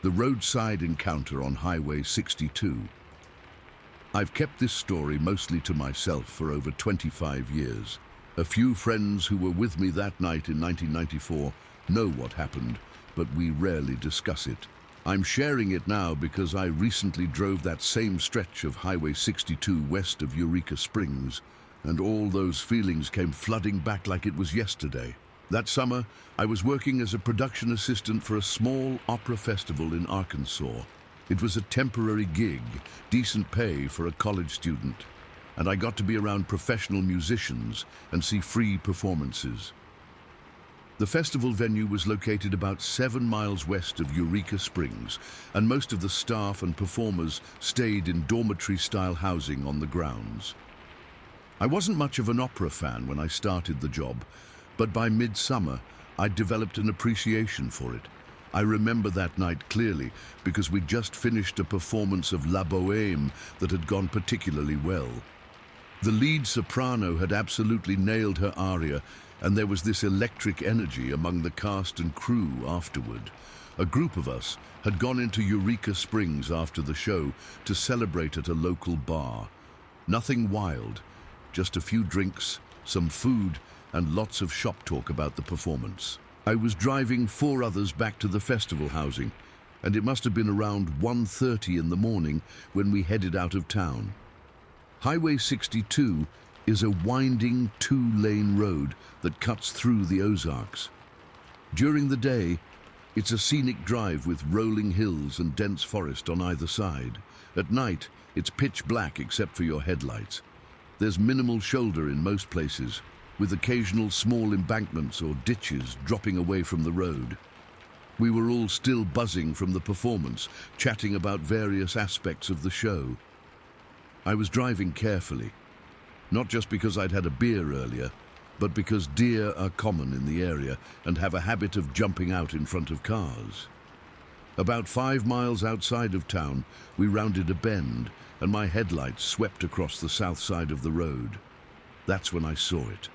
The roadside encounter on Highway 62. I've kept this story mostly to myself for over 25 years. A few friends who were with me that night in 1994 know what happened, but we rarely discuss it. I'm sharing it now because I recently drove that same stretch of Highway 62 west of Eureka Springs, and all those feelings came flooding back like it was yesterday. That summer, I was working as a production assistant for a small opera festival in Arkansas. It was a temporary gig, decent pay for a college student, and I got to be around professional musicians and see free performances. The festival venue was located about 7 miles west of Eureka Springs, and most of the staff and performers stayed in dormitory-style housing on the grounds. I wasn't much of an opera fan when I started the job, but by midsummer, I'd developed an appreciation for it. I remember that night clearly because we'd just finished a performance of La Bohème that had gone particularly well. The lead soprano had absolutely nailed her aria, and there was this electric energy among the cast and crew afterward. A group of us had gone into Eureka Springs after the show to celebrate at a local bar. Nothing wild, just a few drinks, some food, and lots of shop talk about the performance. I was driving 4 others back to the festival housing, and it must have been around 1:30 in the morning when we headed out of town. Highway 62 is a winding 2-lane road that cuts through the Ozarks. During the day, it's a scenic drive with rolling hills and dense forest on either side. At night, it's pitch black except for your headlights. There's minimal shoulder in most places, with occasional small embankments or ditches dropping away from the road. We were all still buzzing from the performance, chatting about various aspects of the show. I was driving carefully, not just because I'd had a beer earlier, but because deer are common in the area and have a habit of jumping out in front of cars. About 5 miles outside of town, we rounded a bend, and my headlights swept across the south side of the road. That's when I saw it.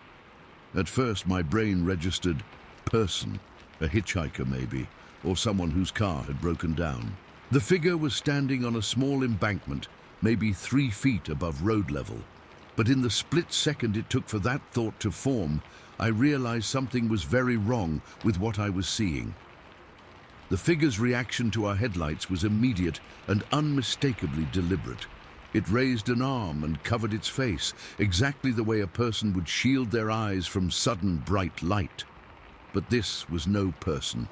At first, my brain registered person, a hitchhiker maybe, or someone whose car had broken down. The figure was standing on a small embankment, maybe 3 feet above road level. But in the split second it took for that thought to form, I realized something was very wrong with what I was seeing. The figure's reaction to our headlights was immediate and unmistakably deliberate. It raised an arm and covered its face, exactly the way a person would shield their eyes from sudden bright light. But this was no person.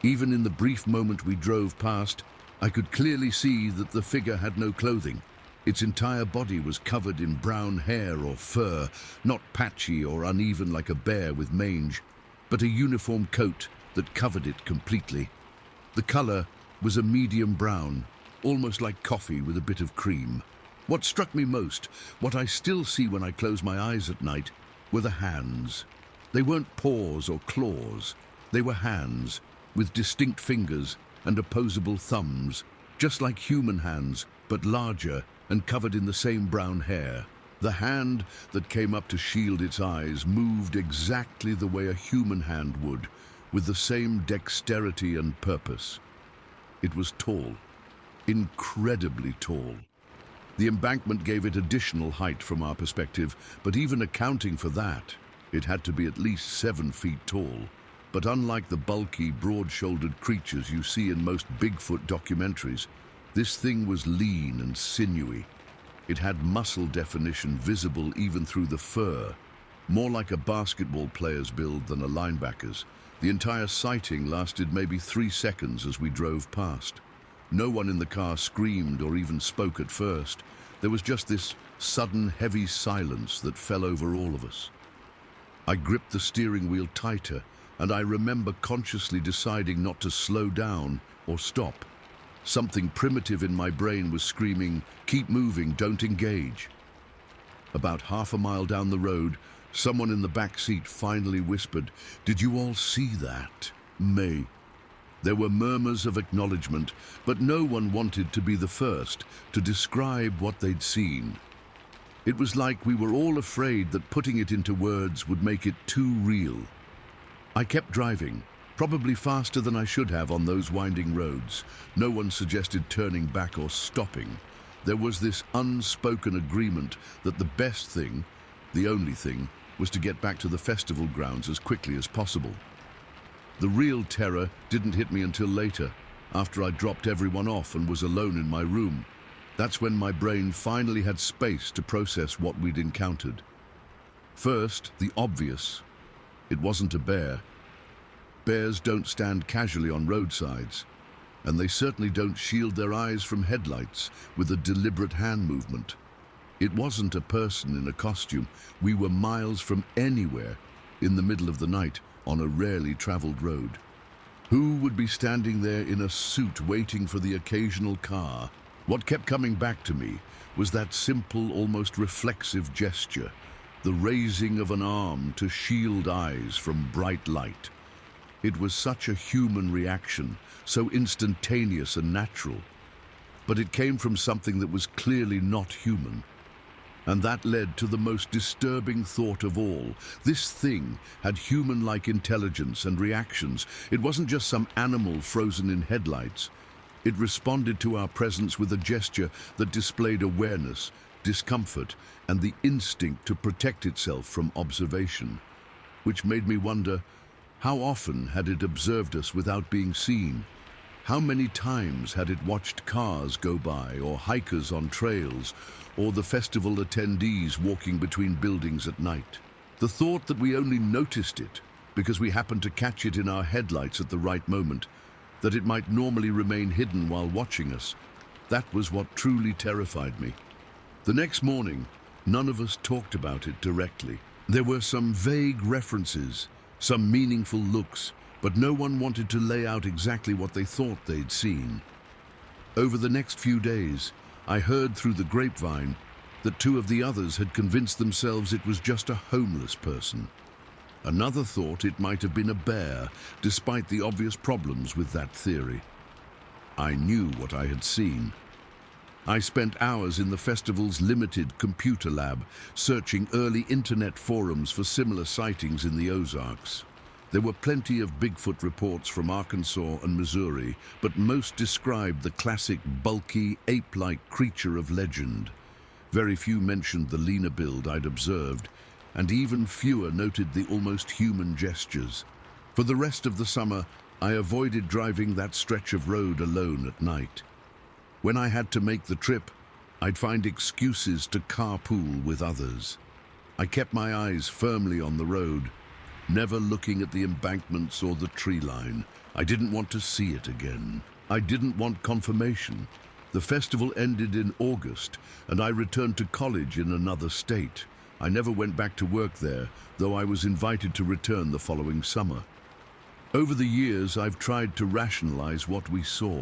Even in the brief moment we drove past, I could clearly see that the figure had no clothing. Its entire body was covered in brown hair or fur, not patchy or uneven like a bear with mange, but a uniform coat that covered it completely. The color was a medium brown, almost like coffee with a bit of cream. What struck me most, what I still see when I close my eyes at night, were the hands. They weren't paws or claws. They were hands, with distinct fingers and opposable thumbs, just like human hands, but larger and covered in the same brown hair. The hand that came up to shield its eyes moved exactly the way a human hand would, with the same dexterity and purpose. It was tall. Incredibly tall. The embankment gave it additional height from our perspective, but even accounting for that, it had to be at least 7 feet tall. But unlike the bulky, broad-shouldered creatures you see in most Bigfoot documentaries, this thing was lean and sinewy. It had muscle definition visible even through the fur, more like a basketball player's build than a linebacker's. The entire sighting lasted maybe 3 seconds as we drove past. No one in the car screamed or even spoke at first. There was just this sudden, heavy silence that fell over all of us. I gripped the steering wheel tighter, and I remember consciously deciding not to slow down or stop. Something primitive in my brain was screaming, "Keep moving, don't engage." About half a mile down the road, someone in the back seat finally whispered, "Did you all see that? May." There were murmurs of acknowledgement, but no one wanted to be the first to describe what they'd seen. It was like we were all afraid that putting it into words would make it too real. I kept driving, probably faster than I should have on those winding roads. No one suggested turning back or stopping. There was this unspoken agreement that the best thing, the only thing, was to get back to the festival grounds as quickly as possible. The real terror didn't hit me until later, after I dropped everyone off and was alone in my room. That's when my brain finally had space to process what we'd encountered. First, the obvious. It wasn't a bear. Bears don't stand casually on roadsides, and they certainly don't shield their eyes from headlights with a deliberate hand movement. It wasn't a person in a costume. We were miles from anywhere, in the middle of the night, on a rarely traveled road. Who would be standing there in a suit waiting for the occasional car? What kept coming back to me was that simple, almost reflexive gesture, the raising of an arm to shield eyes from bright light. It was such a human reaction, so instantaneous and natural. But it came from something that was clearly not human. And that led to the most disturbing thought of all. This thing had human-like intelligence and reactions. It wasn't just some animal frozen in headlights. It responded to our presence with a gesture that displayed awareness, discomfort, and the instinct to protect itself from observation. Which made me wonder, how often had it observed us without being seen? How many times had it watched cars go by, or hikers on trails, or the festival attendees walking between buildings at night? The thought that we only noticed it because we happened to catch it in our headlights at the right moment, that it might normally remain hidden while watching us, that was what truly terrified me. The next morning, none of us talked about it directly. There were some vague references, some meaningful looks, but no one wanted to lay out exactly what they thought they'd seen. Over the next few days, I heard through the grapevine that two of the others had convinced themselves it was just a homeless person. Another thought it might have been a bear, despite the obvious problems with that theory. I knew what I had seen. I spent hours in the festival's limited computer lab, searching early internet forums for similar sightings in the Ozarks. There were plenty of Bigfoot reports from Arkansas and Missouri, but most described the classic bulky, ape-like creature of legend. Very few mentioned the leaner build I'd observed, and even fewer noted the almost human gestures. For the rest of the summer, I avoided driving that stretch of road alone at night. When I had to make the trip, I'd find excuses to carpool with others. I kept my eyes firmly on the road, never looking at the embankments or the tree line. I didn't want to see it again. I didn't want confirmation. The festival ended in August, and I returned to college in another state. I never went back to work there, though I was invited to return the following summer. Over the years, I've tried to rationalize what we saw.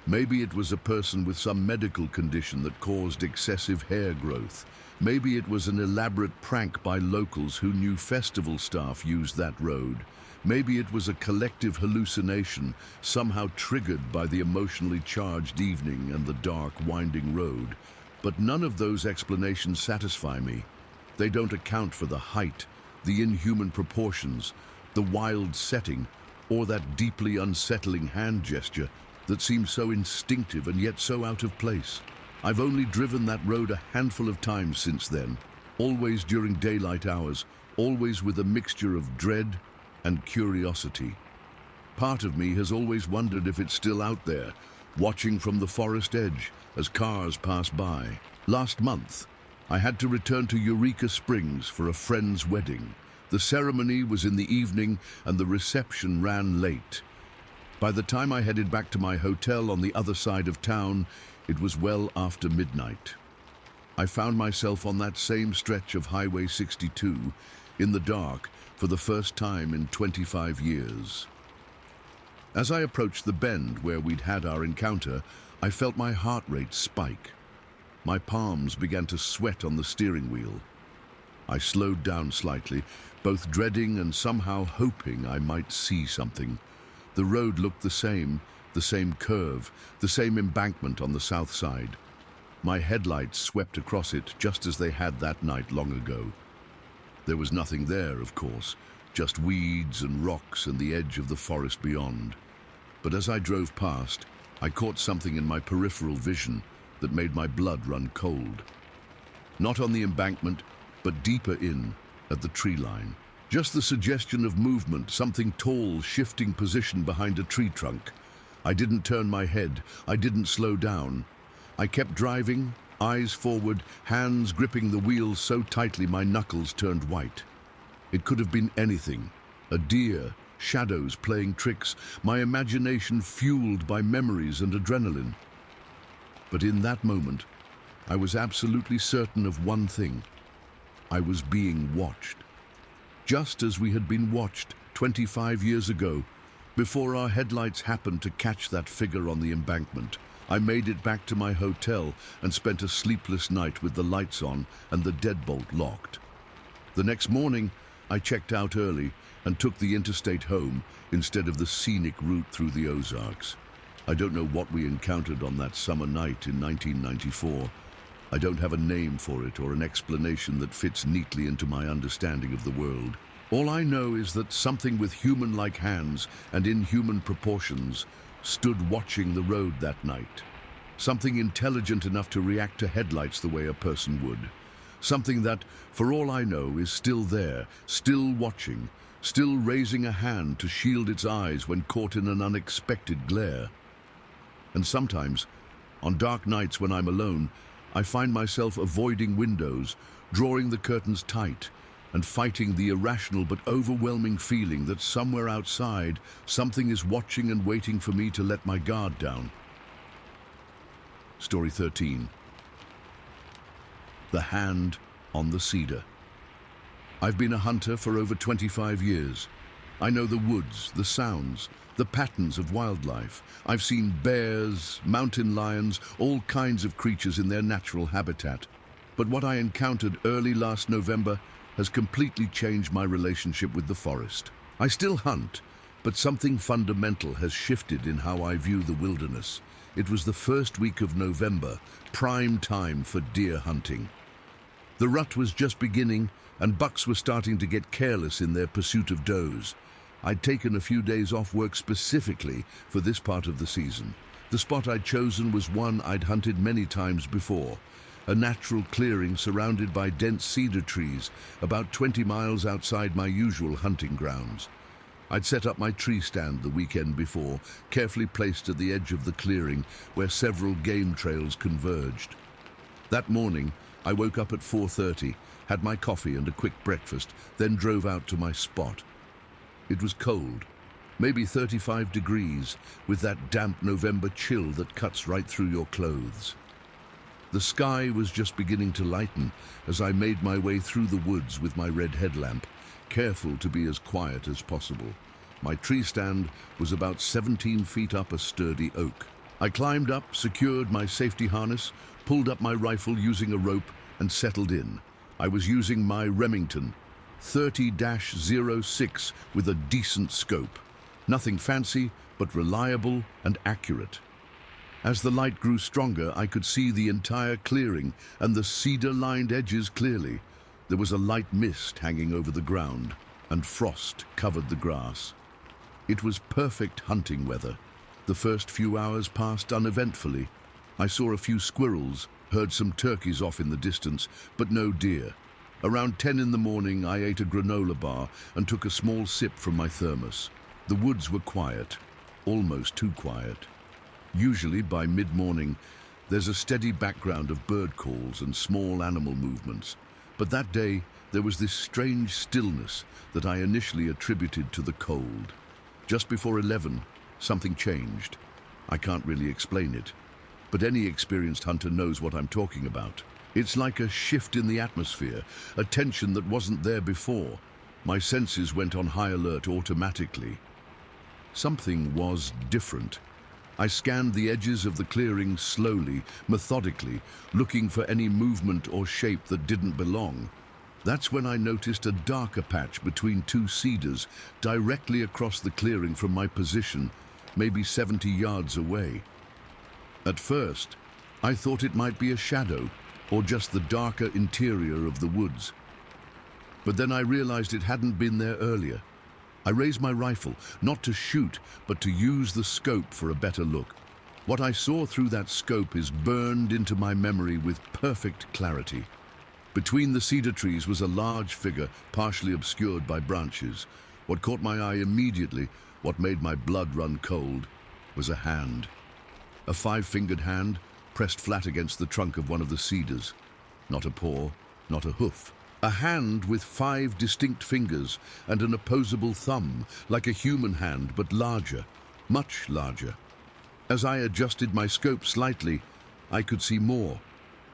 Maybe it was a person with some medical condition that caused excessive hair growth. Maybe it was an elaborate prank by locals who knew festival staff used that road. Maybe it was a collective hallucination, somehow triggered by the emotionally charged evening and the dark, winding road. But none of those explanations satisfy me. They don't account for the height, the inhuman proportions, the wild setting, or that deeply unsettling hand gesture that seems so instinctive and yet so out of place. I've only driven that road a handful of times since then, always during daylight hours, always with a mixture of dread and curiosity. Part of me has always wondered if it's still out there, watching from the forest edge as cars pass by. Last month, I had to return to Eureka Springs for a friend's wedding. The ceremony was in the evening and the reception ran late. By the time I headed back to my hotel on the other side of town, it was well after midnight. I found myself on that same stretch of Highway 62, in the dark, for the first time in 25 years. As I approached the bend where we'd had our encounter, I felt my heart rate spike. My palms began to sweat on the steering wheel. I slowed down slightly, both dreading and somehow hoping I might see something. The road looked the same curve, the same embankment on the south side. My headlights swept across it just as they had that night long ago. There was nothing there, of course, just weeds and rocks and the edge of the forest beyond. But as I drove past, I caught something in my peripheral vision that made my blood run cold. Not on the embankment, but deeper in, at the tree line. Just the suggestion of movement, something tall, shifting position behind a tree trunk. I didn't turn my head, I didn't slow down. I kept driving, eyes forward, hands gripping the wheels so tightly my knuckles turned white. It could have been anything. A deer, shadows playing tricks, my imagination fueled by memories and adrenaline. But in that moment, I was absolutely certain of one thing. I was being watched. Just as we had been watched 25 years ago, before our headlights happened to catch that figure on the embankment. I made it back to my hotel and spent a sleepless night with the lights on and the deadbolt locked. The next morning, I checked out early and took the interstate home instead of the scenic route through the Ozarks. I don't know what we encountered on that summer night in 1994. I don't have a name for it or an explanation that fits neatly into my understanding of the world. All I know is that something with human-like hands and inhuman proportions stood watching the road that night. Something intelligent enough to react to headlights the way a person would. Something that, for all I know, is still there, still watching, still raising a hand to shield its eyes when caught in an unexpected glare. And sometimes, on dark nights when I'm alone, I find myself avoiding windows, drawing the curtains tight, and fighting the irrational but overwhelming feeling that somewhere outside, something is watching and waiting for me to let my guard down. Story 13. The Hand on the Cedar. I've been a hunter for over 25 years. I know the woods, the sounds, the patterns of wildlife. I've seen bears, mountain lions, all kinds of creatures in their natural habitat. But what I encountered early last November has completely changed my relationship with the forest. I still hunt, but something fundamental has shifted in how I view the wilderness. It was the first week of November, prime time for deer hunting. The rut was just beginning, and bucks were starting to get careless in their pursuit of does. I'd taken a few days off work specifically for this part of the season. The spot I'd chosen was one I'd hunted many times before, a natural clearing surrounded by dense cedar trees about 20 miles outside my usual hunting grounds. I'd set up my tree stand the weekend before, carefully placed at the edge of the clearing where several game trails converged. That morning, I woke up at 4:30, had my coffee and a quick breakfast, then drove out to my spot. It was cold, maybe 35 degrees, with that damp November chill that cuts right through your clothes. The sky was just beginning to lighten as I made my way through the woods with my red headlamp, careful to be as quiet as possible. My tree stand was about 17 feet up a sturdy oak. I climbed up, secured my safety harness, pulled up my rifle using a rope, and settled in. I was using my Remington 30-06 with a decent scope. Nothing fancy, but reliable and accurate. As the light grew stronger, I could see the entire clearing and the cedar-lined edges clearly. There was a light mist hanging over the ground, and frost covered the grass. It was perfect hunting weather. The first few hours passed uneventfully. I saw a few squirrels, heard some turkeys off in the distance, but no deer. Around 10 in the morning, I ate a granola bar and took a small sip from my thermos. The woods were quiet, almost too quiet. Usually, by mid-morning, there's a steady background of bird calls and small animal movements. But that day, there was this strange stillness that I initially attributed to the cold. Just before 11, something changed. I can't really explain it, but any experienced hunter knows what I'm talking about. It's like a shift in the atmosphere, a tension that wasn't there before. My senses went on high alert automatically. Something was different. I scanned the edges of the clearing slowly, methodically, looking for any movement or shape that didn't belong. That's when I noticed a darker patch between two cedars, directly across the clearing from my position, maybe 70 yards away. At first, I thought it might be a shadow, or just the darker interior of the woods. But then I realized it hadn't been there earlier. I raised my rifle, not to shoot, but to use the scope for a better look. What I saw through that scope is burned into my memory with perfect clarity. Between the cedar trees was a large figure, partially obscured by branches. What caught my eye immediately, what made my blood run cold, was a hand. A 5-fingered hand, pressed flat against the trunk of one of the cedars. Not a paw, not a hoof. A hand with 5 distinct fingers and an opposable thumb, like a human hand, but larger, much larger. As I adjusted my scope slightly, I could see more.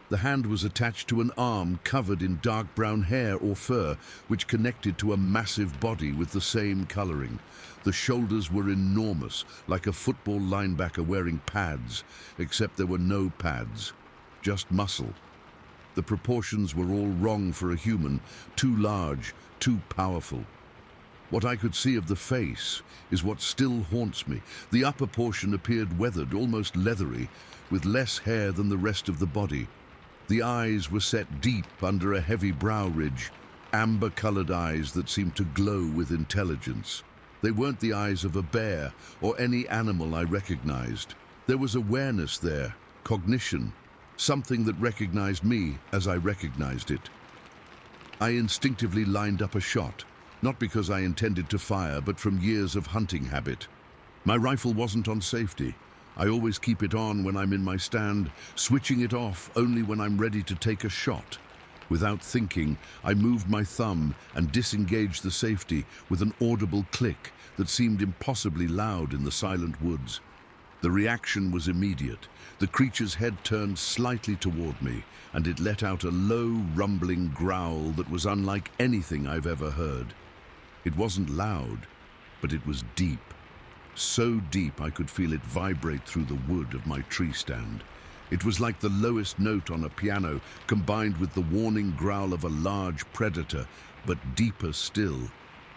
The hand was attached to an arm covered in dark brown hair or fur, which connected to a massive body with the same coloring. The shoulders were enormous, like a football linebacker wearing pads, except there were no pads, just muscle. The proportions were all wrong for a human, too large, too powerful. What I could see of the face is what still haunts me. The upper portion appeared weathered, almost leathery, with less hair than the rest of the body. The eyes were set deep under a heavy brow ridge, amber-colored eyes that seemed to glow with intelligence. They weren't the eyes of a bear or any animal I recognized. There was awareness there, cognition, something that recognized me as I recognized it. I instinctively lined up a shot, not because I intended to fire, but from years of hunting habit. My rifle wasn't on safety. I always keep it on when I'm in my stand, switching it off only when I'm ready to take a shot. Without thinking, I moved my thumb and disengaged the safety with an audible click that seemed impossibly loud in the silent woods. The reaction was immediate. The creature's head turned slightly toward me, and it let out a low, rumbling growl that was unlike anything I've ever heard. It wasn't loud, but it was deep. So deep I could feel it vibrate through the wood of my tree stand. It was like the lowest note on a piano, combined with the warning growl of a large predator, but deeper still.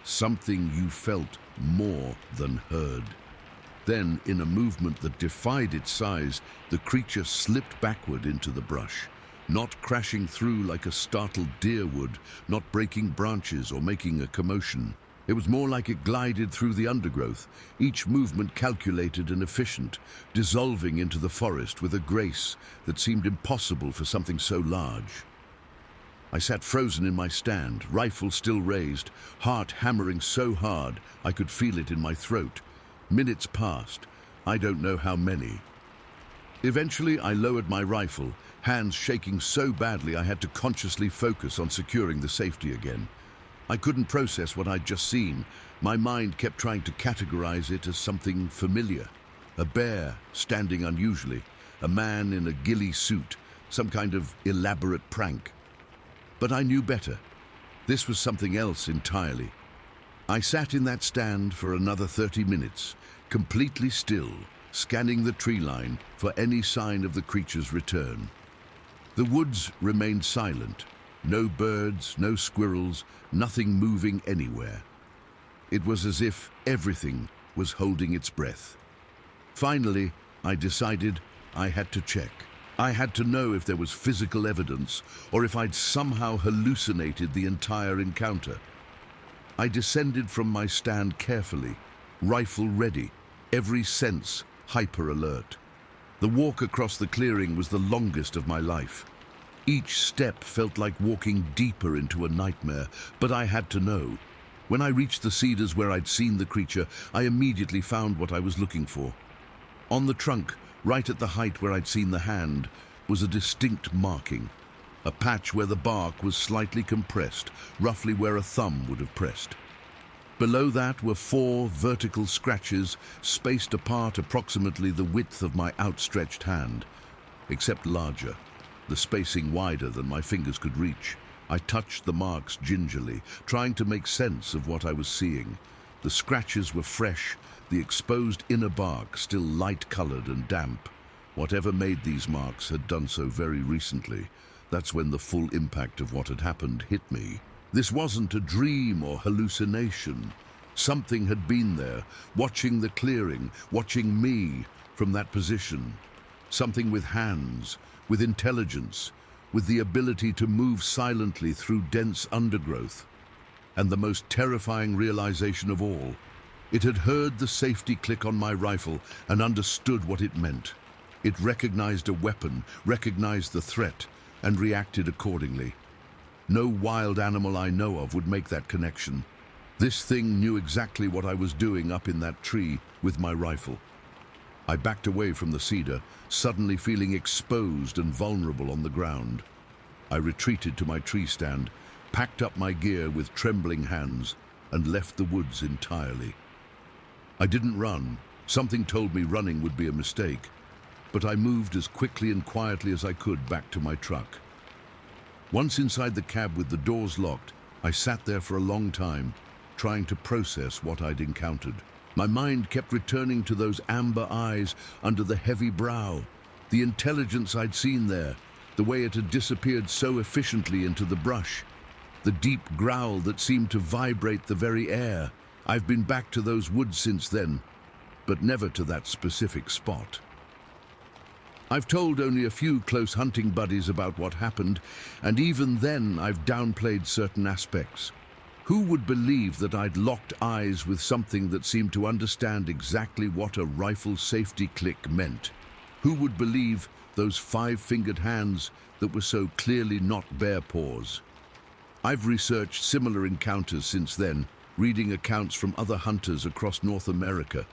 Something you felt more than heard. Then, in a movement that defied its size, the creature slipped backward into the brush, not crashing through like a startled deer would, not breaking branches or making a commotion. It was more like it glided through the undergrowth, each movement calculated and efficient, dissolving into the forest with a grace that seemed impossible for something so large. I sat frozen in my stand, rifle still raised, heart hammering so hard I could feel it in my throat. Minutes passed, I don't know how many. Eventually, I lowered my rifle, hands shaking so badly I had to consciously focus on securing the safety again. I couldn't process what I'd just seen. My mind kept trying to categorize it as something familiar. A bear standing unusually, a man in a ghillie suit, some kind of elaborate prank. But I knew better. This was something else entirely. I sat in that stand for another 30 minutes, completely still, scanning the tree line for any sign of the creature's return. The woods remained silent. No birds, no squirrels, nothing moving anywhere. It was as if everything was holding its breath. Finally, I decided I had to check. I had to know if there was physical evidence or if I'd somehow hallucinated the entire encounter. I descended from my stand carefully, rifle ready, every sense hyper alert. The walk across the clearing was the longest of my life. Each step felt like walking deeper into a nightmare, but I had to know. When I reached the cedars where I'd seen the creature, I immediately found what I was looking for. On the trunk, right at the height where I'd seen the hand, was a distinct marking. A patch where the bark was slightly compressed, roughly where a thumb would have pressed. Below that were 4 vertical scratches, spaced apart approximately the width of my outstretched hand, except larger, the spacing wider than my fingers could reach. I touched the marks gingerly, trying to make sense of what I was seeing. The scratches were fresh, the exposed inner bark still light-colored and damp. Whatever made these marks had done so very recently. That's when the full impact of what had happened hit me. This wasn't a dream or hallucination. Something had been there, watching the clearing, watching me from that position. Something with hands, with intelligence, with the ability to move silently through dense undergrowth. And the most terrifying realization of all, it had heard the safety click on my rifle and understood what it meant. It recognized a weapon, recognized the threat, and reacted accordingly. No wild animal I know of would make that connection. This thing knew exactly what I was doing up in that tree with my rifle. I backed away from the cedar, suddenly feeling exposed and vulnerable on the ground. I retreated to my tree stand, packed up my gear with trembling hands, and left the woods entirely. I didn't run. Something told me running would be a mistake, but I moved as quickly and quietly as I could back to my truck. Once inside the cab with the doors locked, I sat there for a long time, trying to process what I'd encountered. My mind kept returning to those amber eyes under the heavy brow, the intelligence I'd seen there, the way it had disappeared so efficiently into the brush, the deep growl that seemed to vibrate the very air. I've been back to those woods since then, but never to that specific spot. I've told only a few close hunting buddies about what happened, and even then I've downplayed certain aspects. Who would believe that I'd locked eyes with something that seemed to understand exactly what a rifle safety click meant? Who would believe those five-fingered hands that were so clearly not bare paws? I've researched similar encounters since then, reading accounts from other hunters across North America.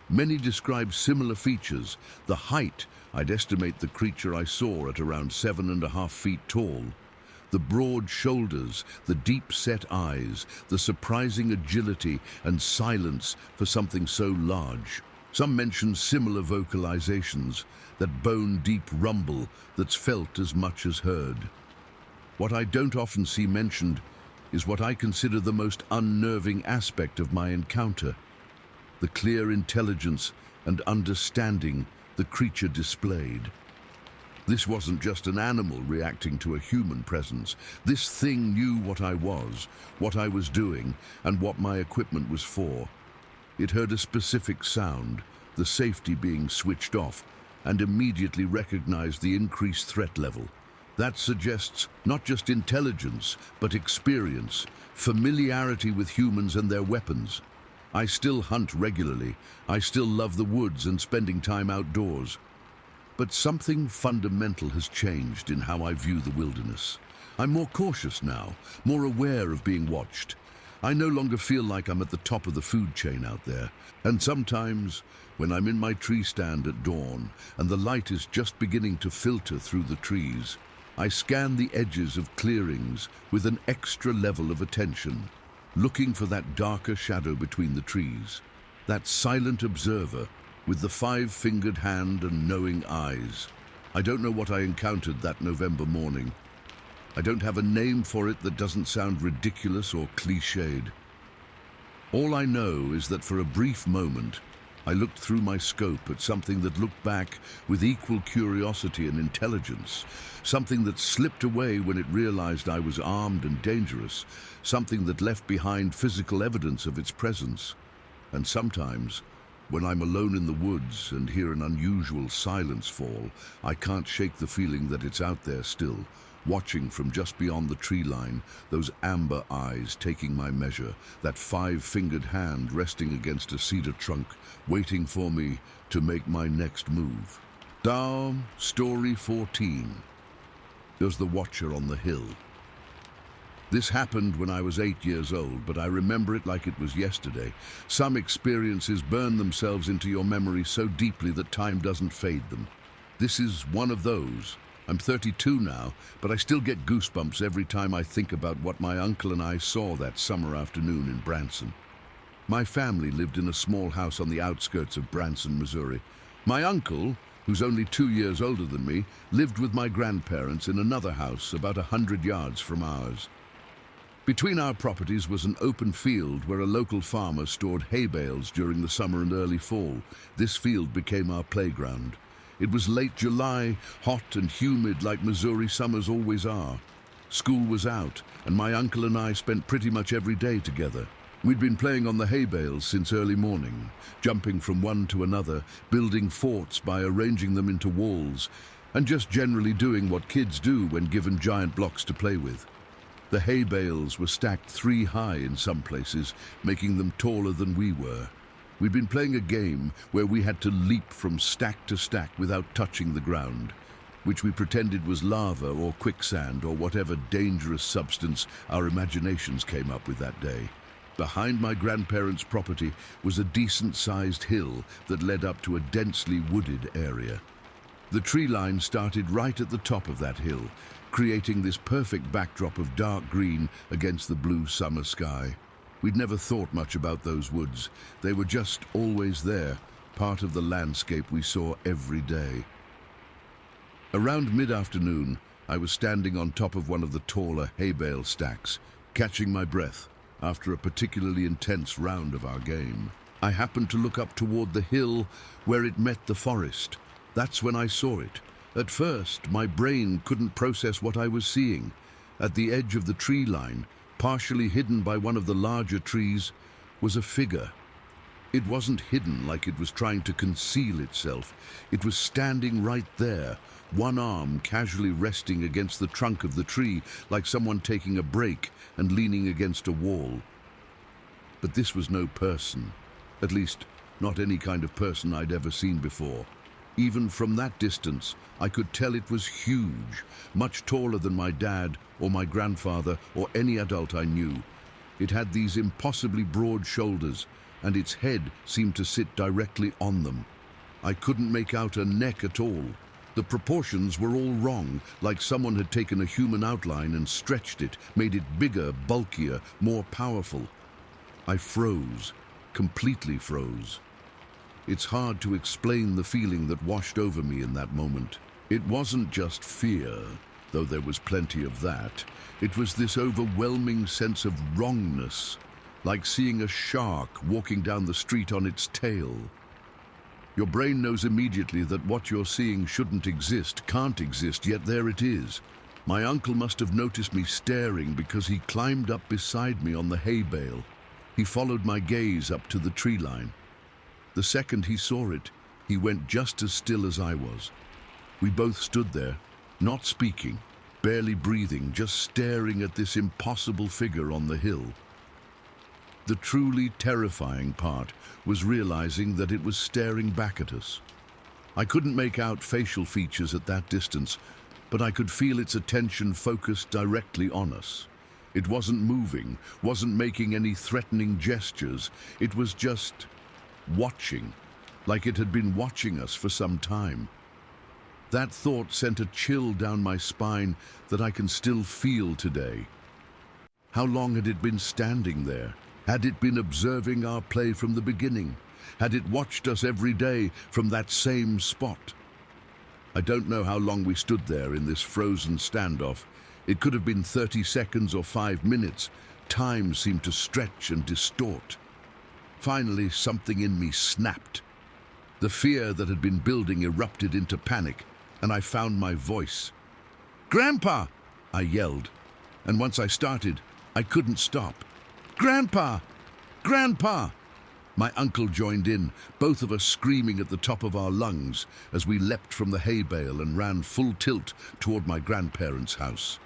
Many describe similar features. The height, I'd estimate the creature I saw at around 7.5 feet tall. The broad shoulders, the deep-set eyes, the surprising agility and silence for something so large. Some mention similar vocalizations, that bone-deep rumble that's felt as much as heard. What I don't often see mentioned is what I consider the most unnerving aspect of my encounter: the clear intelligence and understanding the creature displayed. This wasn't just an animal reacting to a human presence. This thing knew what I was doing, and what my equipment was for. It heard a specific sound, the safety being switched off, and immediately recognized the increased threat level. That suggests not just intelligence, but experience, familiarity with humans and their weapons. I still hunt regularly. I still love the woods and spending time outdoors. But something fundamental has changed in how I view the wilderness. I'm more cautious now, more aware of being watched. I no longer feel like I'm at the top of the food chain out there. And sometimes, when I'm in my tree stand at dawn and the light is just beginning to filter through the trees, I scan the edges of clearings with an extra level of attention, looking for that darker shadow between the trees, that silent observer with the five-fingered hand and knowing eyes. I don't know what I encountered that November morning. I don't have a name for it that doesn't sound ridiculous or cliched. All I know is that for a brief moment, I looked through my scope at something that looked back with equal curiosity and intelligence, something that slipped away when it realized I was armed and dangerous, something that left behind physical evidence of its presence. And sometimes, when I'm alone in the woods and hear an unusual silence fall, I can't shake the feeling that it's out there still, watching from just beyond the tree line, those amber eyes taking my measure, that five-fingered hand resting against a cedar trunk, waiting for me to make my next move. Down, Story 14. There's the Watcher on the Hill. This happened when I was 8 years old, but I remember it like it was yesterday. Some experiences burn themselves into your memory so deeply that time doesn't fade them. This is one of those. I'm 32 now, but I still get goosebumps every time I think about what my uncle and I saw that summer afternoon in Branson. My family lived in a small house on the outskirts of Branson, Missouri. My uncle, who's only 2 years older than me, lived with my grandparents in another house about 100 yards from ours. Between our properties was an open field where a local farmer stored hay bales during the summer and early fall. This field became our playground. It was late July, hot and humid like Missouri summers always are. School was out, and my uncle and I spent pretty much every day together. We'd been playing on the hay bales since early morning, jumping from one to another, building forts by arranging them into walls, and just generally doing what kids do when given giant blocks to play with. The hay bales were stacked 3 high in some places, making them taller than we were. We'd been playing a game where we had to leap from stack to stack without touching the ground, which we pretended was lava or quicksand or whatever dangerous substance our imaginations came up with that day. Behind my grandparents' property was a decent-sized hill that led up to a densely wooded area. The tree line started right at the top of that hill, creating this perfect backdrop of dark green against the blue summer sky. We'd never thought much about those woods. They were just always there, part of the landscape we saw every day. Around mid-afternoon, I was standing on top of one of the taller hay bale stacks, catching my breath after a particularly intense round of our game. I happened to look up toward the hill where it met the forest. That's when I saw it. At first, my brain couldn't process what I was seeing. At the edge of the tree line, partially hidden by one of the larger trees, was a figure. It wasn't hidden like it was trying to conceal itself. It was standing right there, one arm casually resting against the trunk of the tree, like someone taking a break and leaning against a wall. But this was no person, at least not any kind of person I'd ever seen before. Even from that distance, I could tell it was huge, much taller than my dad or my grandfather or any adult I knew. It had these impossibly broad shoulders, and its head seemed to sit directly on them. I couldn't make out a neck at all. The proportions were all wrong, like someone had taken a human outline and stretched it, made it bigger, bulkier, more powerful. I froze, completely froze. It's hard to explain the feeling that washed over me in that moment. It wasn't just fear, though there was plenty of that. It was this overwhelming sense of wrongness, like seeing a shark walking down the street on its tail. Your brain knows immediately that what you're seeing shouldn't exist, can't exist, yet there it is. My uncle must have noticed me staring because he climbed up beside me on the hay bale. He followed my gaze up to the tree line. The second he saw it, he went just as still as I was. We both stood there, not speaking, barely breathing, just staring at this impossible figure on the hill. The truly terrifying part was realizing that it was staring back at us. I couldn't make out facial features at that distance, but I could feel its attention focused directly on us. It wasn't moving, wasn't making any threatening gestures. It was just watching, like it had been watching us for some time. That thought sent a chill down my spine that I can still feel today. How long had it been standing there? Had it been observing our play from the beginning? Had it watched us every day from that same spot? I don't know how long we stood there in this frozen standoff. It could have been 30 seconds or 5 minutes. Time seemed to stretch and distort. Finally, something in me snapped. The fear that had been building erupted into panic, and I found my voice. "Grandpa!" I yelled, and once I started, I couldn't stop. "Grandpa! Grandpa!" My uncle joined in, both of us screaming at the top of our lungs as we leapt from the hay bale and ran full tilt toward my grandparents' house.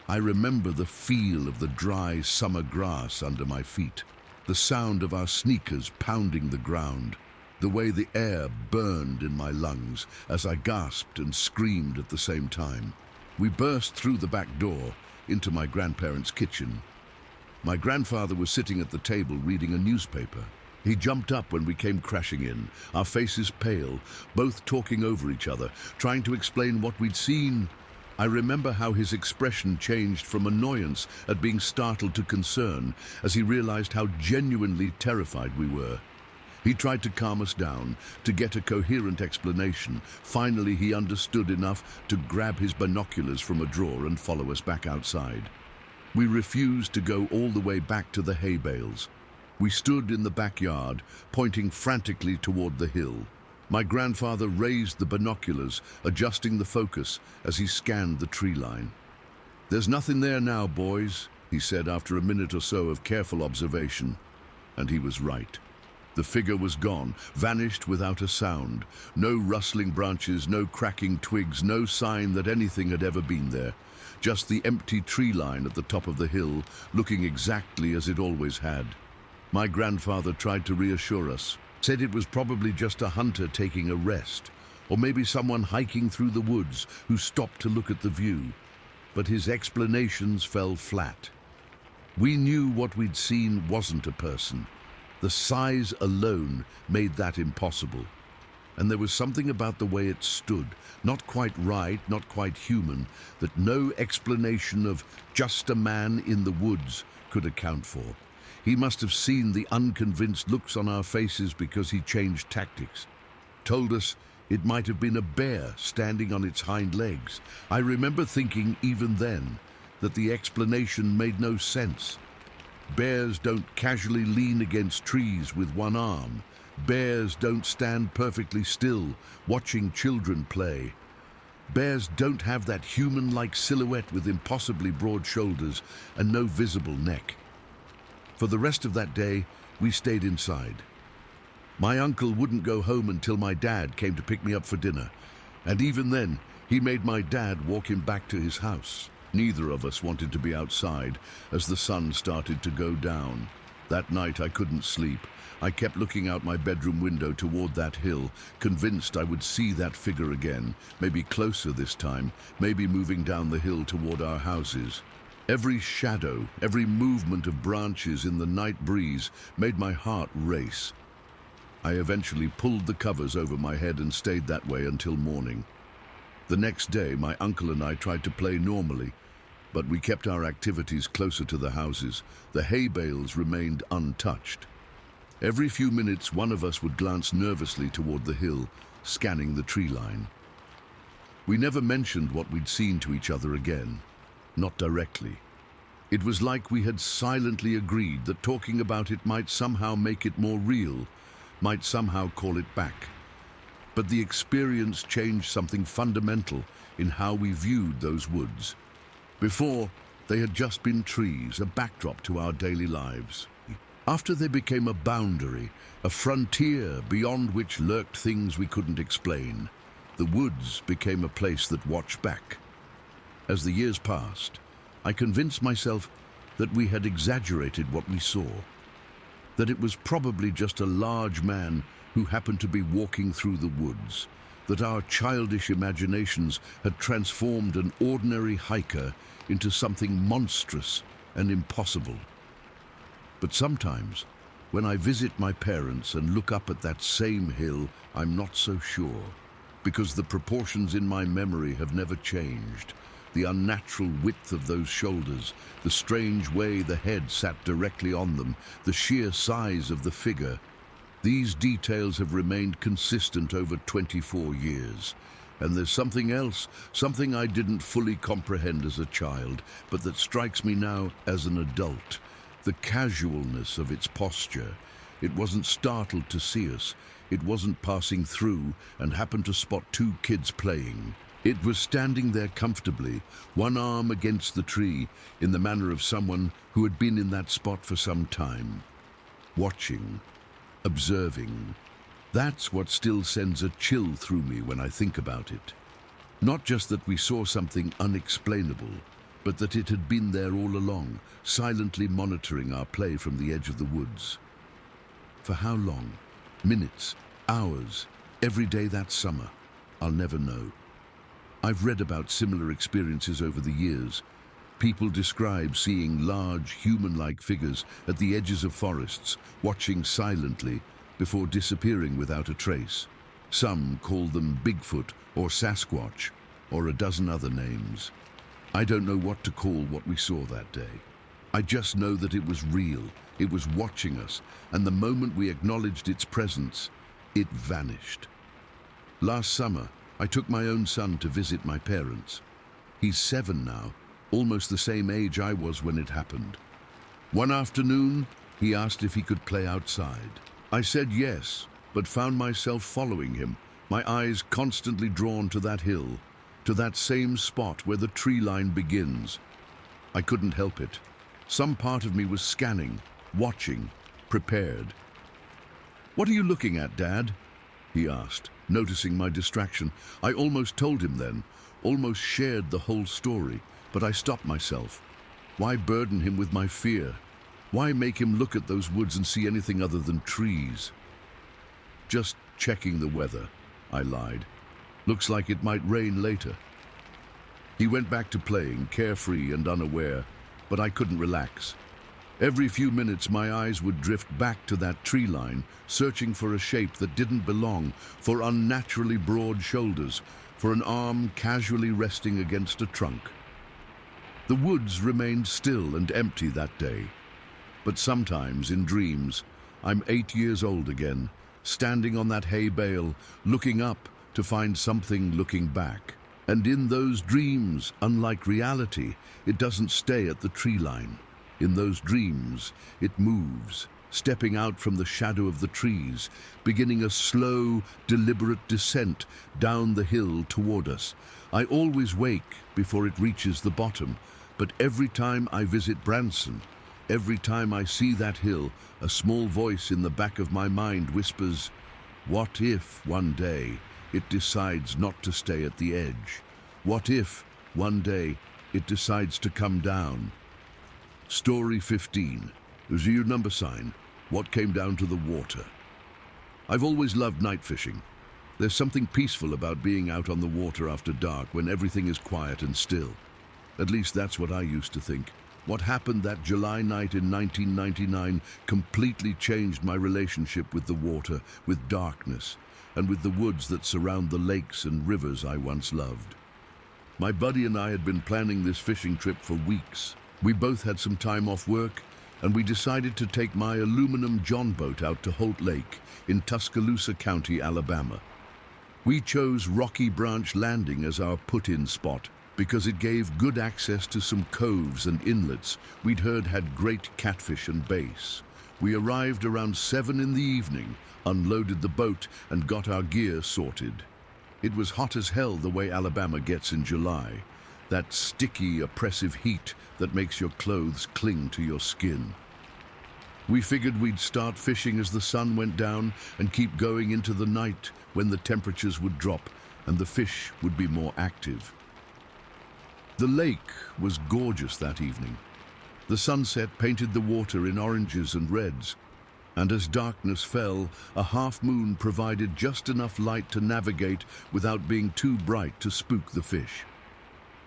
I remember the feel of the dry summer grass under my feet, the sound of our sneakers pounding the ground, the way the air burned in my lungs as I gasped and screamed at the same time. We burst through the back door into my grandparents' kitchen. My grandfather was sitting at the table reading a newspaper. He jumped up when we came crashing in, our faces pale, both talking over each other, trying to explain what we'd seen. I remember how his expression changed from annoyance at being startled to concern as he realized how genuinely terrified we were. He tried to calm us down, to get a coherent explanation. Finally, he understood enough to grab his binoculars from a drawer and follow us back outside. We refused to go all the way back to the hay bales. We stood in the backyard, pointing frantically toward the hill. My grandfather raised the binoculars, adjusting the focus as he scanned the tree line. "There's nothing there now, boys," he said after a minute or so of careful observation. And he was right. The figure was gone, vanished without a sound. No rustling branches, no cracking twigs, no sign that anything had ever been there. Just the empty tree line at the top of the hill, looking exactly as it always had. My grandfather tried to reassure us, said it was probably just a hunter taking a rest, or maybe someone hiking through the woods who stopped to look at the view. But his explanations fell flat. We knew what we'd seen wasn't a person. The size alone made that impossible. And there was something about the way it stood, not quite right, not quite human, that no explanation of just a man in the woods could account for. He must have seen the unconvinced looks on our faces because he changed tactics. Told us it might have been a bear standing on its hind legs. I remember thinking even then that the explanation made no sense. Bears don't casually lean against trees with one arm. Bears don't stand perfectly still, watching children play. Bears don't have that human-like silhouette with impossibly broad shoulders and no visible neck. For the rest of that day, we stayed inside. My uncle wouldn't go home until my dad came to pick me up for dinner, and even then, he made my dad walk him back to his house. Neither of us wanted to be outside as the sun started to go down. That night I couldn't sleep. I kept looking out my bedroom window toward that hill, convinced I would see that figure again, maybe closer this time, maybe moving down the hill toward our houses. Every shadow, every movement of branches in the night breeze made my heart race. I eventually pulled the covers over my head and stayed that way until morning. The next day, my uncle and I tried to play normally, but we kept our activities closer to the houses. The hay bales remained untouched. Every few minutes, one of us would glance nervously toward the hill, scanning the tree line. We never mentioned what we'd seen to each other again, not directly. It was like we had silently agreed that talking about it might somehow make it more real, might somehow call it back. But the experience changed something fundamental in how we viewed those woods. Before, they had just been trees, a backdrop to our daily lives. After they became a boundary, a frontier beyond which lurked things we couldn't explain, the woods became a place that watched back. As the years passed, I convinced myself that we had exaggerated what we saw, that it was probably just a large man who happened to be walking through the woods, that our childish imaginations had transformed an ordinary hiker into something monstrous and impossible. But sometimes, when I visit my parents and look up at that same hill, I'm not so sure, because the proportions in my memory have never changed. The unnatural width of those shoulders, the strange way the head sat directly on them, the sheer size of the figure. These details have remained consistent over 24 years. And there's something else, something I didn't fully comprehend as a child, but that strikes me now as an adult. The casualness of its posture. It wasn't startled to see us. It wasn't passing through and happened to spot two kids playing. It was standing there comfortably, one arm against the tree, in the manner of someone who had been in that spot for some time. Watching, observing. That's what still sends a chill through me when I think about it. Not just that we saw something unexplainable, but that it had been there all along, silently monitoring our play from the edge of the woods. For how long? Minutes, hours, every day that summer? I'll never know. I've read about similar experiences over the years. People describe seeing large, human-like figures at the edges of forests, watching silently before disappearing without a trace. Some call them Bigfoot or Sasquatch, or a dozen other names. I don't know what to call what we saw that day. I just know that it was real, it was watching us, and the moment we acknowledged its presence, it vanished. Last summer, I took my own son to visit my parents. He's 7 now, almost the same age I was when it happened. One afternoon, he asked if he could play outside. I said yes, but found myself following him, my eyes constantly drawn to that hill, to that same spot where the tree line begins. I couldn't help it. Some part of me was scanning, watching, prepared. "What are you looking at, Dad?" he asked, noticing my distraction. I almost told him then, almost shared the whole story, but I stopped myself. Why burden him with my fear? Why make him look at those woods and see anything other than trees? "Just checking the weather," I lied. "Looks like it might rain later." He went back to playing, carefree and unaware, but I couldn't relax. Every few minutes my eyes would drift back to that tree line, searching for a shape that didn't belong, for unnaturally broad shoulders, for an arm casually resting against a trunk. The woods remained still and empty that day. But sometimes, in dreams, I'm 8 years old again, standing on that hay bale, looking up to find something looking back. And in those dreams, unlike reality, it doesn't stay at the tree line. In those dreams, it moves, stepping out from the shadow of the trees, beginning a slow, deliberate descent down the hill toward us. I always wake before it reaches the bottom, but every time I visit Branson, every time I see that hill, a small voice in the back of my mind whispers, "What if one day it decides not to stay at the edge? What if one day it decides to come down?" Story 15. Is your number sign? What came down to the water? I've always loved night fishing. There's something peaceful about being out on the water after dark when everything is quiet and still. At least that's what I used to think. What happened that July night in 1999 completely changed my relationship with the water, with darkness, and with the woods that surround the lakes and rivers I once loved. My buddy and I had been planning this fishing trip for weeks. We both had some time off work, and we decided to take my aluminum John boat out to Holt Lake in Tuscaloosa County, Alabama. We chose Rocky Branch Landing as our put-in spot because it gave good access to some coves and inlets we'd heard had great catfish and bass. We arrived around 7 in the evening, unloaded the boat, and got our gear sorted. It was hot as hell the way Alabama gets in July. That sticky, oppressive heat that makes your clothes cling to your skin. We figured we'd start fishing as the sun went down and keep going into the night when the temperatures would drop and the fish would be more active. The lake was gorgeous that evening. The sunset painted the water in oranges and reds, and as darkness fell, a half moon provided just enough light to navigate without being too bright to spook the fish.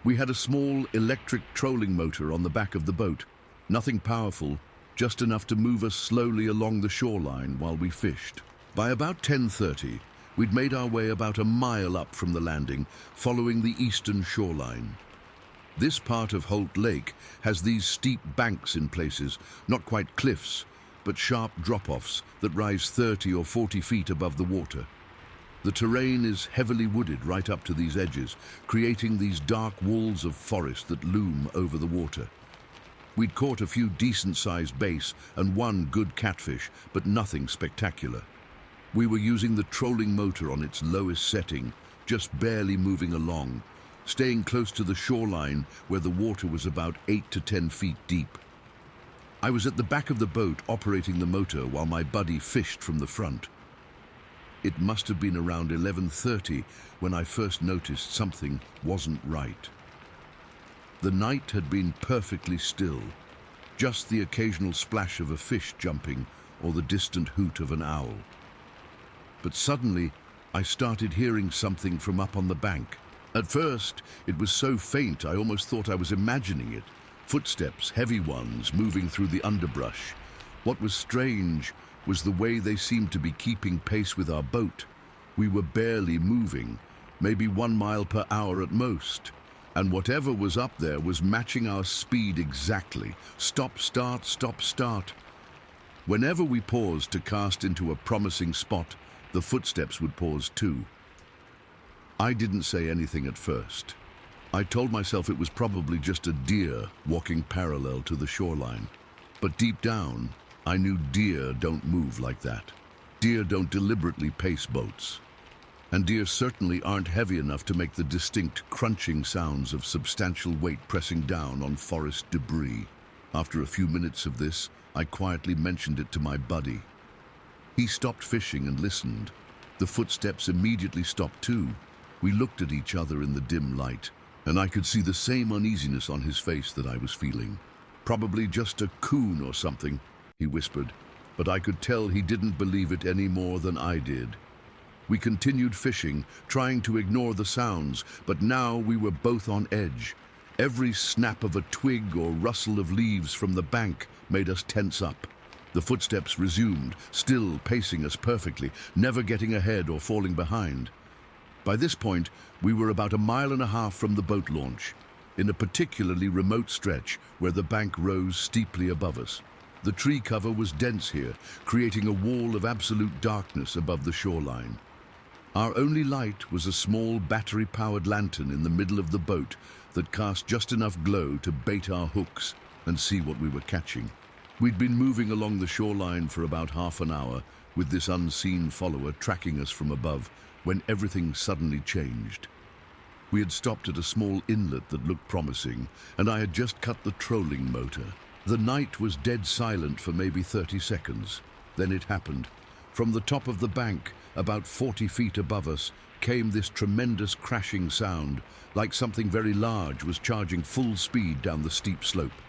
We had a small electric trolling motor on the back of the boat, nothing powerful, just enough to move us slowly along the shoreline while we fished. By about 10:30, we'd made our way about a mile up from the landing, following the eastern shoreline. This part of Holt Lake has these steep banks in places, not quite cliffs, but sharp drop-offs that rise 30 or 40 feet above the water. The terrain is heavily wooded right up to these edges, creating these dark walls of forest that loom over the water. We'd caught a few decent-sized bass and one good catfish, but nothing spectacular. We were using the trolling motor on its lowest setting, just barely moving along, staying close to the shoreline where the water was about 8 to 10 feet deep. I was at the back of the boat operating the motor while my buddy fished from the front. It must have been around 11:30 when I first noticed something wasn't right. The night had been perfectly still, just the occasional splash of a fish jumping or the distant hoot of an owl. But suddenly, I started hearing something from up on the bank. At first, it was so faint I almost thought I was imagining it. Footsteps, heavy ones, moving through the underbrush. What was strange was the way they seemed to be keeping pace with our boat. We were barely moving, maybe 1 mile per hour at most. And whatever was up there was matching our speed exactly. Stop, start, stop, start. Whenever we paused to cast into a promising spot, the footsteps would pause too. I didn't say anything at first. I told myself it was probably just a deer walking parallel to the shoreline. But deep down, I knew deer don't move like that. Deer don't deliberately pace boats. And deer certainly aren't heavy enough to make the distinct crunching sounds of substantial weight pressing down on forest debris. After a few minutes of this, I quietly mentioned it to my buddy. He stopped fishing and listened. The footsteps immediately stopped too. We looked at each other in the dim light, and I could see the same uneasiness on his face that I was feeling. "Probably just a coon or something," he whispered, but I could tell he didn't believe it any more than I did. We continued fishing, trying to ignore the sounds, but now we were both on edge. Every snap of a twig or rustle of leaves from the bank made us tense up. The footsteps resumed, still pacing us perfectly, never getting ahead or falling behind. By this point, we were about 1.5 miles from the boat launch, in a particularly remote stretch where the bank rose steeply above us. The tree cover was dense here, creating a wall of absolute darkness above the shoreline. Our only light was a small battery-powered lantern in the middle of the boat that cast just enough glow to bait our hooks and see what we were catching. We'd been moving along the shoreline for about half an hour, with this unseen follower tracking us from above, when everything suddenly changed. We had stopped at a small inlet that looked promising, and I had just cut the trolling motor. The night was dead silent for maybe 30 seconds. Then it happened. From the top of the bank, about 40 feet above us, came this tremendous crashing sound, like something very large was charging full speed down the steep slope.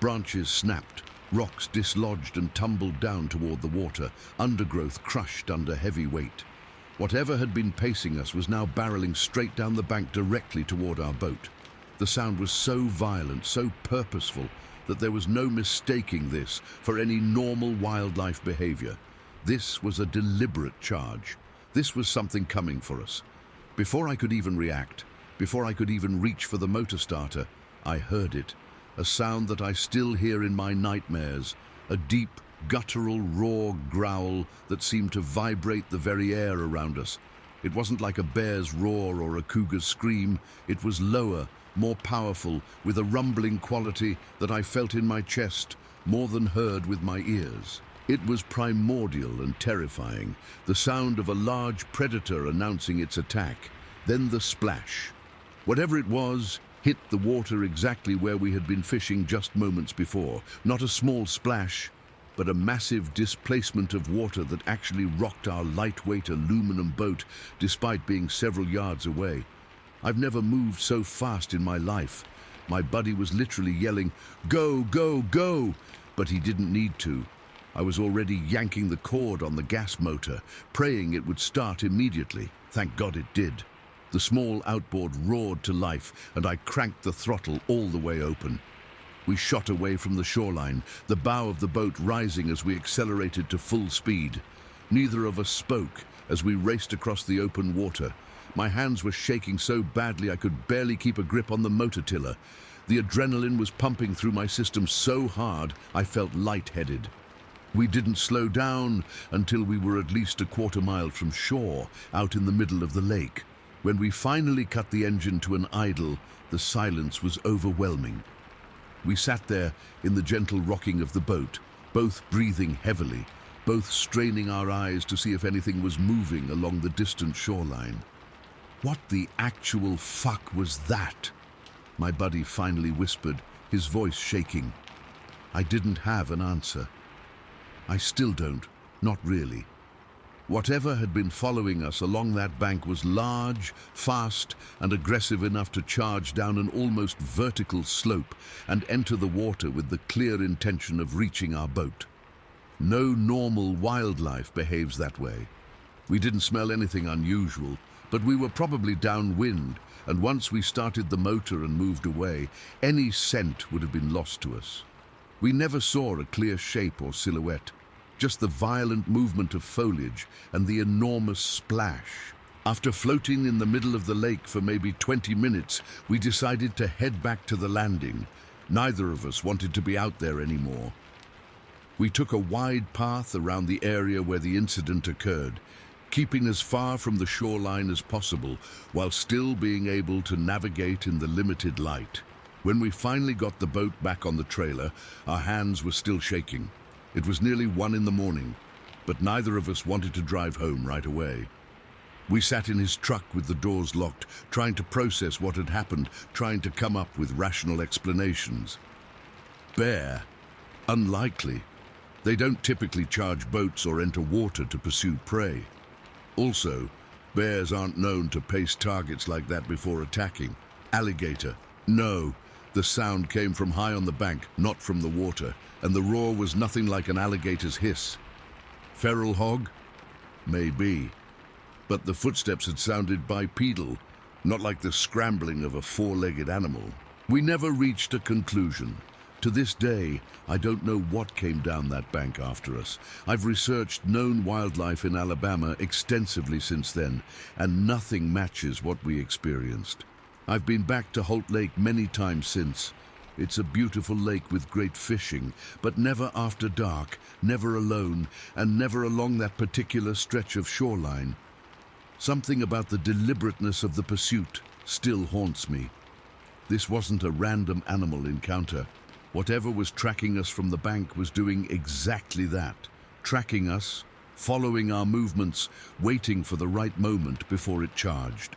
Branches snapped, rocks dislodged and tumbled down toward the water, undergrowth crushed under heavy weight. Whatever had been pacing us was now barreling straight down the bank directly toward our boat. The sound was so violent, so purposeful, that there was no mistaking this for any normal wildlife behavior. This was a deliberate charge. This was something coming for us. Before I could even react, before I could even reach for the motor starter, I heard it. A sound that I still hear in my nightmares, a deep, guttural, raw growl that seemed to vibrate the very air around us. It wasn't like a bear's roar or a cougar's scream. It was lower, more powerful, with a rumbling quality that I felt in my chest, more than heard with my ears. It was primordial and terrifying, the sound of a large predator announcing its attack. Then the splash. Whatever it was, hit the water exactly where we had been fishing just moments before. Not a small splash, but a massive displacement of water that actually rocked our lightweight aluminum boat despite being several yards away. I've never moved so fast in my life. My buddy was literally yelling, "Go, go, go!" But he didn't need to. I was already yanking the cord on the gas motor, praying it would start immediately. Thank God it did. The small outboard roared to life, and I cranked the throttle all the way open. We shot away from the shoreline, the bow of the boat rising as we accelerated to full speed. Neither of us spoke as we raced across the open water. My hands were shaking so badly I could barely keep a grip on the motor tiller. The adrenaline was pumping through my system so hard I felt lightheaded. We didn't slow down until we were at least a quarter mile from shore, out in the middle of the lake. When we finally cut the engine to an idle, the silence was overwhelming. We sat there in the gentle rocking of the boat, both breathing heavily, both straining our eyes to see if anything was moving along the distant shoreline. "What the actual fuck was that?" my buddy finally whispered, his voice shaking. I didn't have an answer. I still don't, not really. Whatever had been following us along that bank was large, fast, and aggressive enough to charge down an almost vertical slope and enter the water with the clear intention of reaching our boat. No normal wildlife behaves that way. We didn't smell anything unusual, but we were probably downwind, and once we started the motor and moved away, any scent would have been lost to us. We never saw a clear shape or silhouette, just the violent movement of foliage and the enormous splash. After floating in the middle of the lake for maybe 20 minutes, we decided to head back to the landing. Neither of us wanted to be out there anymore. We took a wide path around the area where the incident occurred, keeping as far from the shoreline as possible while still being able to navigate in the limited light. When we finally got the boat back on the trailer, our hands were still shaking. It was nearly 1 in the morning, but neither of us wanted to drive home right away. We sat in his truck with the doors locked, trying to process what had happened, trying to come up with rational explanations. Bear? Unlikely. They don't typically charge boats or enter water to pursue prey. Also, bears aren't known to pace targets like that before attacking. Alligator? No. The sound came from high on the bank, not from the water, and the roar was nothing like an alligator's hiss. Feral hog? Maybe. But the footsteps had sounded bipedal, not like the scrambling of a four-legged animal. We never reached a conclusion. To this day, I don't know what came down that bank after us. I've researched known wildlife in Alabama extensively since then, and nothing matches what we experienced. I've been back to Holt Lake many times since. It's a beautiful lake with great fishing, but never after dark, never alone, and never along that particular stretch of shoreline. Something about the deliberateness of the pursuit still haunts me. This wasn't a random animal encounter. Whatever was tracking us from the bank was doing exactly that, tracking us, following our movements, waiting for the right moment before it charged.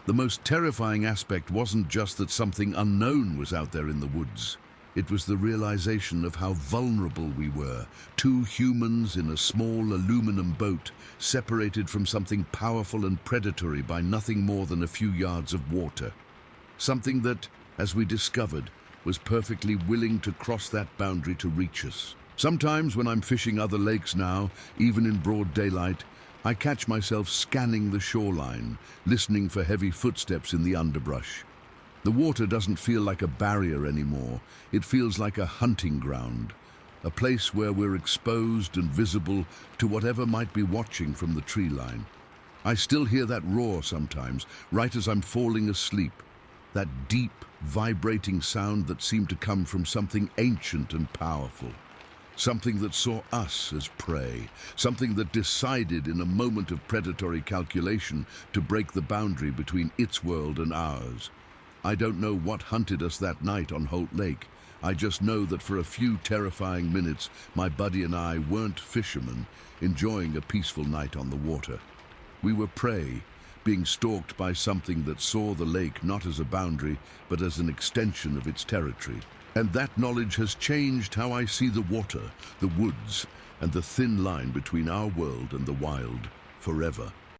The most terrifying aspect wasn't just that something unknown was out there in the woods. It was the realization of how vulnerable we were, two humans in a small aluminum boat, separated from something powerful and predatory by nothing more than a few yards of water. Something that, as we discovered, was perfectly willing to cross that boundary to reach us. Sometimes when I'm fishing other lakes now, even in broad daylight, I catch myself scanning the shoreline, listening for heavy footsteps in the underbrush. The water doesn't feel like a barrier anymore. It feels like a hunting ground, a place where we're exposed and visible to whatever might be watching from the tree line. I still hear that roar sometimes, right as I'm falling asleep, that deep, vibrating sound that seemed to come from something ancient and powerful. Something that saw us as prey, something that decided in a moment of predatory calculation to break the boundary between its world and ours. I don't know what hunted us that night on Holt Lake. I just know that for a few terrifying minutes, my buddy and I weren't fishermen, enjoying a peaceful night on the water. We were prey, being stalked by something that saw the lake not as a boundary, but as an extension of its territory. And that knowledge has changed how I see the water, the woods, and the thin line between our world and the wild forever.